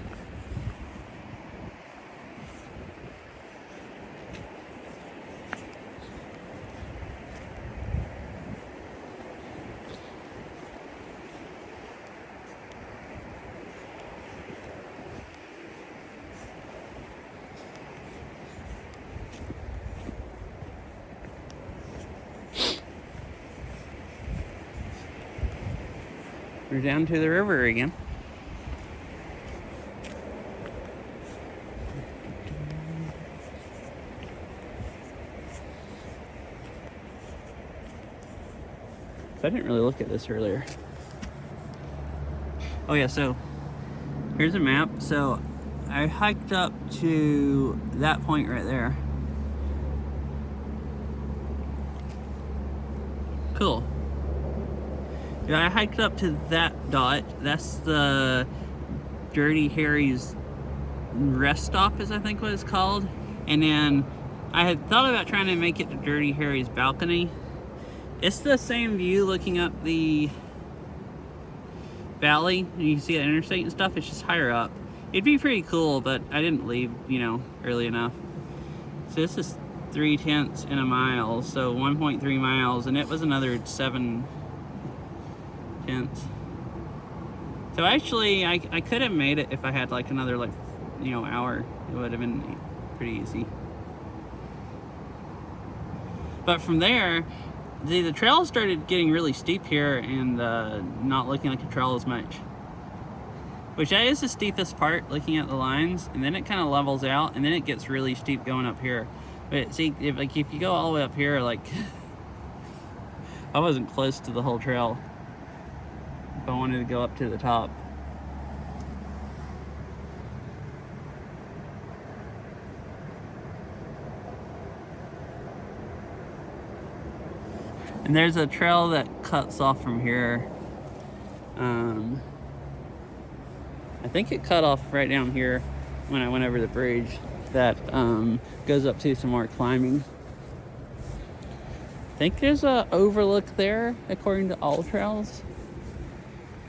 Speaker 1: We're down to the river again. So I didn't really look at this earlier. Oh yeah, so here's a map. So I hiked up to that point right there. Cool. Yeah, I hiked up to that dot. That's the Dirty Harry's rest stop, is I think what it's called. And then I had thought about trying to make it to Dirty Harry's balcony. It's the same view looking up the valley, and you can see the interstate and stuff. It's just higher up. It'd be pretty cool, but I didn't leave, you know, early enough. So this is 3/10 in a mile, so 1.3 miles, and it was another 7/10. So actually, I could have made it if I had like another, like, you know, hour. It would have been pretty easy. But from there, the trail started getting really steep here and not looking like a trail as much. Which that is the steepest part, looking at the lines, and then it kind of levels out, and then it gets really steep going up here. But see, if you go all the way up here, like, I wasn't close to the whole trail if I wanted to go up to the top. And there's a trail that cuts off from here. I think it cut off right down here when I went over the bridge. That goes up to some more climbing. I think there's a overlook there, according to AllTrails.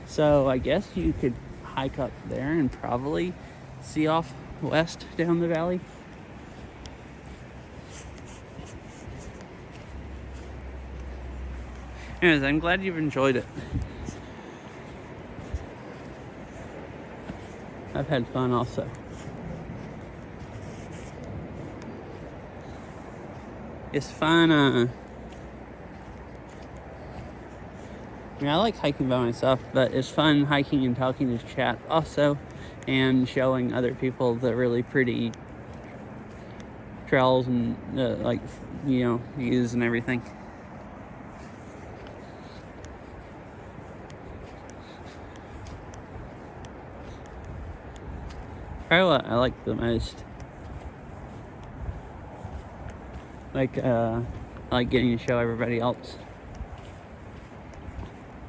Speaker 1: So I guess you could hike up there and probably see off west down the valley. Anyways, I'm glad you've enjoyed it. I've had fun also. It's fun. I mean, I like hiking by myself, but it's fun hiking and talking to chat also, and showing other people the really pretty trails and like, you know, views and everything. Probably what I like the most. Like, I like getting to show everybody else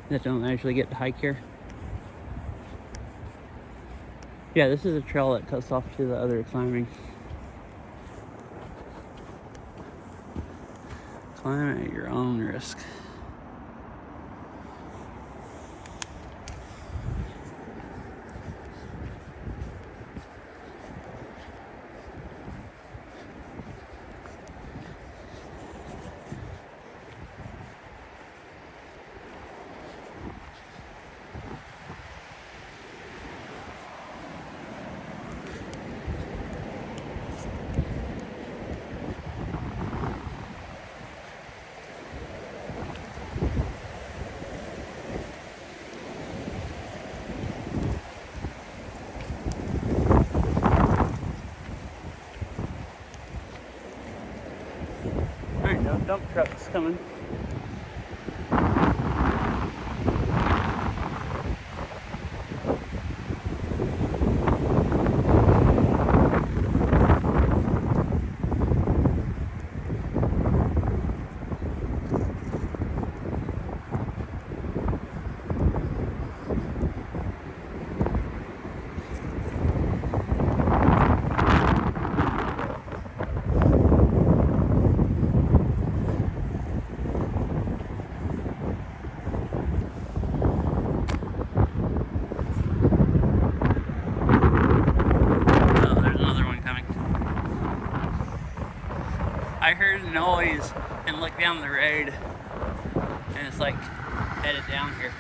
Speaker 1: that don't actually get to hike here. Yeah, this is a trail that cuts off to the other climbing. Climb at your own risk. Alright, no dump trucks coming. I heard a noise and looked down the road, and it's like headed down here.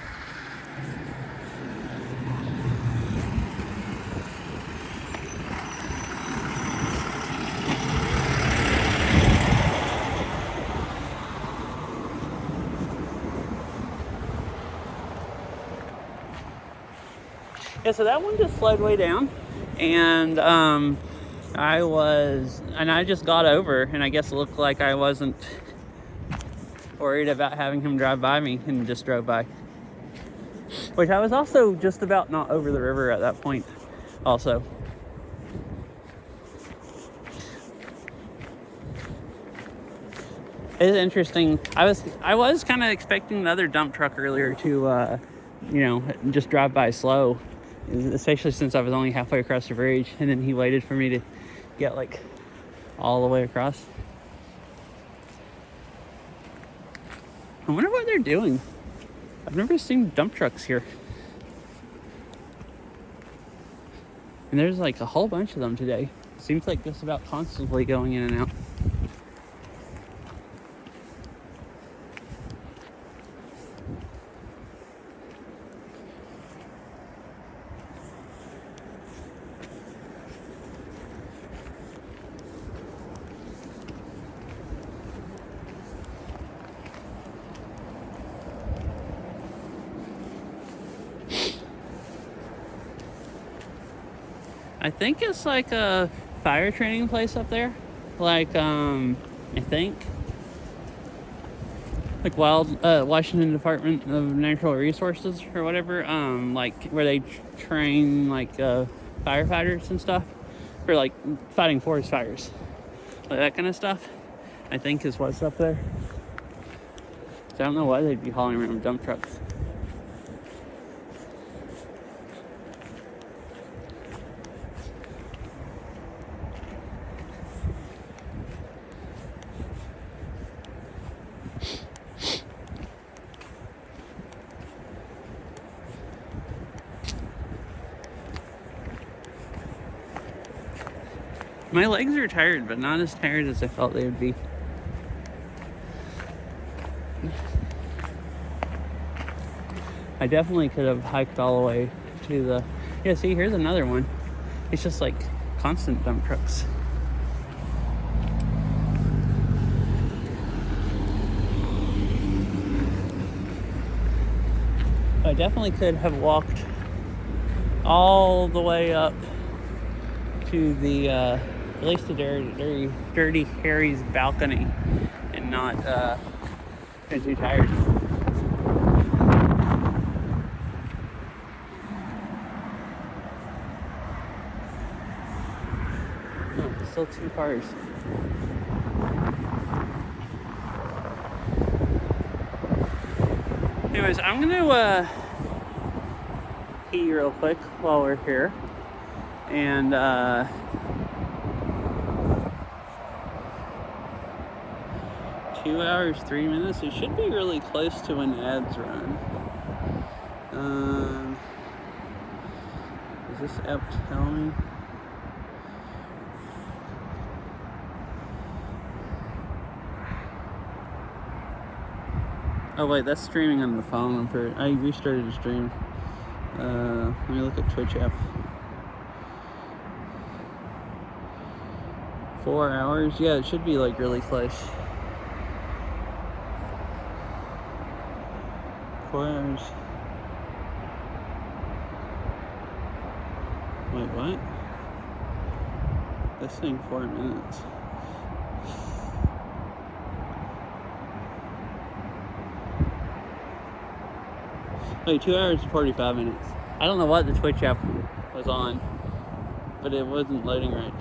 Speaker 1: Yeah, so that one just slowed way down, and I just got over, and I guess it looked like I wasn't worried about having him drive by me, and just drove by. Which I was also just about not over the river at that point also. It's interesting. I was kind of expecting another dump truck earlier to, just drive by slow, especially since I was only halfway across the bridge, and then he waited for me to get like all the way across. I wonder what they're doing. I've never seen dump trucks here. And there's like a whole bunch of them today. Seems like just about constantly going in and out. I think it's like a fire training place up there. Like, I think. Like Washington Department of Natural Resources or whatever. Like where they train like firefighters and stuff for like fighting forest fires. Like that kind of stuff, I think is what's up there. So I don't know why they'd be hauling around dump trucks. My legs are tired, but not as tired as I felt they would be. I definitely could have hiked all the way to the... Yeah, see, here's another one. It's just like constant dump trucks. I definitely could have walked all the way up to the, at least the Dirty Harry's balcony and not been too tired. Oh, still 2 cars. Anyways, I'm gonna pee real quick while we're here. And 2 hours, 3 minutes. It should be really close to an ads run. Is this app telling me? Oh wait, that's streaming on the phone. I restarted the stream. Let me look at Twitch app. 4 hours? Yeah, it should be like really close. 4 hours. Wait, what? This thing 4 minutes. Wait, 2 hours and 45 minutes. I don't know what the Twitch app was on, but it wasn't loading right.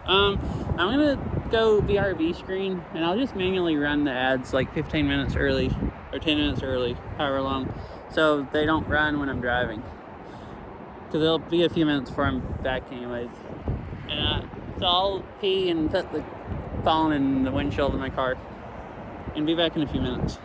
Speaker 1: I'm gonna go BRB screen, and I'll just manually run the ads like 15 minutes early, or 10 minutes early, however long, so they don't run when I'm driving. Because it'll be a few minutes before I'm back anyways. And so I'll pee and put the phone in the windshield of my car, and be back in a few minutes.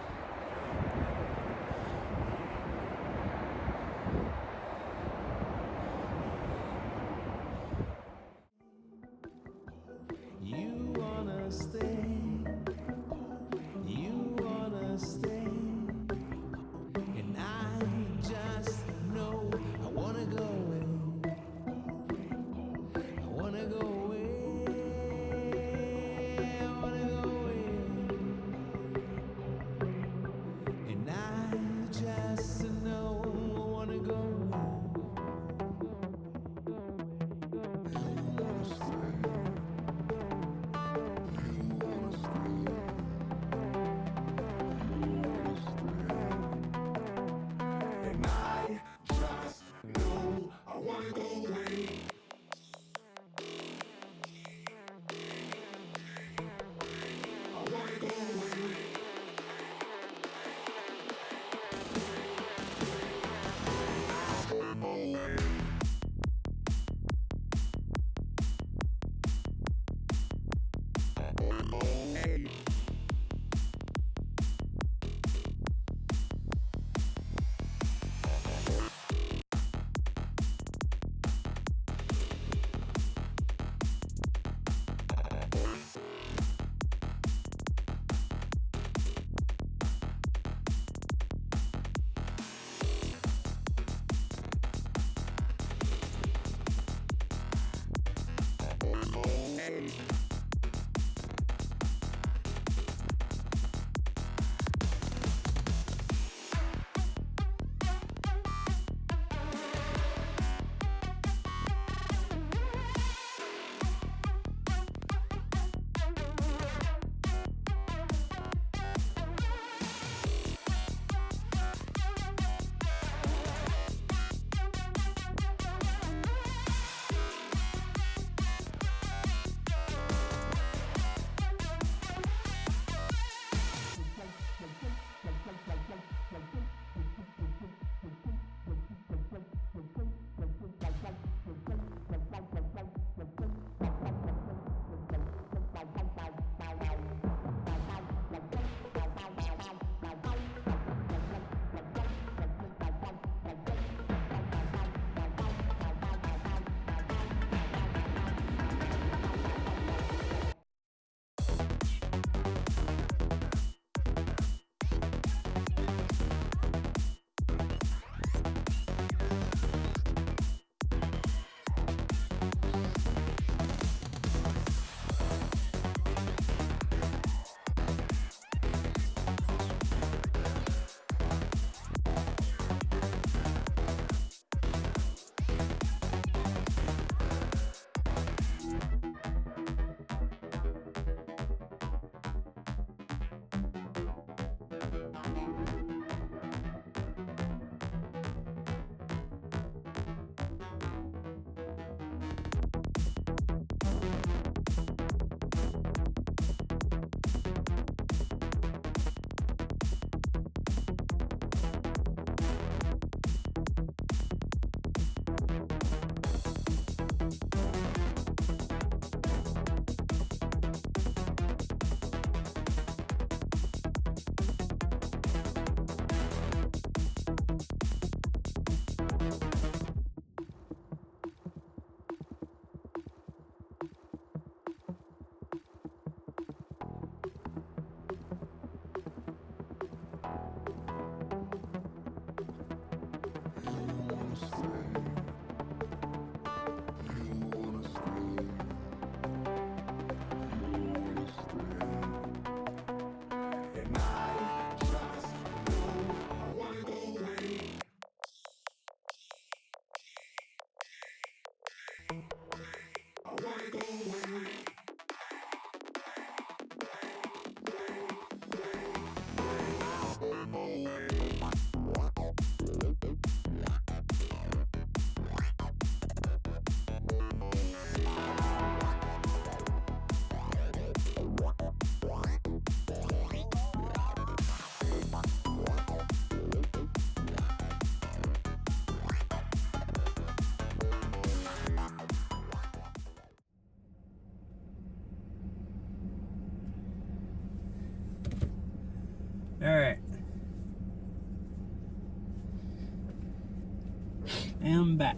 Speaker 1: am back.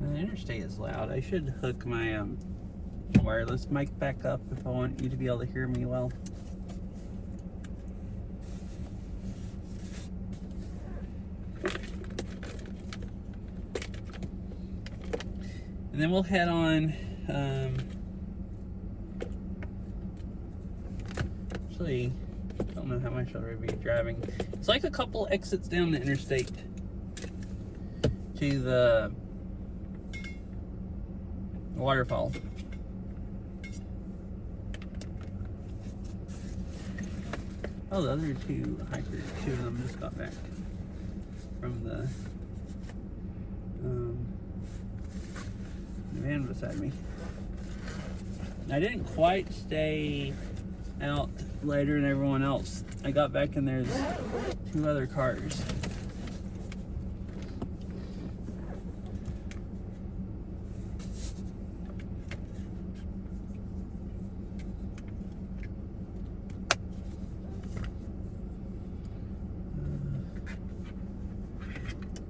Speaker 1: The interstate is loud. I should hook my wireless mic back up if I want you to be able to hear me well. And then we'll head on. Actually, I don't know how much I'll be driving. It's like a couple exits down the interstate to the waterfall. Oh, the other two hikers, two of them just got back from the van beside me. I didn't quite stay out later than everyone else. I got back and there's two other cars.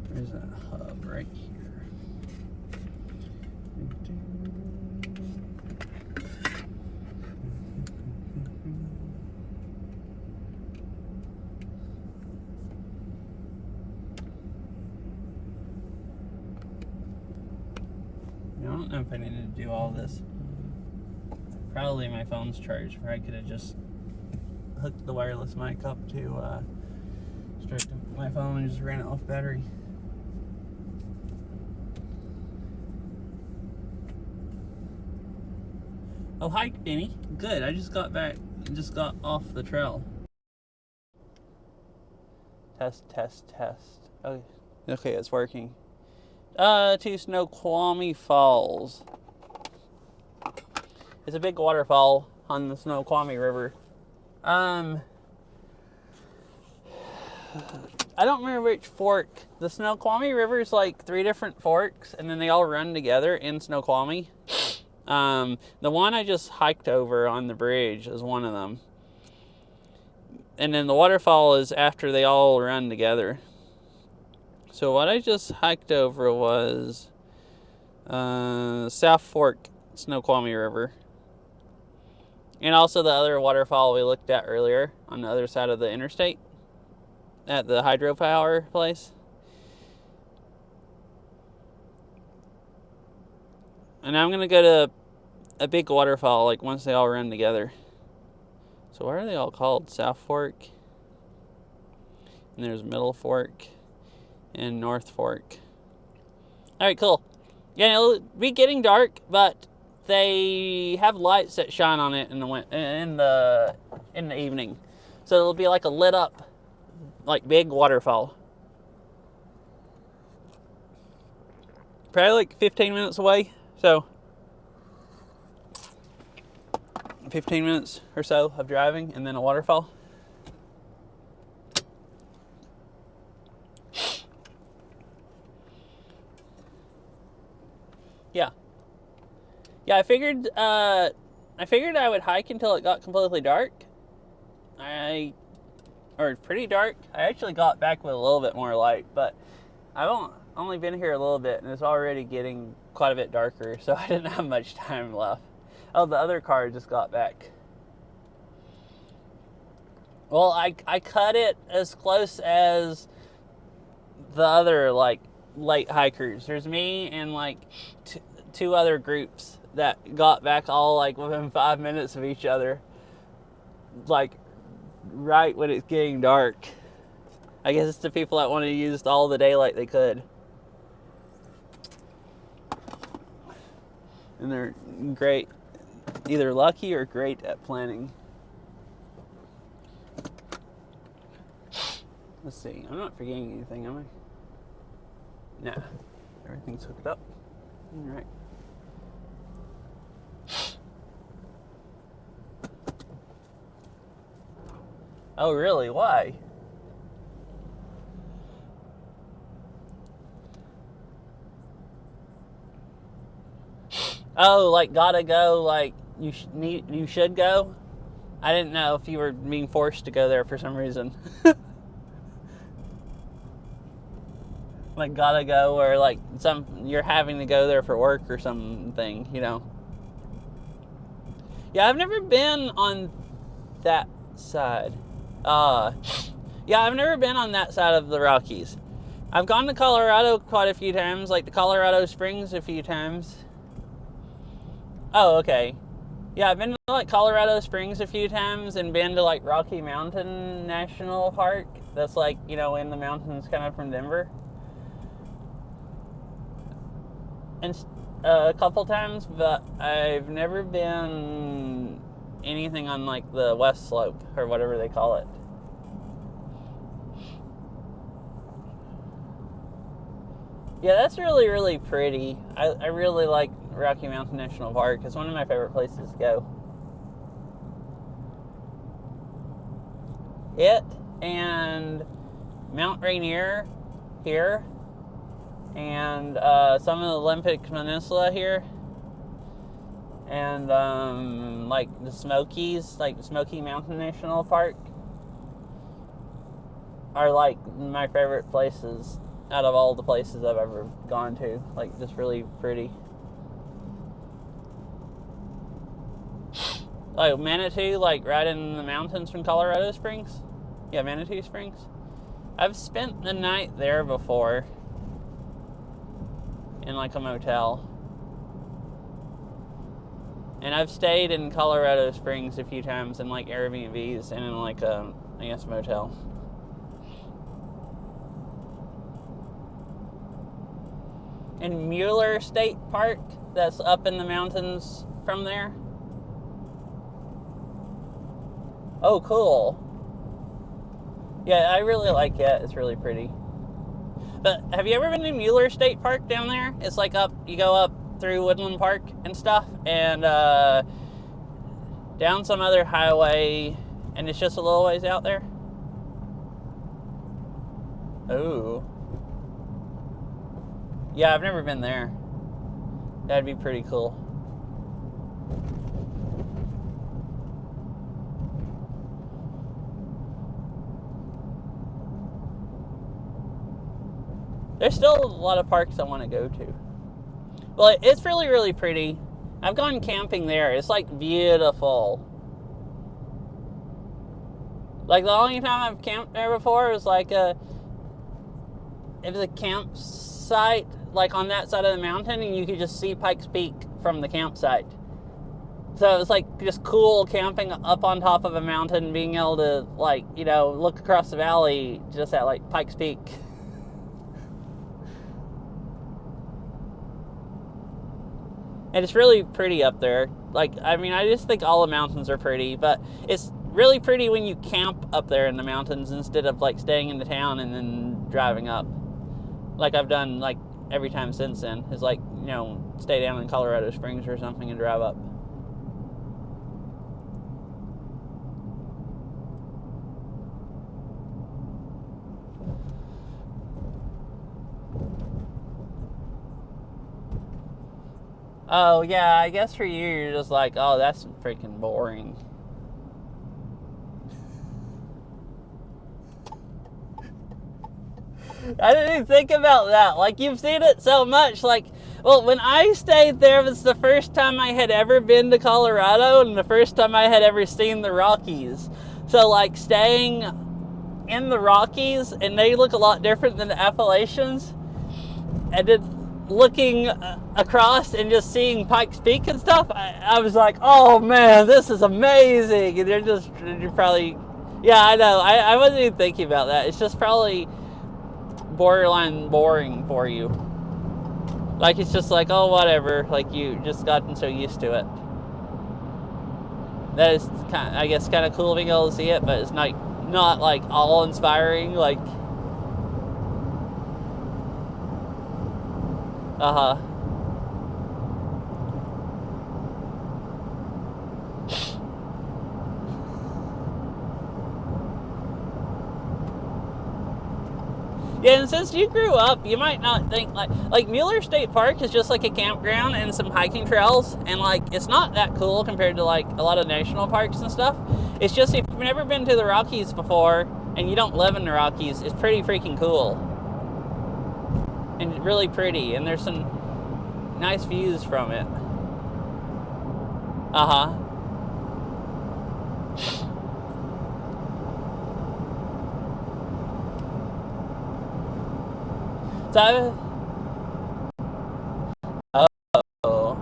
Speaker 1: There's that hub right here. I don't know if I needed to do all this. Probably my phone's charged, or I could have just hooked the wireless mic up to straight to my phone and just ran it off battery. Oh, hi, Benny. Good. I just got back. Just got off the trail. Test, test, test. Okay, okay, it's working. To Snoqualmie Falls. It's a big waterfall on the Snoqualmie River. I don't remember which fork. The Snoqualmie River is like 3 different forks, and then they all run together in Snoqualmie. The one I just hiked over on the bridge is one of them. And then the waterfall is after they all run together. So what I just hiked over was South Fork, Snoqualmie River. And also the other waterfall we looked at earlier on the other side of the interstate at the hydropower place. And I'm going to go to a big waterfall, like once they all run together. So what are they all called? South Fork. And there's Middle Fork and North Fork. All right, cool. Yeah, it'll be getting dark, but they have lights that shine on it in the evening. So it'll be like a lit up, like big waterfall. Probably like 15 minutes away. So 15 minutes or so of driving and then a waterfall. Yeah. Yeah, I figured I would hike until it got completely dark. Or pretty dark. I actually got back with a little bit more light, but I've only been here a little bit and it's already getting quite a bit darker, so I didn't have much time left. Oh, the other car just got back. Well, I cut it as close as the other, like, late hikers. There's me and, like, two other groups that got back all, like, within 5 minutes of each other. Like, right when it's getting dark. I guess it's the people that want to use all the daylight they could. And they're great. Either lucky or great at planning. Let's see. I'm not forgetting anything, am I? Nah. Everything's hooked up. All right. Oh, really? Why? Oh, like gotta go, like you should go? I didn't know if you were being forced to go there for some reason. Like gotta go, or like you're having to go there for work or something, you know. Yeah, I've never been on that side. Yeah, I've never been on that side of the Rockies. I've gone to Colorado quite a few times, like the Colorado Springs a few times. Oh, okay. Yeah, I've been to like Colorado Springs a few times and been to like Rocky Mountain National Park. That's like, you know, in the mountains kind of from Denver. And a couple times, but I've never been anything on like the West Slope or whatever they call it. Yeah, that's really, really pretty. I really like Rocky Mountain National Park. It's one of my favorite places to go. It and Mount Rainier here, and some of the Olympic Peninsula here, and like the Smokies, like Smoky Mountain National Park, are like my favorite places out of all the places I've ever gone to. Like, just really pretty. Like Manitou, like right in the mountains from Colorado Springs. Yeah, Manitou Springs. I've spent the night there before in like a motel. And I've stayed in Colorado Springs a few times in like Airbnbs and in like a, I guess, motel. In Mueller State Park, that's up in the mountains from there. Oh, cool. Yeah, I really like it. It's really pretty. But have you ever been to Mueller State Park down there? It's like up, you go up through Woodland Park and stuff, and down some other highway, and it's just a little ways out there. Ooh. Yeah, I've never been there. That'd be pretty cool. There's still a lot of parks I want to go to. Well, it's really, really pretty. I've gone camping there. It's like beautiful. Like the only time I've camped there before was like it was a campsite like on that side of the mountain, and you could just see Pikes Peak from the campsite. So it was like just cool camping up on top of a mountain, being able to like, you know, look across the valley just at like Pikes Peak. And it's really pretty up there. Like, I mean, I just think all the mountains are pretty, but it's really pretty when you camp up there in the mountains instead of like staying in the town and then driving up. Like I've done like every time since then. Is like, you know, stay down in Colorado Springs or something and drive up. Oh, yeah, I guess for you, you're just like, oh, that's freaking boring. I didn't even think about that. Like, you've seen it so much. Like, well, when I stayed there, it was the first time I had ever been to Colorado and the first time I had ever seen the Rockies. So, like, staying in the Rockies, and they look a lot different than the Appalachians, and then looking across and just seeing Pikes Peak and stuff, I was like, oh man, this is amazing. And you're probably, yeah, I know, I wasn't even thinking about that. It's just probably borderline boring for you. Like, it's just like, oh, whatever, like you just gotten so used to it. That is kind of, I guess, kind of cool being able to see it, but it's not like all inspiring, like, uh-huh. Yeah, and since you grew up, you might not think like Mueller State Park is just like a campground and some hiking trails, and like it's not that cool compared to like a lot of national parks and stuff. It's just if you've never been to the Rockies before and you don't live in the Rockies, it's pretty freaking cool and really pretty, and there's some nice views from it. Uh-huh. So, oh, cool.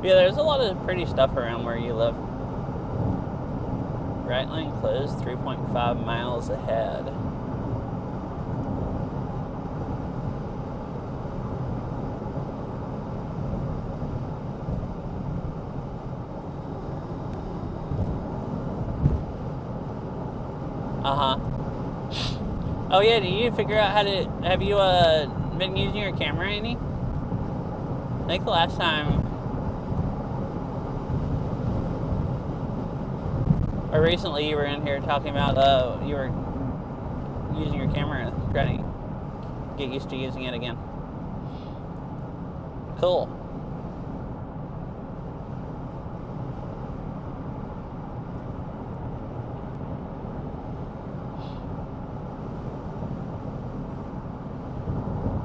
Speaker 1: Yeah, there's a lot of pretty stuff around where you live. Right lane closed, 3.5 miles ahead. Uh-huh. Oh yeah, do you figure out how to, have you been using your camera any? I think the last time, or recently you were in here talking about you were using your camera, trying to get used to using it again. Cool.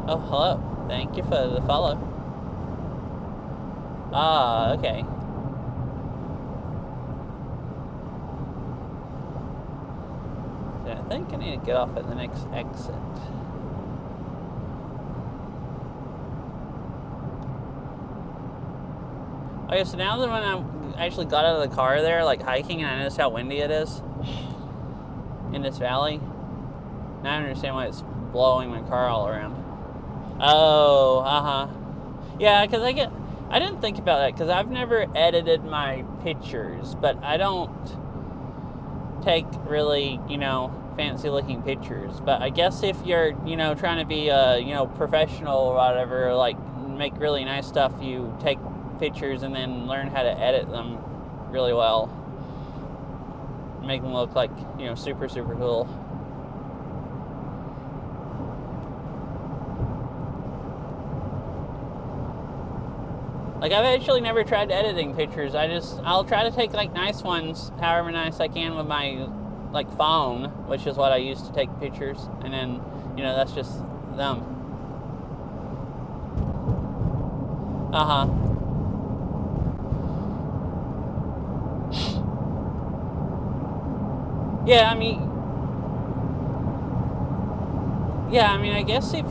Speaker 1: Oh, hello. Thank you for the follow. Ah, okay. I think I need to get off at the next exit. Okay, so now that when I actually got out of the car there, like hiking, and I noticed how windy it is in this valley, now I understand why it's blowing my car all around. Oh, uh-huh. Yeah, because I didn't think about that, because I've never edited my pictures, but I don't take really, fancy looking pictures. But I guess if you're, trying to be professional or whatever, like make really nice stuff, you take pictures and then learn how to edit them really well. Make them look like, super, super cool. Like, I've actually never tried editing pictures. I'll try to take, like, nice ones, however nice I can with my, like, phone, which is what I use to take pictures. And then, that's just them. Uh-huh. Yeah, I guess if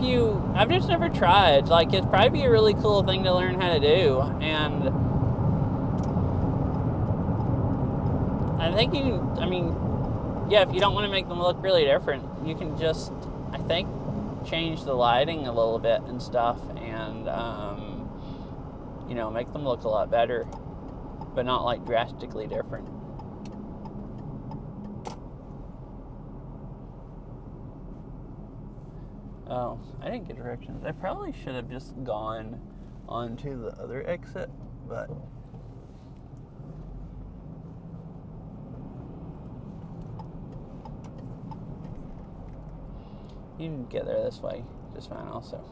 Speaker 1: I've just never tried. Like, it'd probably be a really cool thing to learn how to do. And I think if you don't want to make them look really different, you can just, I think, change the lighting a little bit and stuff and, make them look a lot better, but not, like, drastically different. Oh, I didn't get directions. I probably should have just gone onto the other exit, but you can get there this way just fine also.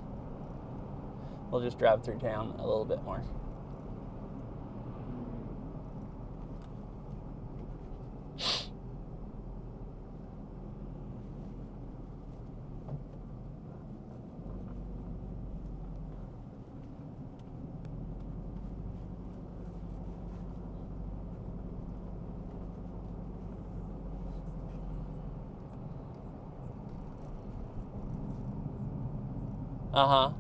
Speaker 1: We'll just drive through town a little bit more. Uh-huh.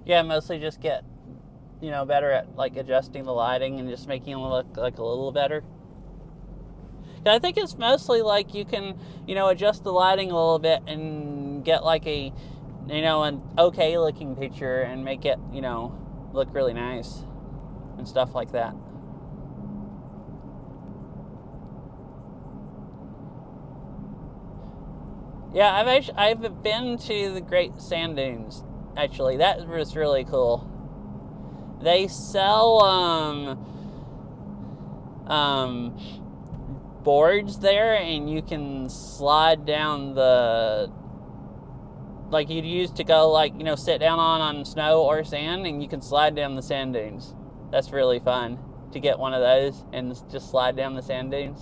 Speaker 1: Yeah, mostly just get, better at like adjusting the lighting and just making it look like a little better. I think it's mostly like you can, adjust the lighting a little bit and get like a, an okay looking picture and make it, look really nice and stuff like that. Yeah, I've been to the Great Sand Dunes. Actually, that was really cool. They sell boards there, and you can slide down the, like you'd use to go like, sit down on snow or sand, and you can slide down the sand dunes. That's really fun to get one of those and just slide down the sand dunes.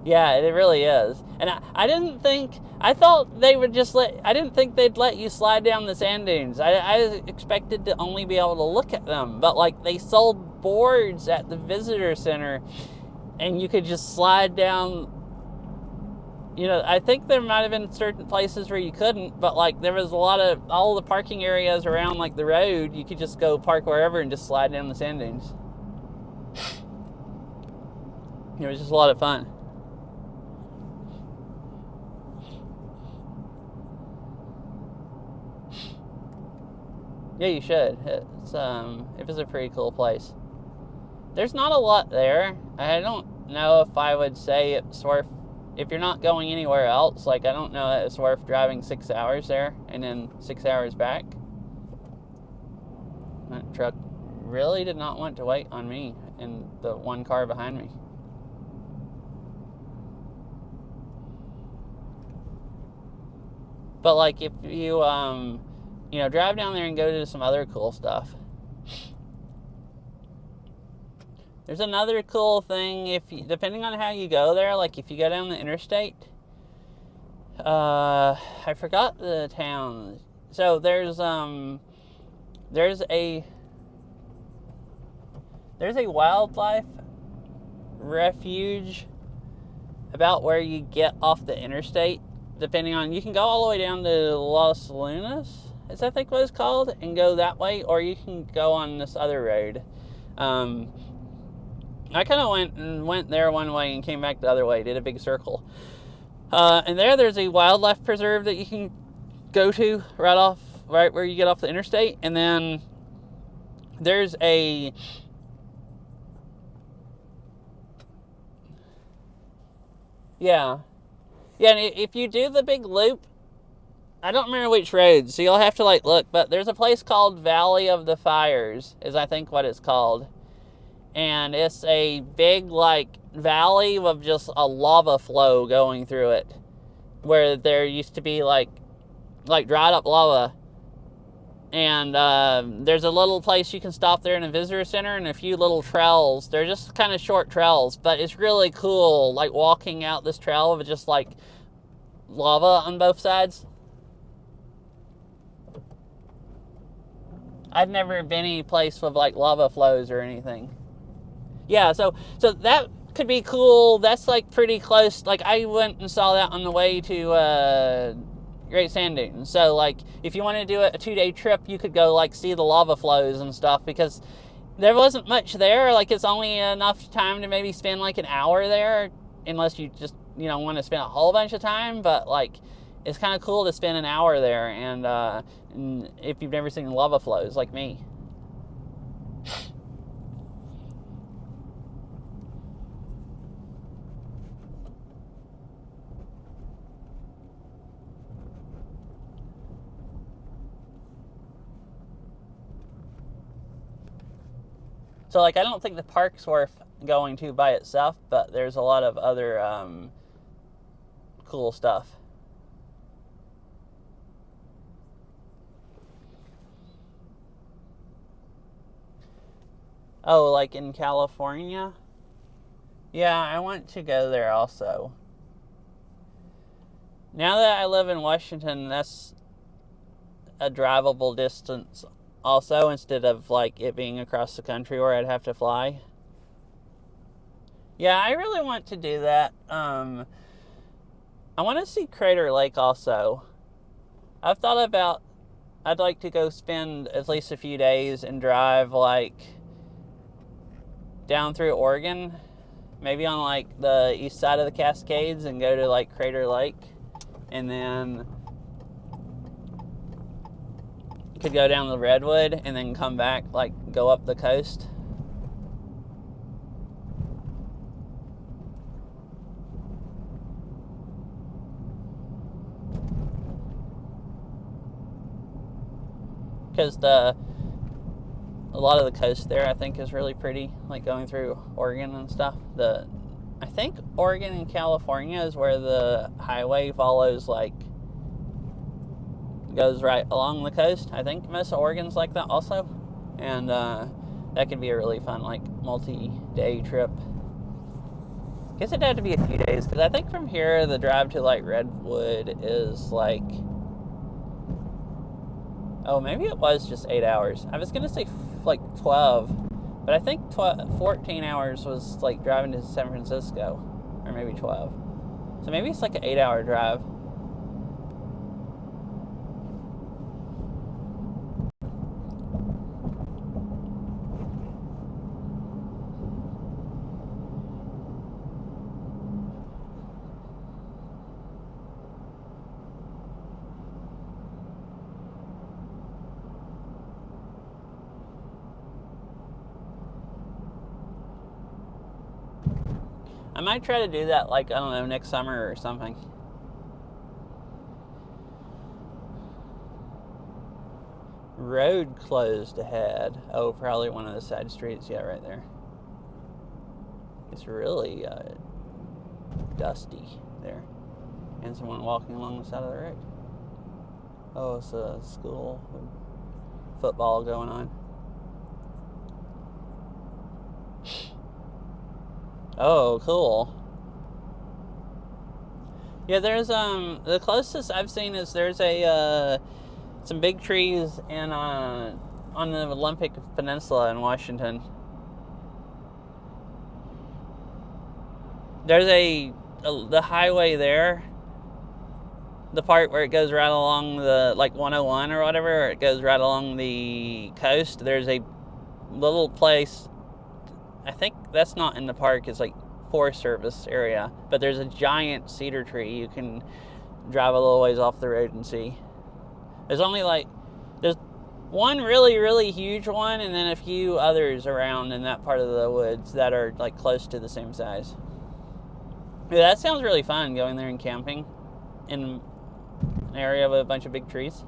Speaker 1: Yeah, it really is. And I thought they would just I didn't think they'd let you slide down the sand dunes. I expected to only be able to look at them, but like they sold boards at the visitor center and you could just slide down. I think there might have been certain places where you couldn't, but like there was all the parking areas around like the road, you could just go park wherever and just slide down the sand dunes. It was just a lot of fun. Yeah, you should. It was a pretty cool place. There's not a lot there. I don't know if I would say it's worth, if you're not going anywhere else, like I don't know that it's worth driving 6 hours there and then 6 hours back. That truck really did not want to wait on me and the one car behind me. But like if you drive down there and go to some other cool stuff. There's another cool thing depending on how you go there, like if you go down the interstate. I forgot the town. So there's a wildlife refuge about where you get off the interstate. Depending on, you can go all the way down to Los Lunas, is I think what it's called, and go that way, or you can go on this other road. I kind of went there one way and came back the other way, did a big circle. And there's a wildlife preserve that you can go to right where you get off the interstate, and then there's a and if you do the big loop, I don't remember which road, so you'll have to like look, but there's a place called Valley of the Fires, is I think what it's called. And it's a big like valley with just a lava flow going through it, where there used to be like dried up lava. And there's a little place you can stop there in a visitor center and a few little trails. They're just kind of short trails, but it's really cool, like walking out this trail with just like lava on both sides. I've never been any place with like lava flows or anything. Yeah, so that could be cool. That's like pretty close. Like I went and saw that on the way to Great Sand Dunes. So like if you want to do a 2-day trip, you could go like see the lava flows and stuff, because there wasn't much there. Like it's only enough time to maybe spend like an hour there, unless you just want to spend a whole bunch of time. But like it's kind of cool to spend an hour there, and if you've never seen lava flows like me. So like I don't think the park's worth going to by itself, but there's a lot of other cool stuff. Oh, like in California? Yeah, I want to go there also. Now that I live in Washington, that's a drivable distance also, instead of like it being across the country where I'd have to fly. Yeah, I really want to do that. I want to see Crater Lake also. I've thought about I'd like to go spend at least a few days and drive like down through Oregon, maybe on like the east side of the Cascades, and go to like Crater Lake, and then could go down to Redwood and then come back, like go up the coast. Because a lot of the coast there, I think, is really pretty, like going through Oregon and stuff. I think Oregon and California is where the highway follows, like, goes right along the coast. I think most of Oregon's like that also, and that could be a really fun, like, multi-day trip. Guess it'd have to be a few days, because I think from here the drive to like Redwood is like, oh, maybe it was just 8 hours. I was gonna say like 12, but I think 14 hours was like driving to San Francisco, or maybe 12. So maybe it's like an 8-hour drive. I might try to do that, like, I don't know, next summer or something. Road closed ahead. Oh, probably one of the side streets. Yeah, right there. It's really dusty there. And someone walking along the side of the road. Oh, it's a school with football going on. Oh, cool. Yeah, there's the closest I've seen is there's a some big trees in on the Olympic Peninsula in Washington. There's the highway there, the part where it goes right along the, like, 101 or whatever, it goes right along the coast. There's a little place, I think that's not in the park, it's like Forest Service area, but there's a giant cedar tree you can drive a little ways off the road and see. There's one really, really huge one, and then a few others around in that part of the woods that are like close to the same size. Yeah, that sounds really fun, going there and camping in an area with a bunch of big trees.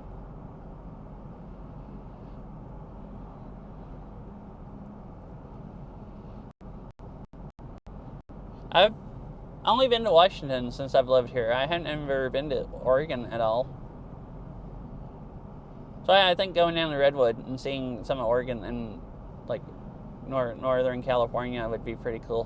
Speaker 1: I've only been to Washington since I've lived here. I haven't ever been to Oregon at all. So I think going down to Redwood and seeing some of Oregon and like Northern California would be pretty cool.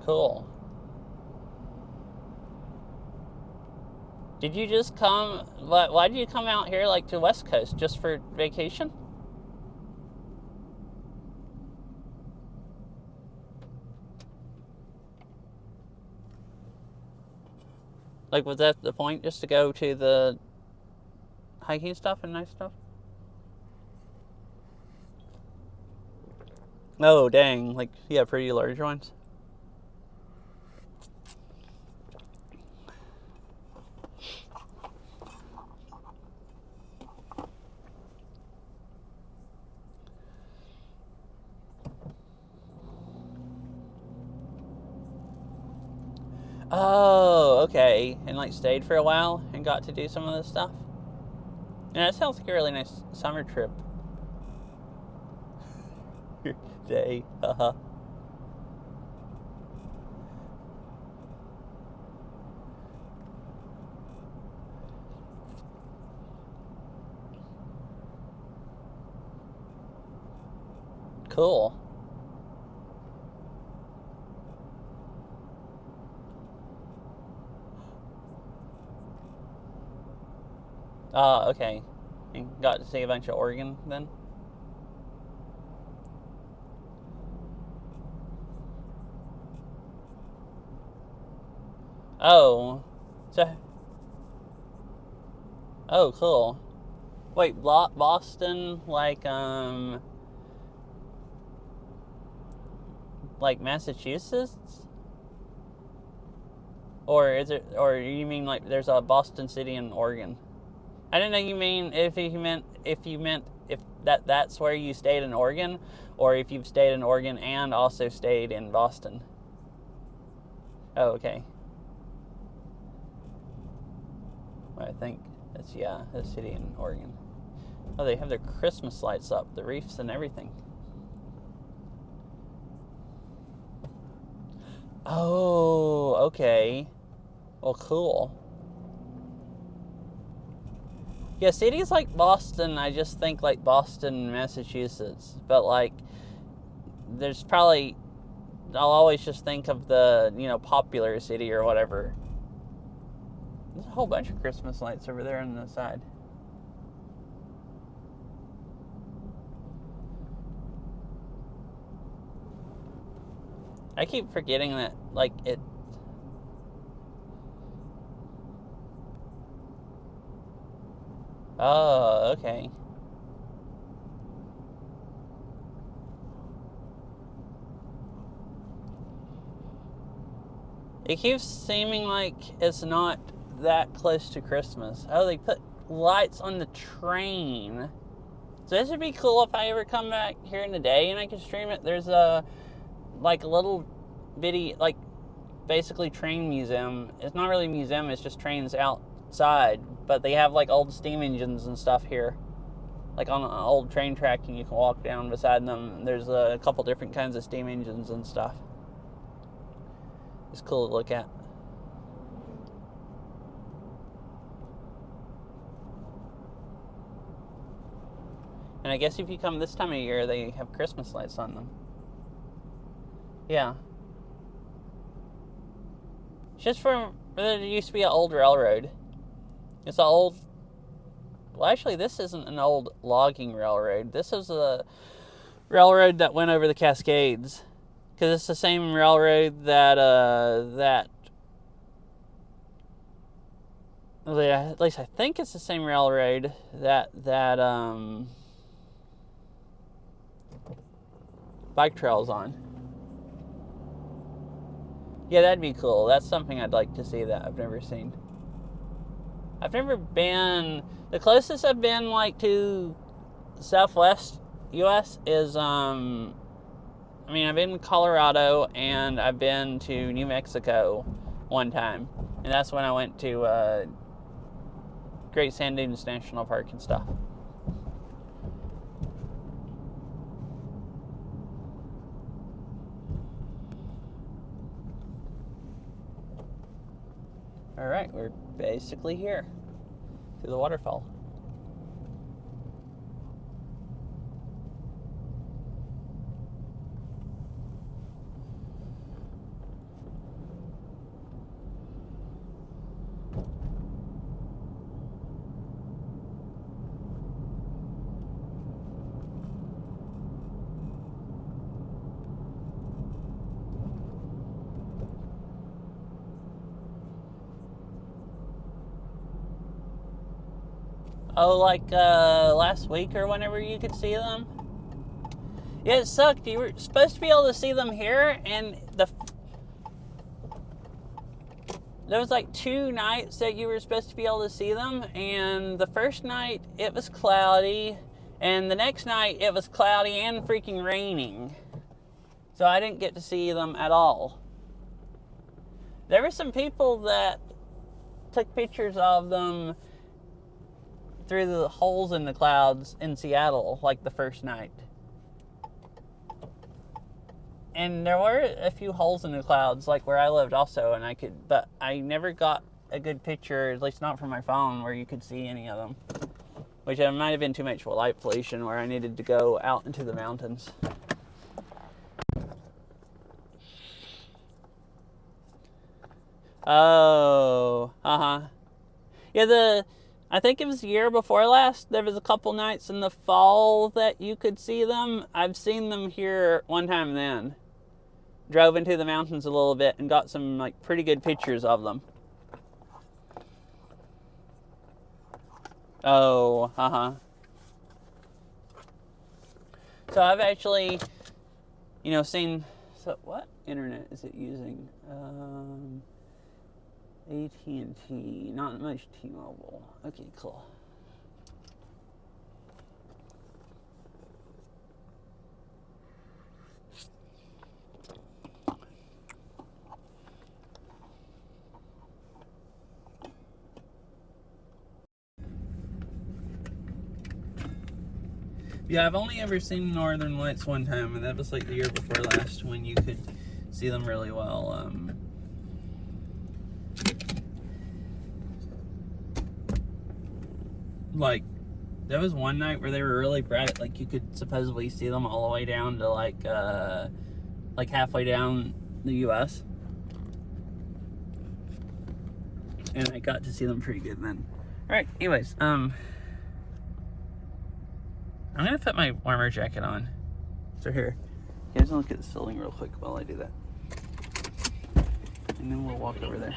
Speaker 1: Cool. Did you just come? Why did you come out here, like, to West Coast, just for vacation? Like, was that the point, just to go to the hiking stuff and nice stuff? Oh, dang. Like, yeah, pretty large ones. Oh, okay. And like stayed for a while and got to do some of this stuff. And that sounds like a really nice summer trip. Day, haha. Cool. Okay. You got to see a bunch of Oregon then? Oh. So. Oh, cool. Wait, Boston, like Massachusetts? Or is it, or you mean like there's a Boston City in Oregon? I didn't know you mean if you meant if that's where you stayed in Oregon, or if you've stayed in Oregon and also stayed in Boston. Oh, okay. Well, I think that's, yeah, the city in Oregon. Oh, they have their Christmas lights up, the reefs and everything. Oh, okay. Well, cool. Yeah, cities like Boston, I just think like Boston, Massachusetts. But like, there's probably, I'll always just think of the, popular city or whatever. There's a whole bunch of Christmas lights over there on the side. I keep forgetting that, like, it... Oh, okay. It keeps seeming like it's not that close to Christmas. Oh, they put lights on the train. So this would be cool if I ever come back here in the day and I can stream it. There's a little bitty, like, basically train museum. It's not really a museum, it's just trains outside. But they have, like, old steam engines and stuff here. Like on an old train track, and you can walk down beside them. There's a couple different kinds of steam engines and stuff. It's cool to look at. And I guess if you come this time of year, they have Christmas lights on them. Yeah. It's just from, there used to be an old railroad. It's an old, well, actually, this isn't an old logging railroad. This is a railroad that went over the Cascades. Because it's the same railroad that at least I think it's the same railroad that bike trail's on. Yeah, that'd be cool. That's something I'd like to see that I've never seen. I've never been, the closest I've been, like, to Southwest US is, I've been to Colorado, and I've been to New Mexico one time. And that's when I went to Great Sand Dunes National Park and stuff. Alright, we're basically here to the waterfall. Oh, like last week or whenever you could see them? Yeah, it sucked. You were supposed to be able to see them here, and there was like 2 nights that you were supposed to be able to see them, and the first night it was cloudy, and the next night it was cloudy and freaking raining. So I didn't get to see them at all. There were some people that took pictures of them through the holes in the clouds in Seattle, like the first night. And there were a few holes in the clouds, like where I lived also, but I never got a good picture, at least not from my phone, where you could see any of them. Which might have been too much light pollution, where I needed to go out into the mountains. Oh, yeah, I think it was the year before last, there was a couple nights in the fall that you could see them. I've seen them here one time then. drove into the mountains a little bit and got some like pretty good pictures of them. Oh, So I've actually, seen. So what internet is it using? AT&T, not much T-Mobile. Okay, cool. Yeah, I've only ever seen Northern Lights one time, and that was like the year before last when you could see them really well. Like, there was one night where they were really bright. Like, you could supposedly see them all the way down to like halfway down the U.S. And I got to see them pretty good then. All right, anyways, I'm gonna put my warmer jacket on. So here, you guys look at the ceiling real quick while I do that. And then we'll walk over there.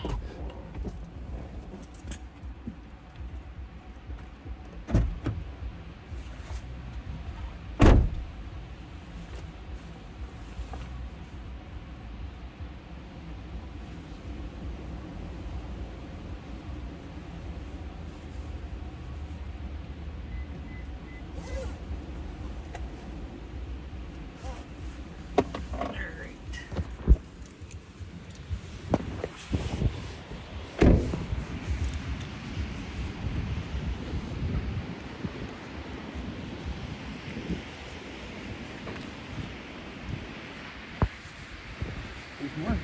Speaker 1: There's more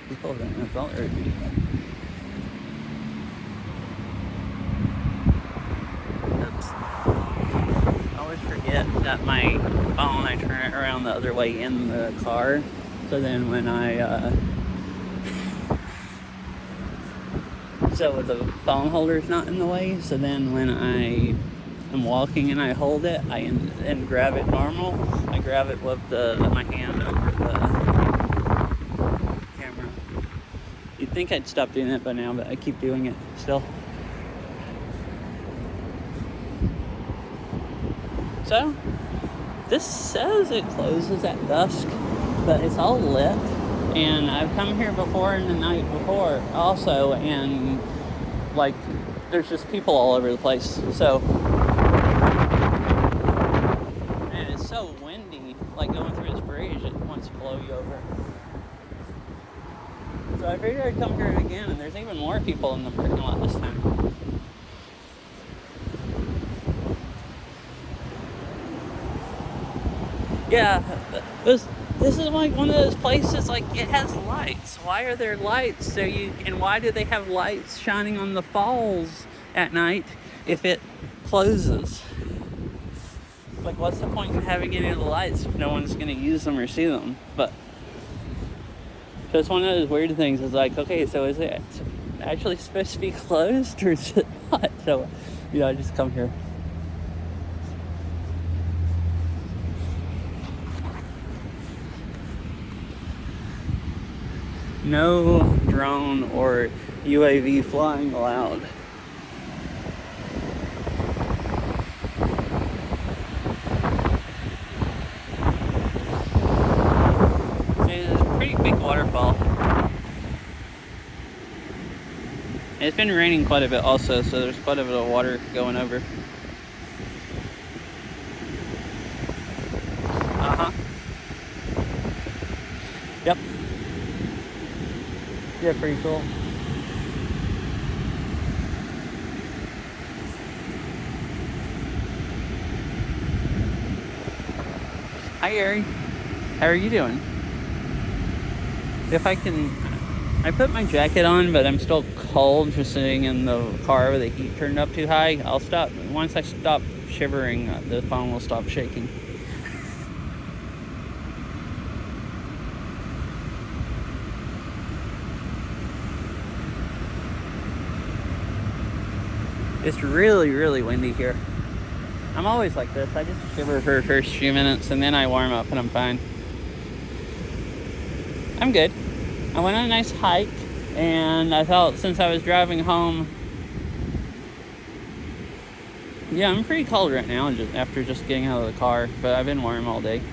Speaker 1: people than I thought there would be. Oops. I always forget that my phone, I turn it around the other way in the car. So then when so the phone holder's not in the way. So then when I am walking and I hold it, and grab it normal. I grab it with my hand over the camera. You'd think I'd stop doing it by now, but I keep doing it still. So, this says it closes at dusk, but it's all lit. And I've come here before in the night before also, and like, there's just people all over the place. So, and it's so windy, like going through this bridge, it wants to blow you over. So I figured I'd come here again, and there's even more people in the parking lot this time. Yeah, this is like one of those places, like, it has lights. Why are there lights? And why do they have lights shining on the falls at night if it closes? Like, what's the point in having any of the lights if no one's going to use them or see them? But so it's one of those weird things. It's like, okay, so is it actually supposed to be closed or is it not? So, I just come here. No drone or UAV flying allowed. It's a pretty big waterfall. It's been raining quite a bit also, so there's quite a bit of water going over. Yep. Yeah, pretty cool. Hi, Gary. How are you doing? If I put my jacket on, but I'm still cold just sitting in the car with the heat turned up too high. I'll stop. Once I stop shivering, the phone will stop shaking. It's really, really windy here. I'm always like this. I just shiver for the first few minutes and then I warm up and I'm fine. I'm good. I went on a nice hike, and I thought since I was driving home, yeah, I'm pretty cold right now after just getting out of the car, but I've been warm all day. Oops,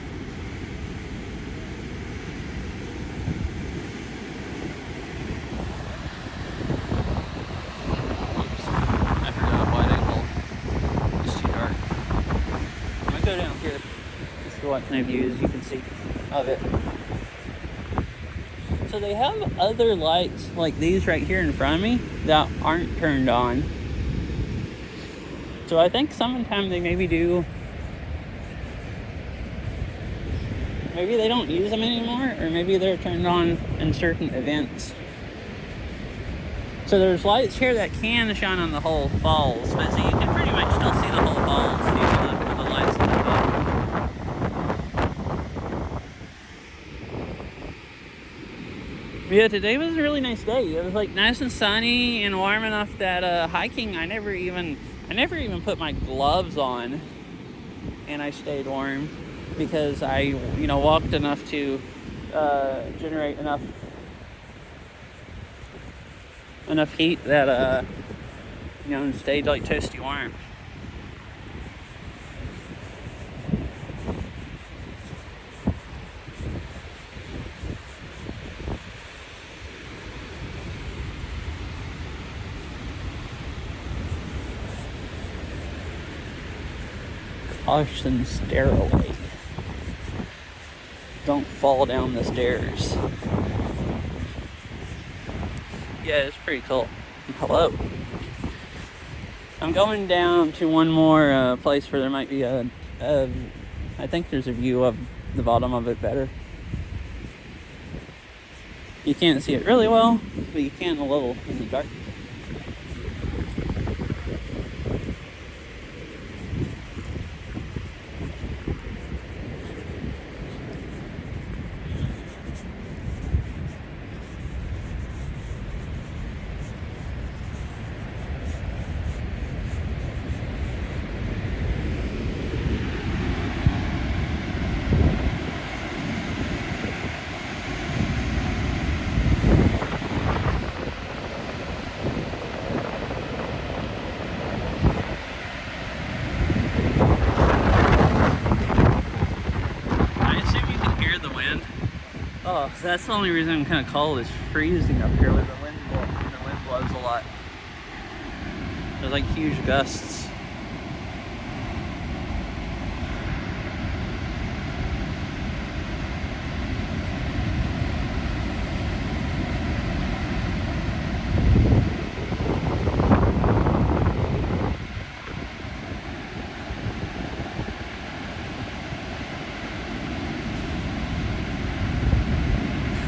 Speaker 1: I forgot wide angle. It's too dark. I'm gonna go down here. This is what my view is, you can see of it. So they have other lights like these right here in front of me that aren't turned on. So I think sometime they maybe do. Maybe they don't use them anymore, or maybe they're turned on in certain events. So there's lights here that can shine on the whole falls, but see, you can pretty much still see the whole falls even with the lights on the top. Yeah, today was a really nice day. It was like nice and sunny and warm enough that hiking, I never even put my gloves on, and I stayed warm because I, walked enough to generate enough heat that and stayed like toasty warm. Caution stairway. Don't fall down the stairs. Yeah, it's pretty cool. Hello. I'm going down to one more place where there might be I think there's a view of the bottom of it better. You can't see it really well, but you can a little in the dark. Oh, so that's the only reason I'm kind of cold. It's freezing up here with the wind. The wind blows a lot. There's like huge gusts.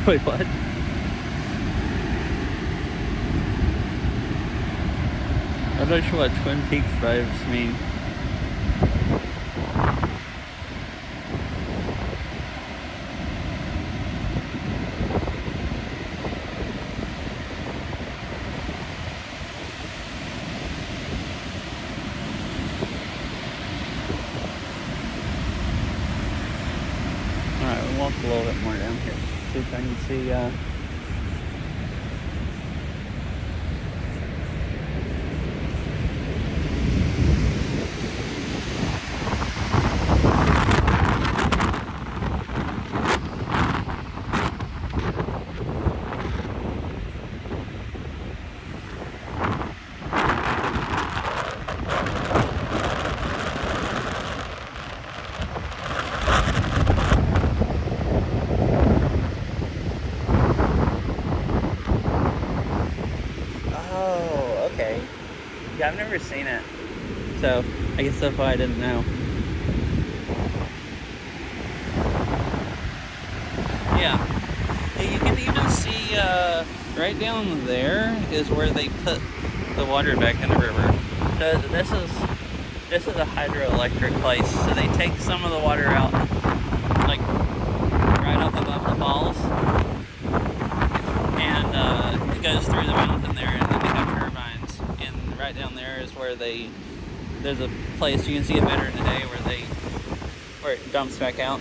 Speaker 1: Wait, what? I'm not sure what Twin Peaks vibes mean. Alright, we'll walk a little bit more down here. See if I can see yeah, I've never seen it, so I guess that's why I didn't know. Yeah, you can even see right down there is where they put the water back in the river. So this is a hydroelectric place, so they take some of the water out, like right up above the falls, and it goes through the mountain there, and then they have turbines. And right down there is where there's a place you can see it better in the day where it dumps back out.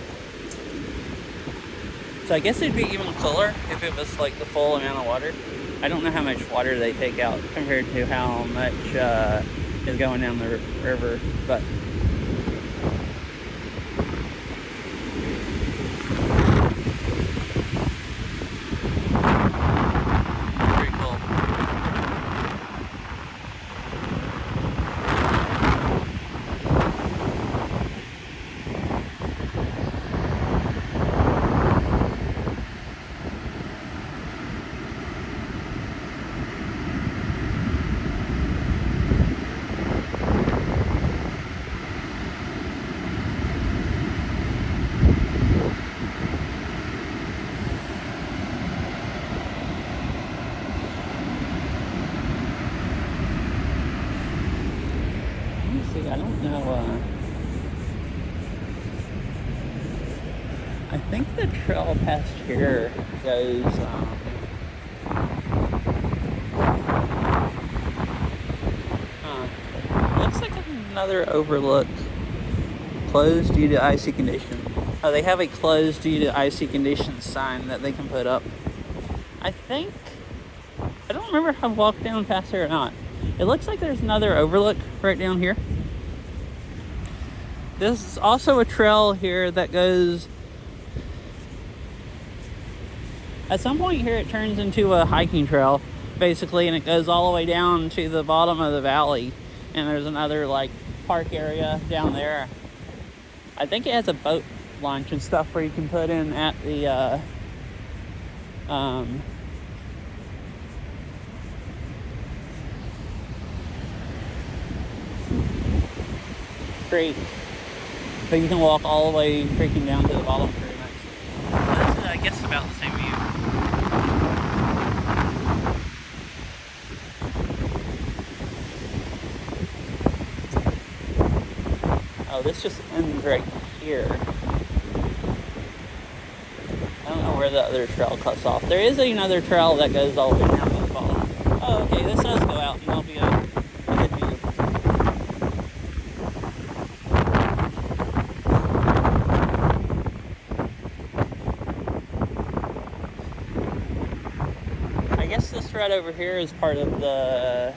Speaker 1: So I guess it'd be even cooler if it was like the full amount of water. I don't know how much water they take out compared to how much is going down the river, but pretty cool. Let me see, I don't know. I think the trail past here goes. Looks like another overlook closed due to icy conditions. Oh, they have a closed due to icy conditions sign that they can put up. I think. I don't remember if I've walked down past here or not. It looks like there's another overlook right down here. There's also a trail here that goes. At some point here, it turns into a hiking trail, basically, and it goes all the way down to the bottom of the valley. And there's another, like, park area down there. I think it has a boat launch and stuff where you can put in at the, creek. But you can walk all the way freaking down to the bottom pretty much. This is, I guess, about the same view. Oh, this just ends right here. I don't know where the other trail cuts off. There is another trail that goes all the way down to the bottom. Oh, okay, this does go out and there'll be a good view. I guess this right over here is part of the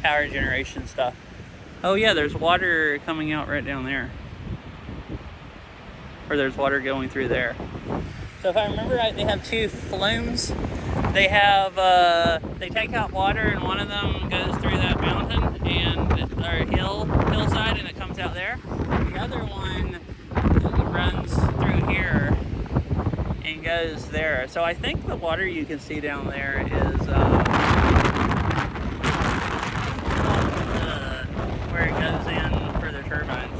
Speaker 1: power generation stuff. Oh yeah, there's water coming out right down there. Or there's water going through there. So if I remember right, they have two flumes. They have, they take out water and one of them goes through that mountain or hillside and it comes out there. The other one runs through here and goes there. So I think the water you can see down there is, where it goes in for the turbines.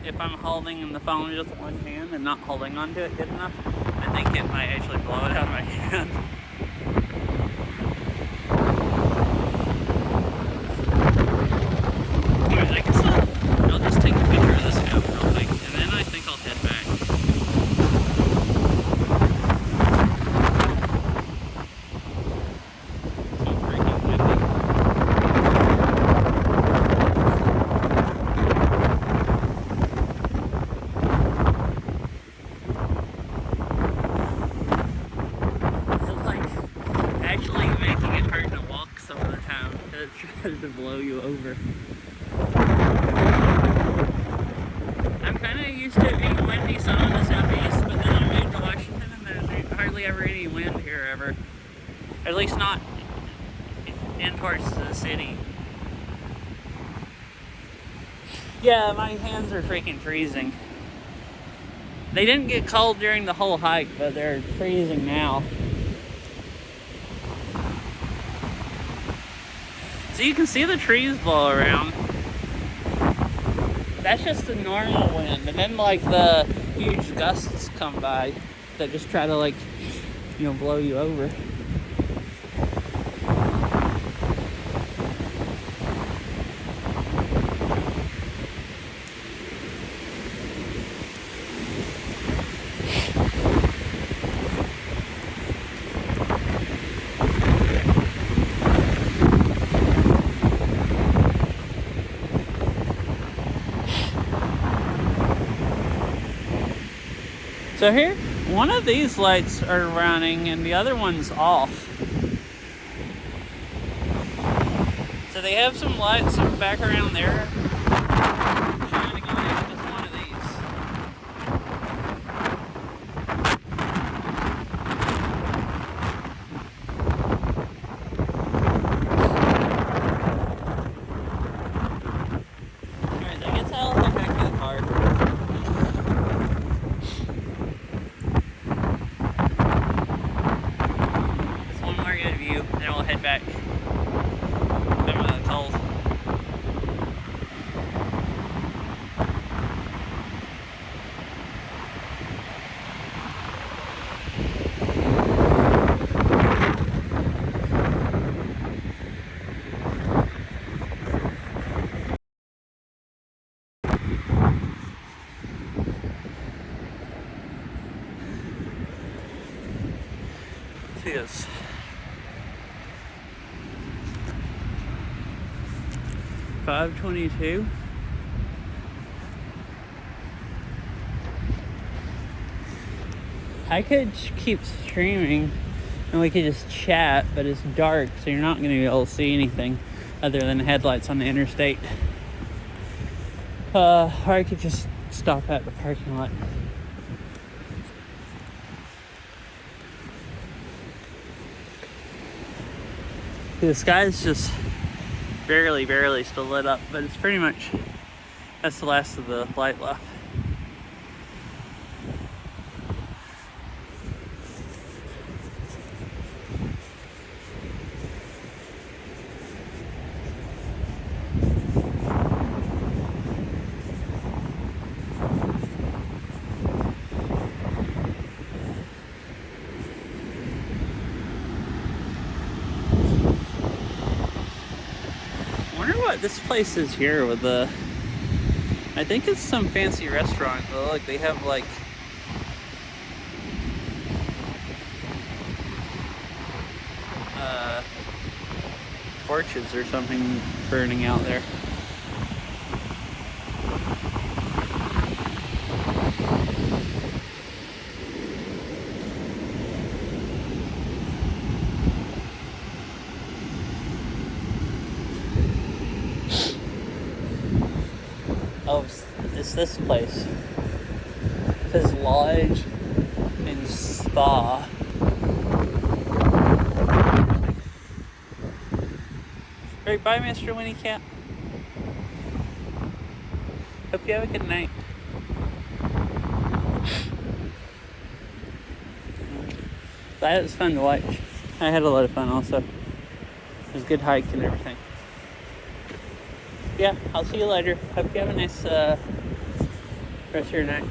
Speaker 1: If I'm holding the phone with just one hand and not holding onto it good enough, I think it might actually blow it out of my hand. Anyways, I guess I'll just take a picture of this scope real quick, and then I think I'll head back. So freaking windy. started to blow you over. I'm kind of used to it being windy some in the southeast, but then I moved to Washington and there's hardly ever any wind here ever. At least not in towards the city. Yeah, my hands are freaking freezing. They didn't get cold during the whole hike, but they're freezing now. So you can see the trees blow around. That's just the normal wind. And then like the huge gusts come by that just try to like, you know, blow you over. So here, one of these lights are running and the other one's off. So they have some lights back around there shining on just one of these. Alright, I guess I'll head back to the car. Then we'll head back. I'm cold. See this. $5.22. I could keep streaming and we could just chat, but it's dark, so you're not going to be able to see anything other than the headlights on the interstate. Or I could just stop at the parking lot. The sky is just barely still lit up, but it's pretty much, that's the last of the light left. This place is here with the, I think it's some fancy restaurant. Look, they have like torches or something burning out there. Oh, it's this place. It says Lodge and Spa. Right, bye, Mr. Winnie Cat. Hope you have a good night. That was fun to watch. I had a lot of fun also. It was a good hike and everything. Yeah, I'll see you later. Hope you have a nice rest of your night.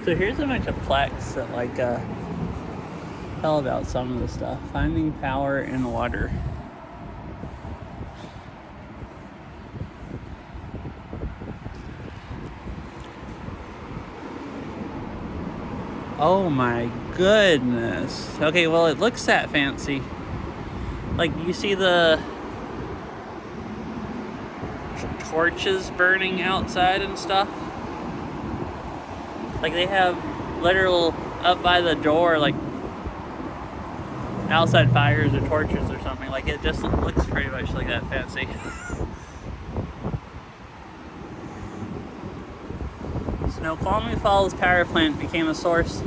Speaker 1: So here's a bunch of plaques that like tell about some of the stuff. Finding power in water. Oh my goodness. Okay, well it looks that fancy. Like, you see the torches burning outside and stuff? Like, they have literal, up by the door, like, outside fires or torches or something. Like, it just looks pretty much like that fancy. Snoqualmie Falls Power Plant became a source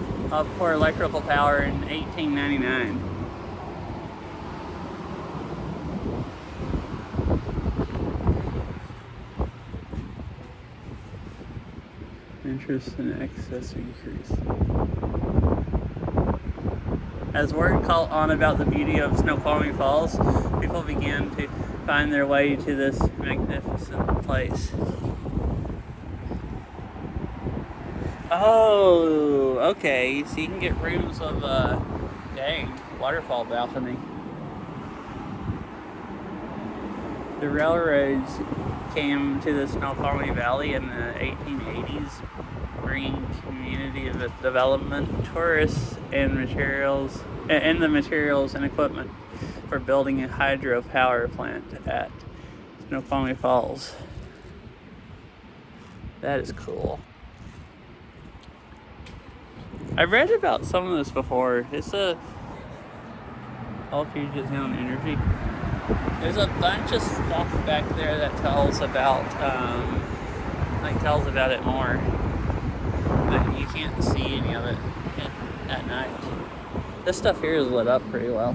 Speaker 1: for electrical power in 1899. Interest in excess increase. As word caught on about the beauty of Snoqualmie Falls, people began to find their way to this magnificent place. Oh, okay. So you can get rooms of, dang, waterfall balcony. The railroads came to the Snoqualmie Valley in the 1880s, bringing community development, tourists, and the materials and equipment for building a hydropower plant at Snoqualmie Falls. That is cool. I've read about some of this before. It's a All Puget Sound Energy. There's a bunch of stuff back there that tells about it more, but you can't see any of it at night. This stuff here is lit up pretty well.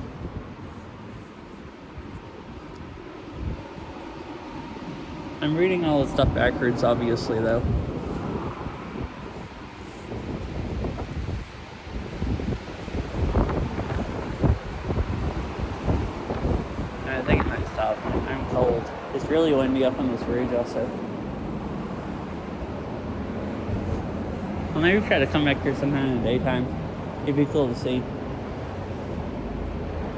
Speaker 1: I'm reading all the stuff backwards, obviously, though. I think it might stop. I'm cold. It's really windy up on this ridge also. I'll maybe try to come back here sometime in the daytime. It'd be cool to see.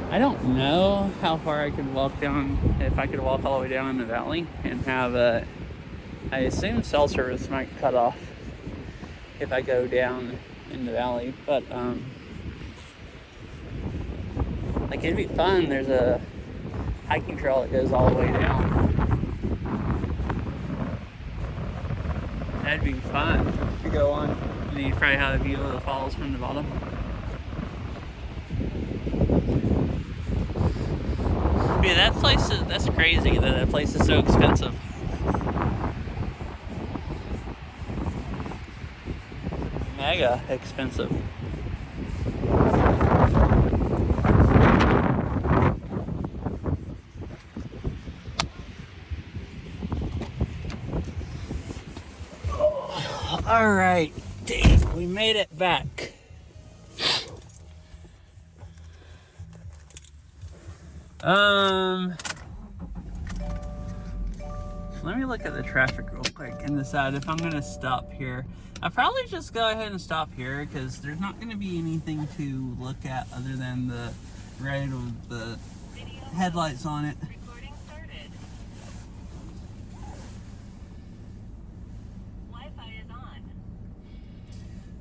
Speaker 1: I don't know how far I could walk down, if I could walk all the way down in the valley and have I assume cell service might cut off if I go down in the valley, but like, it'd be fun. There's a hiking trail that goes all the way down. That'd be fun to go on, and you'd probably have a view of the falls from the bottom. Yeah, that's crazy that place is so expensive. Mega expensive. All right, Dave, we made it back. Let me look at the traffic real quick and decide if I'm gonna stop here. I'll probably just go ahead and stop here because there's not gonna be anything to look at other than the red with the headlights on it.
Speaker 2: Recording started. Wi-Fi is on.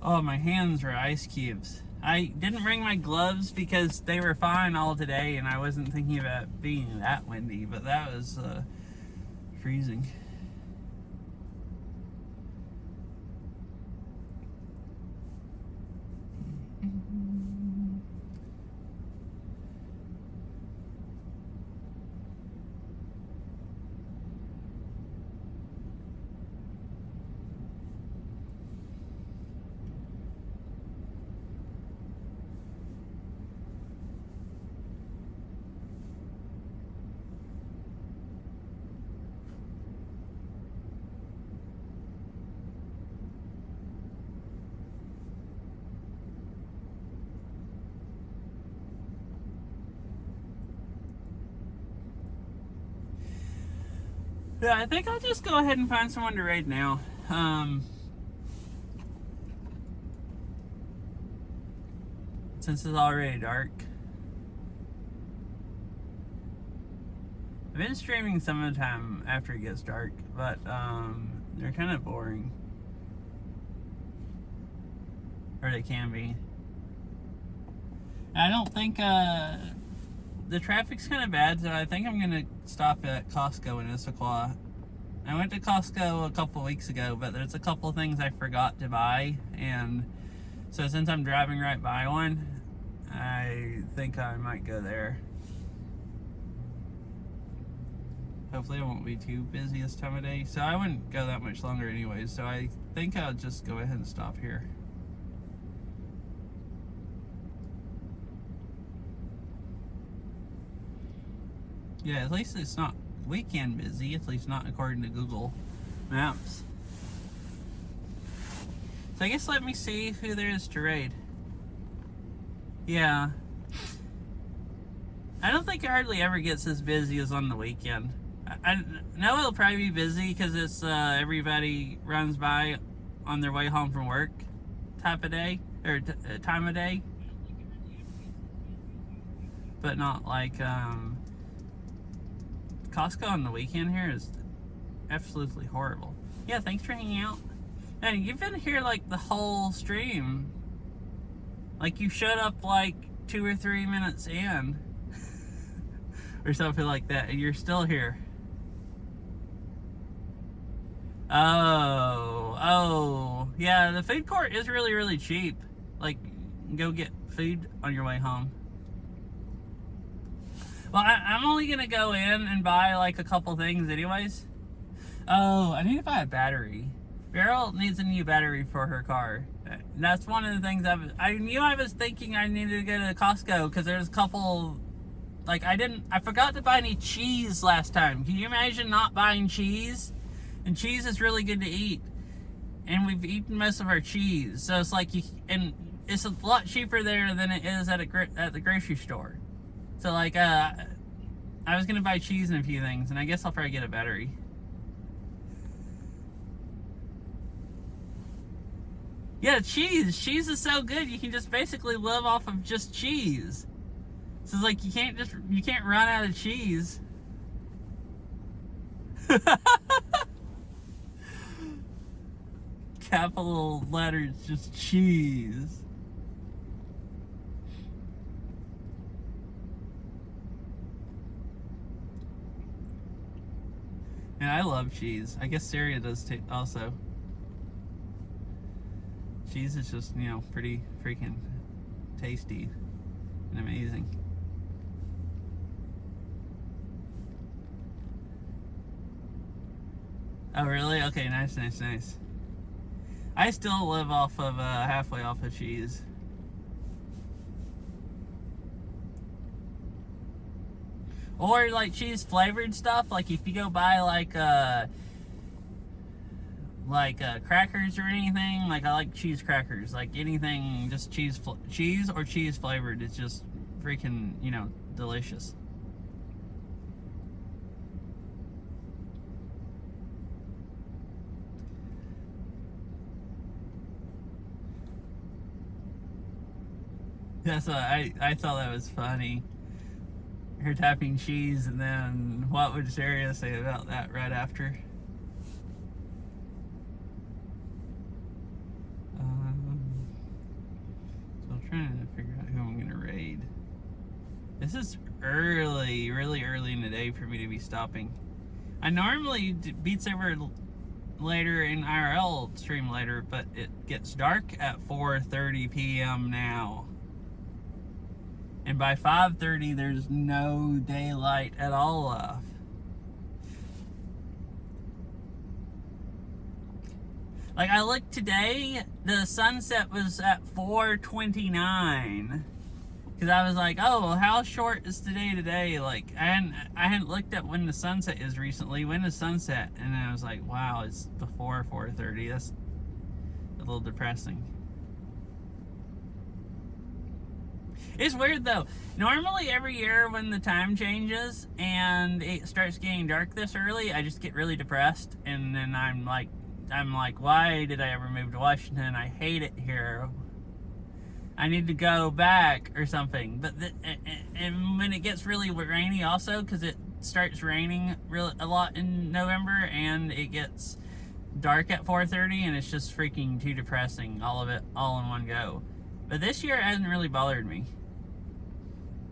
Speaker 1: Oh, my hands are ice cubes. I didn't bring my gloves because they were fine all today and I wasn't thinking about it being that windy, but that was freezing. Yeah, I think I'll just go ahead and find someone to raid now. Since it's already dark. I've been streaming some of the time after it gets dark, but they're kind of boring. Or they can be. I don't think the traffic's kind of bad, so I think I'm gonna stop at Costco in Issaquah. I went to Costco a couple weeks ago, but there's a couple things I forgot to buy, and so since I'm driving right by one, I think I might go there. Hopefully I won't be too busy this time of day, so I wouldn't go that much longer anyways, so I think I'll just go ahead and stop here. Yeah, at least it's not weekend busy, at least not according to Google Maps. So I guess let me see who there is to raid. Yeah. I don't think it hardly ever gets as busy as on the weekend. I know it'll probably be busy because it's everybody runs by on their way home from work type of day, or time of day. But not like Costco on the weekend here is absolutely horrible. Yeah, thanks for hanging out. And you've been here like the whole stream. Like you showed up like 2 or 3 minutes in or something like that, and you're still here. Oh, yeah, the food court is really, really cheap. Like, go get food on your way home. Well, I'm only gonna go in and buy like a couple things anyways. Oh, I need to buy a battery. Beryl needs a new battery for her car. That's one of the things I knew I was thinking I needed to go to Costco because there's a couple, like I forgot to buy any cheese last time. Can you imagine not buying cheese? And cheese is really good to eat. And we've eaten most of our cheese. So it's like, and it's a lot cheaper there than it is at the grocery store. So like, I was gonna buy cheese and a few things, and I guess I'll probably get a battery. Yeah, cheese. Cheese is so good. You can just basically live off of just cheese. So it's like you can't run out of cheese. Capital letters, just cheese. And I love cheese. I guess Syria does also. Cheese is just, pretty freaking tasty and amazing. Oh, really? Okay, nice. I still live off of, halfway off of cheese. Or, like, cheese flavored stuff. Like, if you go buy, like crackers or anything, like I like cheese crackers, like anything just cheese or cheese flavored, it's just freaking delicious. That's what I thought that was funny, her tapping cheese, and then what would Sarah say about that right after? So I'm trying to figure out who I'm gonna raid. This is early, really early in the day for me to be stopping. I normally Beat Saber later in IRL stream later, but it gets dark at 4:30 p.m. now. And by 5:30 there's no daylight at all left. Like I looked today, the sunset was at 4:29. Cause I was like, oh, how short is today? Like I hadn't looked at when the sunset is recently. When is sunset? And I was like, wow, it's before 4:30. That's a little depressing. It's weird though. Normally every year when the time changes and it starts getting dark this early, I just get really depressed, and then I'm like, why did I ever move to Washington? I hate it here. I need to go back or something. But and when it gets really rainy also, because it starts raining a lot in November, and it gets dark at 4:30, and it's just freaking too depressing, all of it all in one go. But this year it hasn't really bothered me.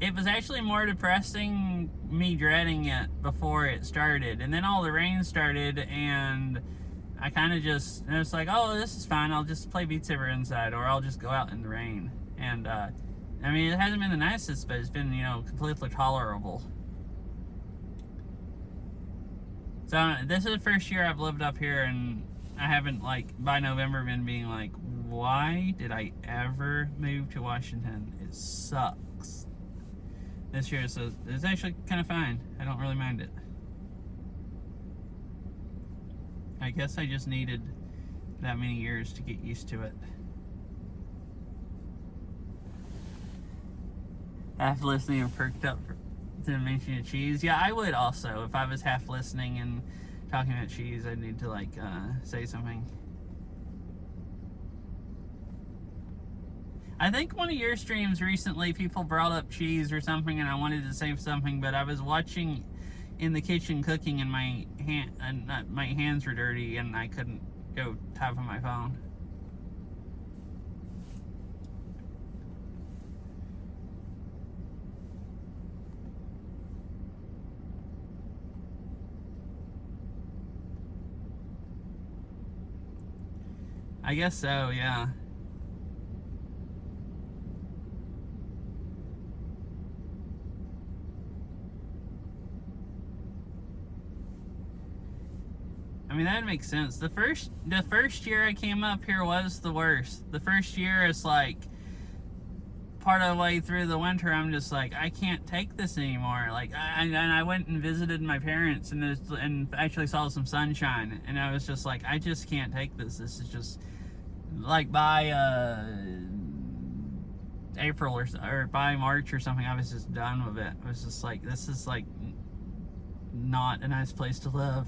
Speaker 1: it was actually more depressing, me dreading it before it started. And then all the rain started, and I kind of just, and it's like, oh, this is fine. I'll just play Beat Saber inside, or I'll just go out in the rain. And, I mean, it hasn't been the nicest, but it's been, completely tolerable. So, this is the first year I've lived up here, and I haven't, by November been being like, why did I ever move to Washington? It sucks. This year, so it's actually kind of fine. I don't really mind it. I guess I just needed that many years to get used to it. Half listening and perked up to the mention of cheese. Yeah, I would also. If I was half listening and talking about cheese, I'd need to say something. I think one of your streams recently, people brought up cheese or something, and I wanted to say something, but I was watching in the kitchen cooking, and my hands were dirty, and I couldn't go type on my phone. I guess so, yeah. I mean, that makes sense. The first year I came up here was the worst. The first year is like part of the way through the winter, I'm just like, I can't take this anymore. Like, I went and visited my parents and actually saw some sunshine, and I was just like, I just can't take this. This is just like by April or by March or something, I was just done with it. I was just like, this is like not a nice place to live.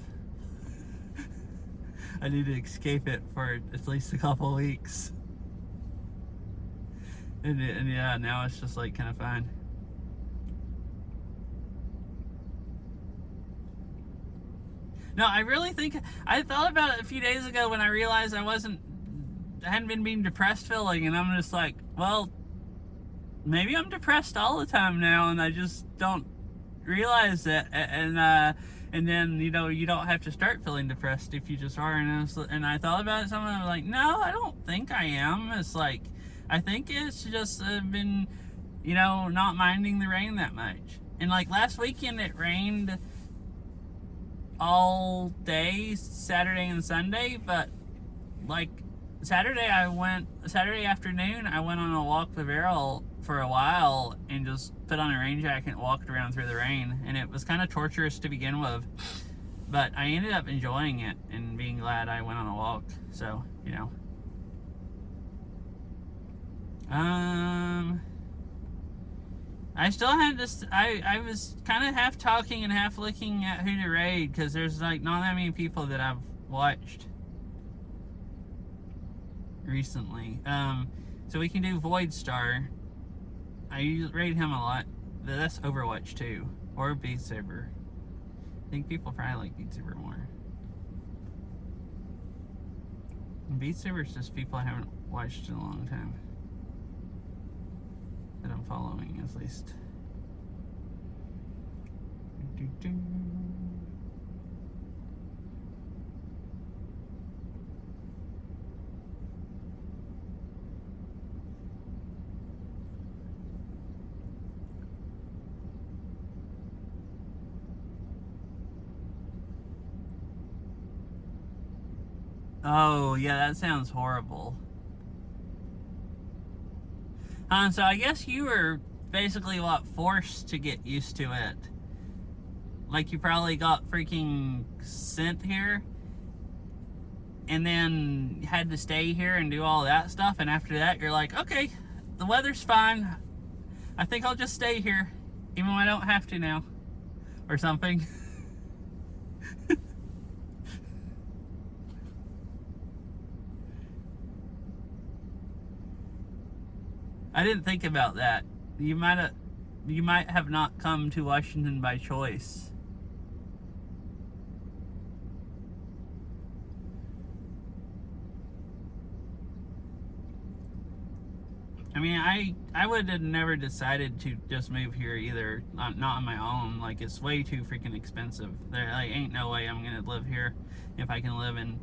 Speaker 1: I need to escape it for at least a couple weeks. And yeah, now it's just like kind of fine. No, I really think I thought about it a few days ago when I realized I hadn't been being depressed feeling, and I'm just like, well, maybe I'm depressed all the time now, and I just don't realize it. And then you don't have to start feeling depressed if you just are. And I thought about it. Someone was like, no, I don't think I am. It's like, I think it's just been, not minding the rain that much. And like last weekend, it rained all day, Saturday and Sunday. But like Saturday afternoon, I went on a walk with Errol for a while and just put on a rain jacket and walked around through the rain, and it was kind of torturous to begin with, but I ended up enjoying it and being glad I went on a walk. So I still had this. I was kind of half talking and half looking at who to raid, because there's like not that many people that I've watched recently. So we can do Void Star. I raid him a lot. But that's Overwatch 2. Or Beat Saber. I think people probably like Beat Saber more. Beat Saber is just people I haven't watched in a long time. That I'm following, at least. Oh, yeah, that sounds horrible. So I guess you were basically, forced to get used to it. Like, you probably got freaking sent here, and then had to stay here and do all that stuff, and after that, you're like, okay, the weather's fine. I think I'll just stay here, even when I don't have to now. Or something. I didn't think about that. You might have not come to Washington by choice. I mean, I would have never decided to just move here either, not on my own. Like, it's way too freaking expensive. There like, ain't no way I'm gonna live here if I can live in.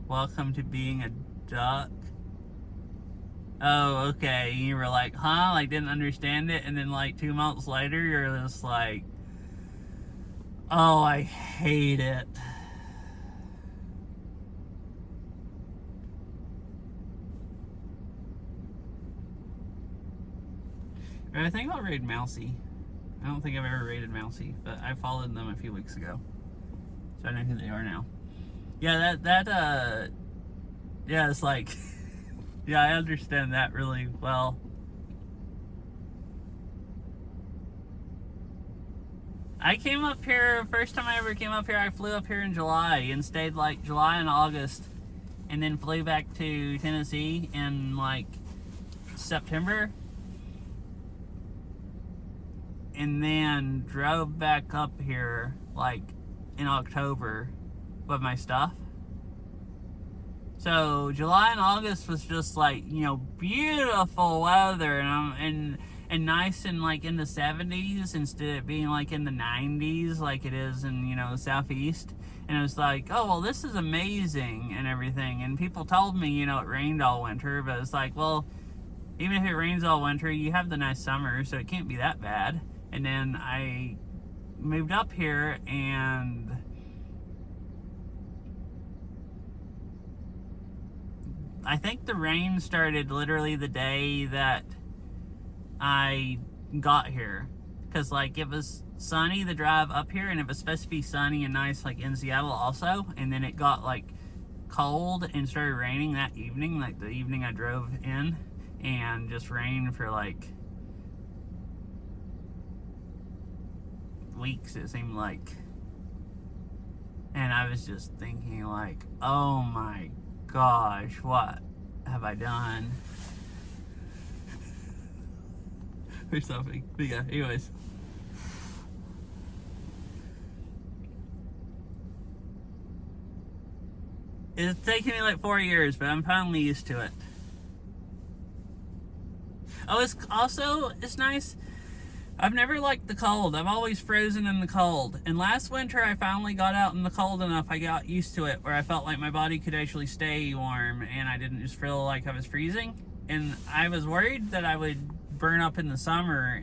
Speaker 1: Welcome to being a duck. Oh, okay. You were like, huh? Like, didn't understand it, and then like 2 months later, you're just like, oh, I hate it. I think I'll raid Mousy. I don't think I've ever raided Mousy, but I followed them a few weeks ago, so I know who they are now. Yeah, yeah, it's like, yeah, I understand that really well. I came up here, first time I ever came up here, I flew up here in July and stayed like July and August, and then flew back to Tennessee in like September, and then drove back up here like in October with my stuff. So July and August was just like, you know, beautiful weather, and nice and like in the 70s instead of being like in the 90s like it is in, you know, the southeast. And it was like, oh well, this is amazing and everything. And people told me, you know, it rained all winter, but it's like, well, even if it rains all winter, you have the nice summer, so it can't be that bad. And then I moved up here, and I think the rain started literally the day that I got here, because like it was sunny the drive up here, and it was supposed to be sunny and nice like in Seattle also, and then it got like cold and started raining that evening, like the evening I drove in, and just rained for like weeks, it seemed like. And I was just thinking like, oh my gosh, what have I done? Or something. But yeah, anyways. It's taken me like 4 years, but I'm finally used to it. Oh, it's nice. I've never liked the cold. I've always frozen in the cold. And last winter, I finally got out in the cold enough. I got used to it, where I felt like my body could actually stay warm, and I didn't just feel like I was freezing. And I was worried that I would burn up in the summer,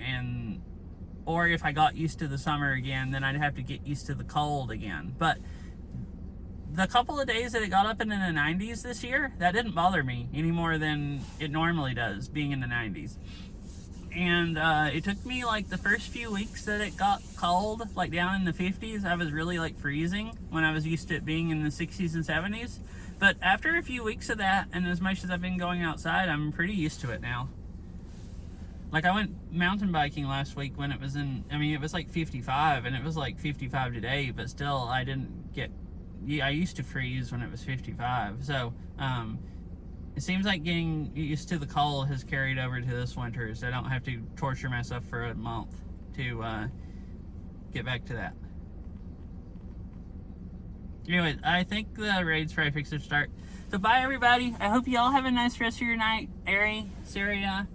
Speaker 1: or if I got used to the summer again, then I'd have to get used to the cold again. But the couple of days that it got up into the 90s this year, that didn't bother me any more than it normally does, being in the 90s. And it took me like the first few weeks that it got cold, like down in the 50s, I was really like freezing when I was used to it being in the 60s and 70s. But after a few weeks of that, and as much as I've been going outside, I'm pretty used to it now. Like I went mountain biking last week when it was it was like 55, and it was like 55 today, but still I used to freeze when it was 55. So, it seems like getting used to the cold has carried over to this winter, so I don't have to torture myself for a month to get back to that. Anyway, I think the raid's probably fixed to start. So bye everybody. I hope you all have a nice rest of your night. Ari, Syria,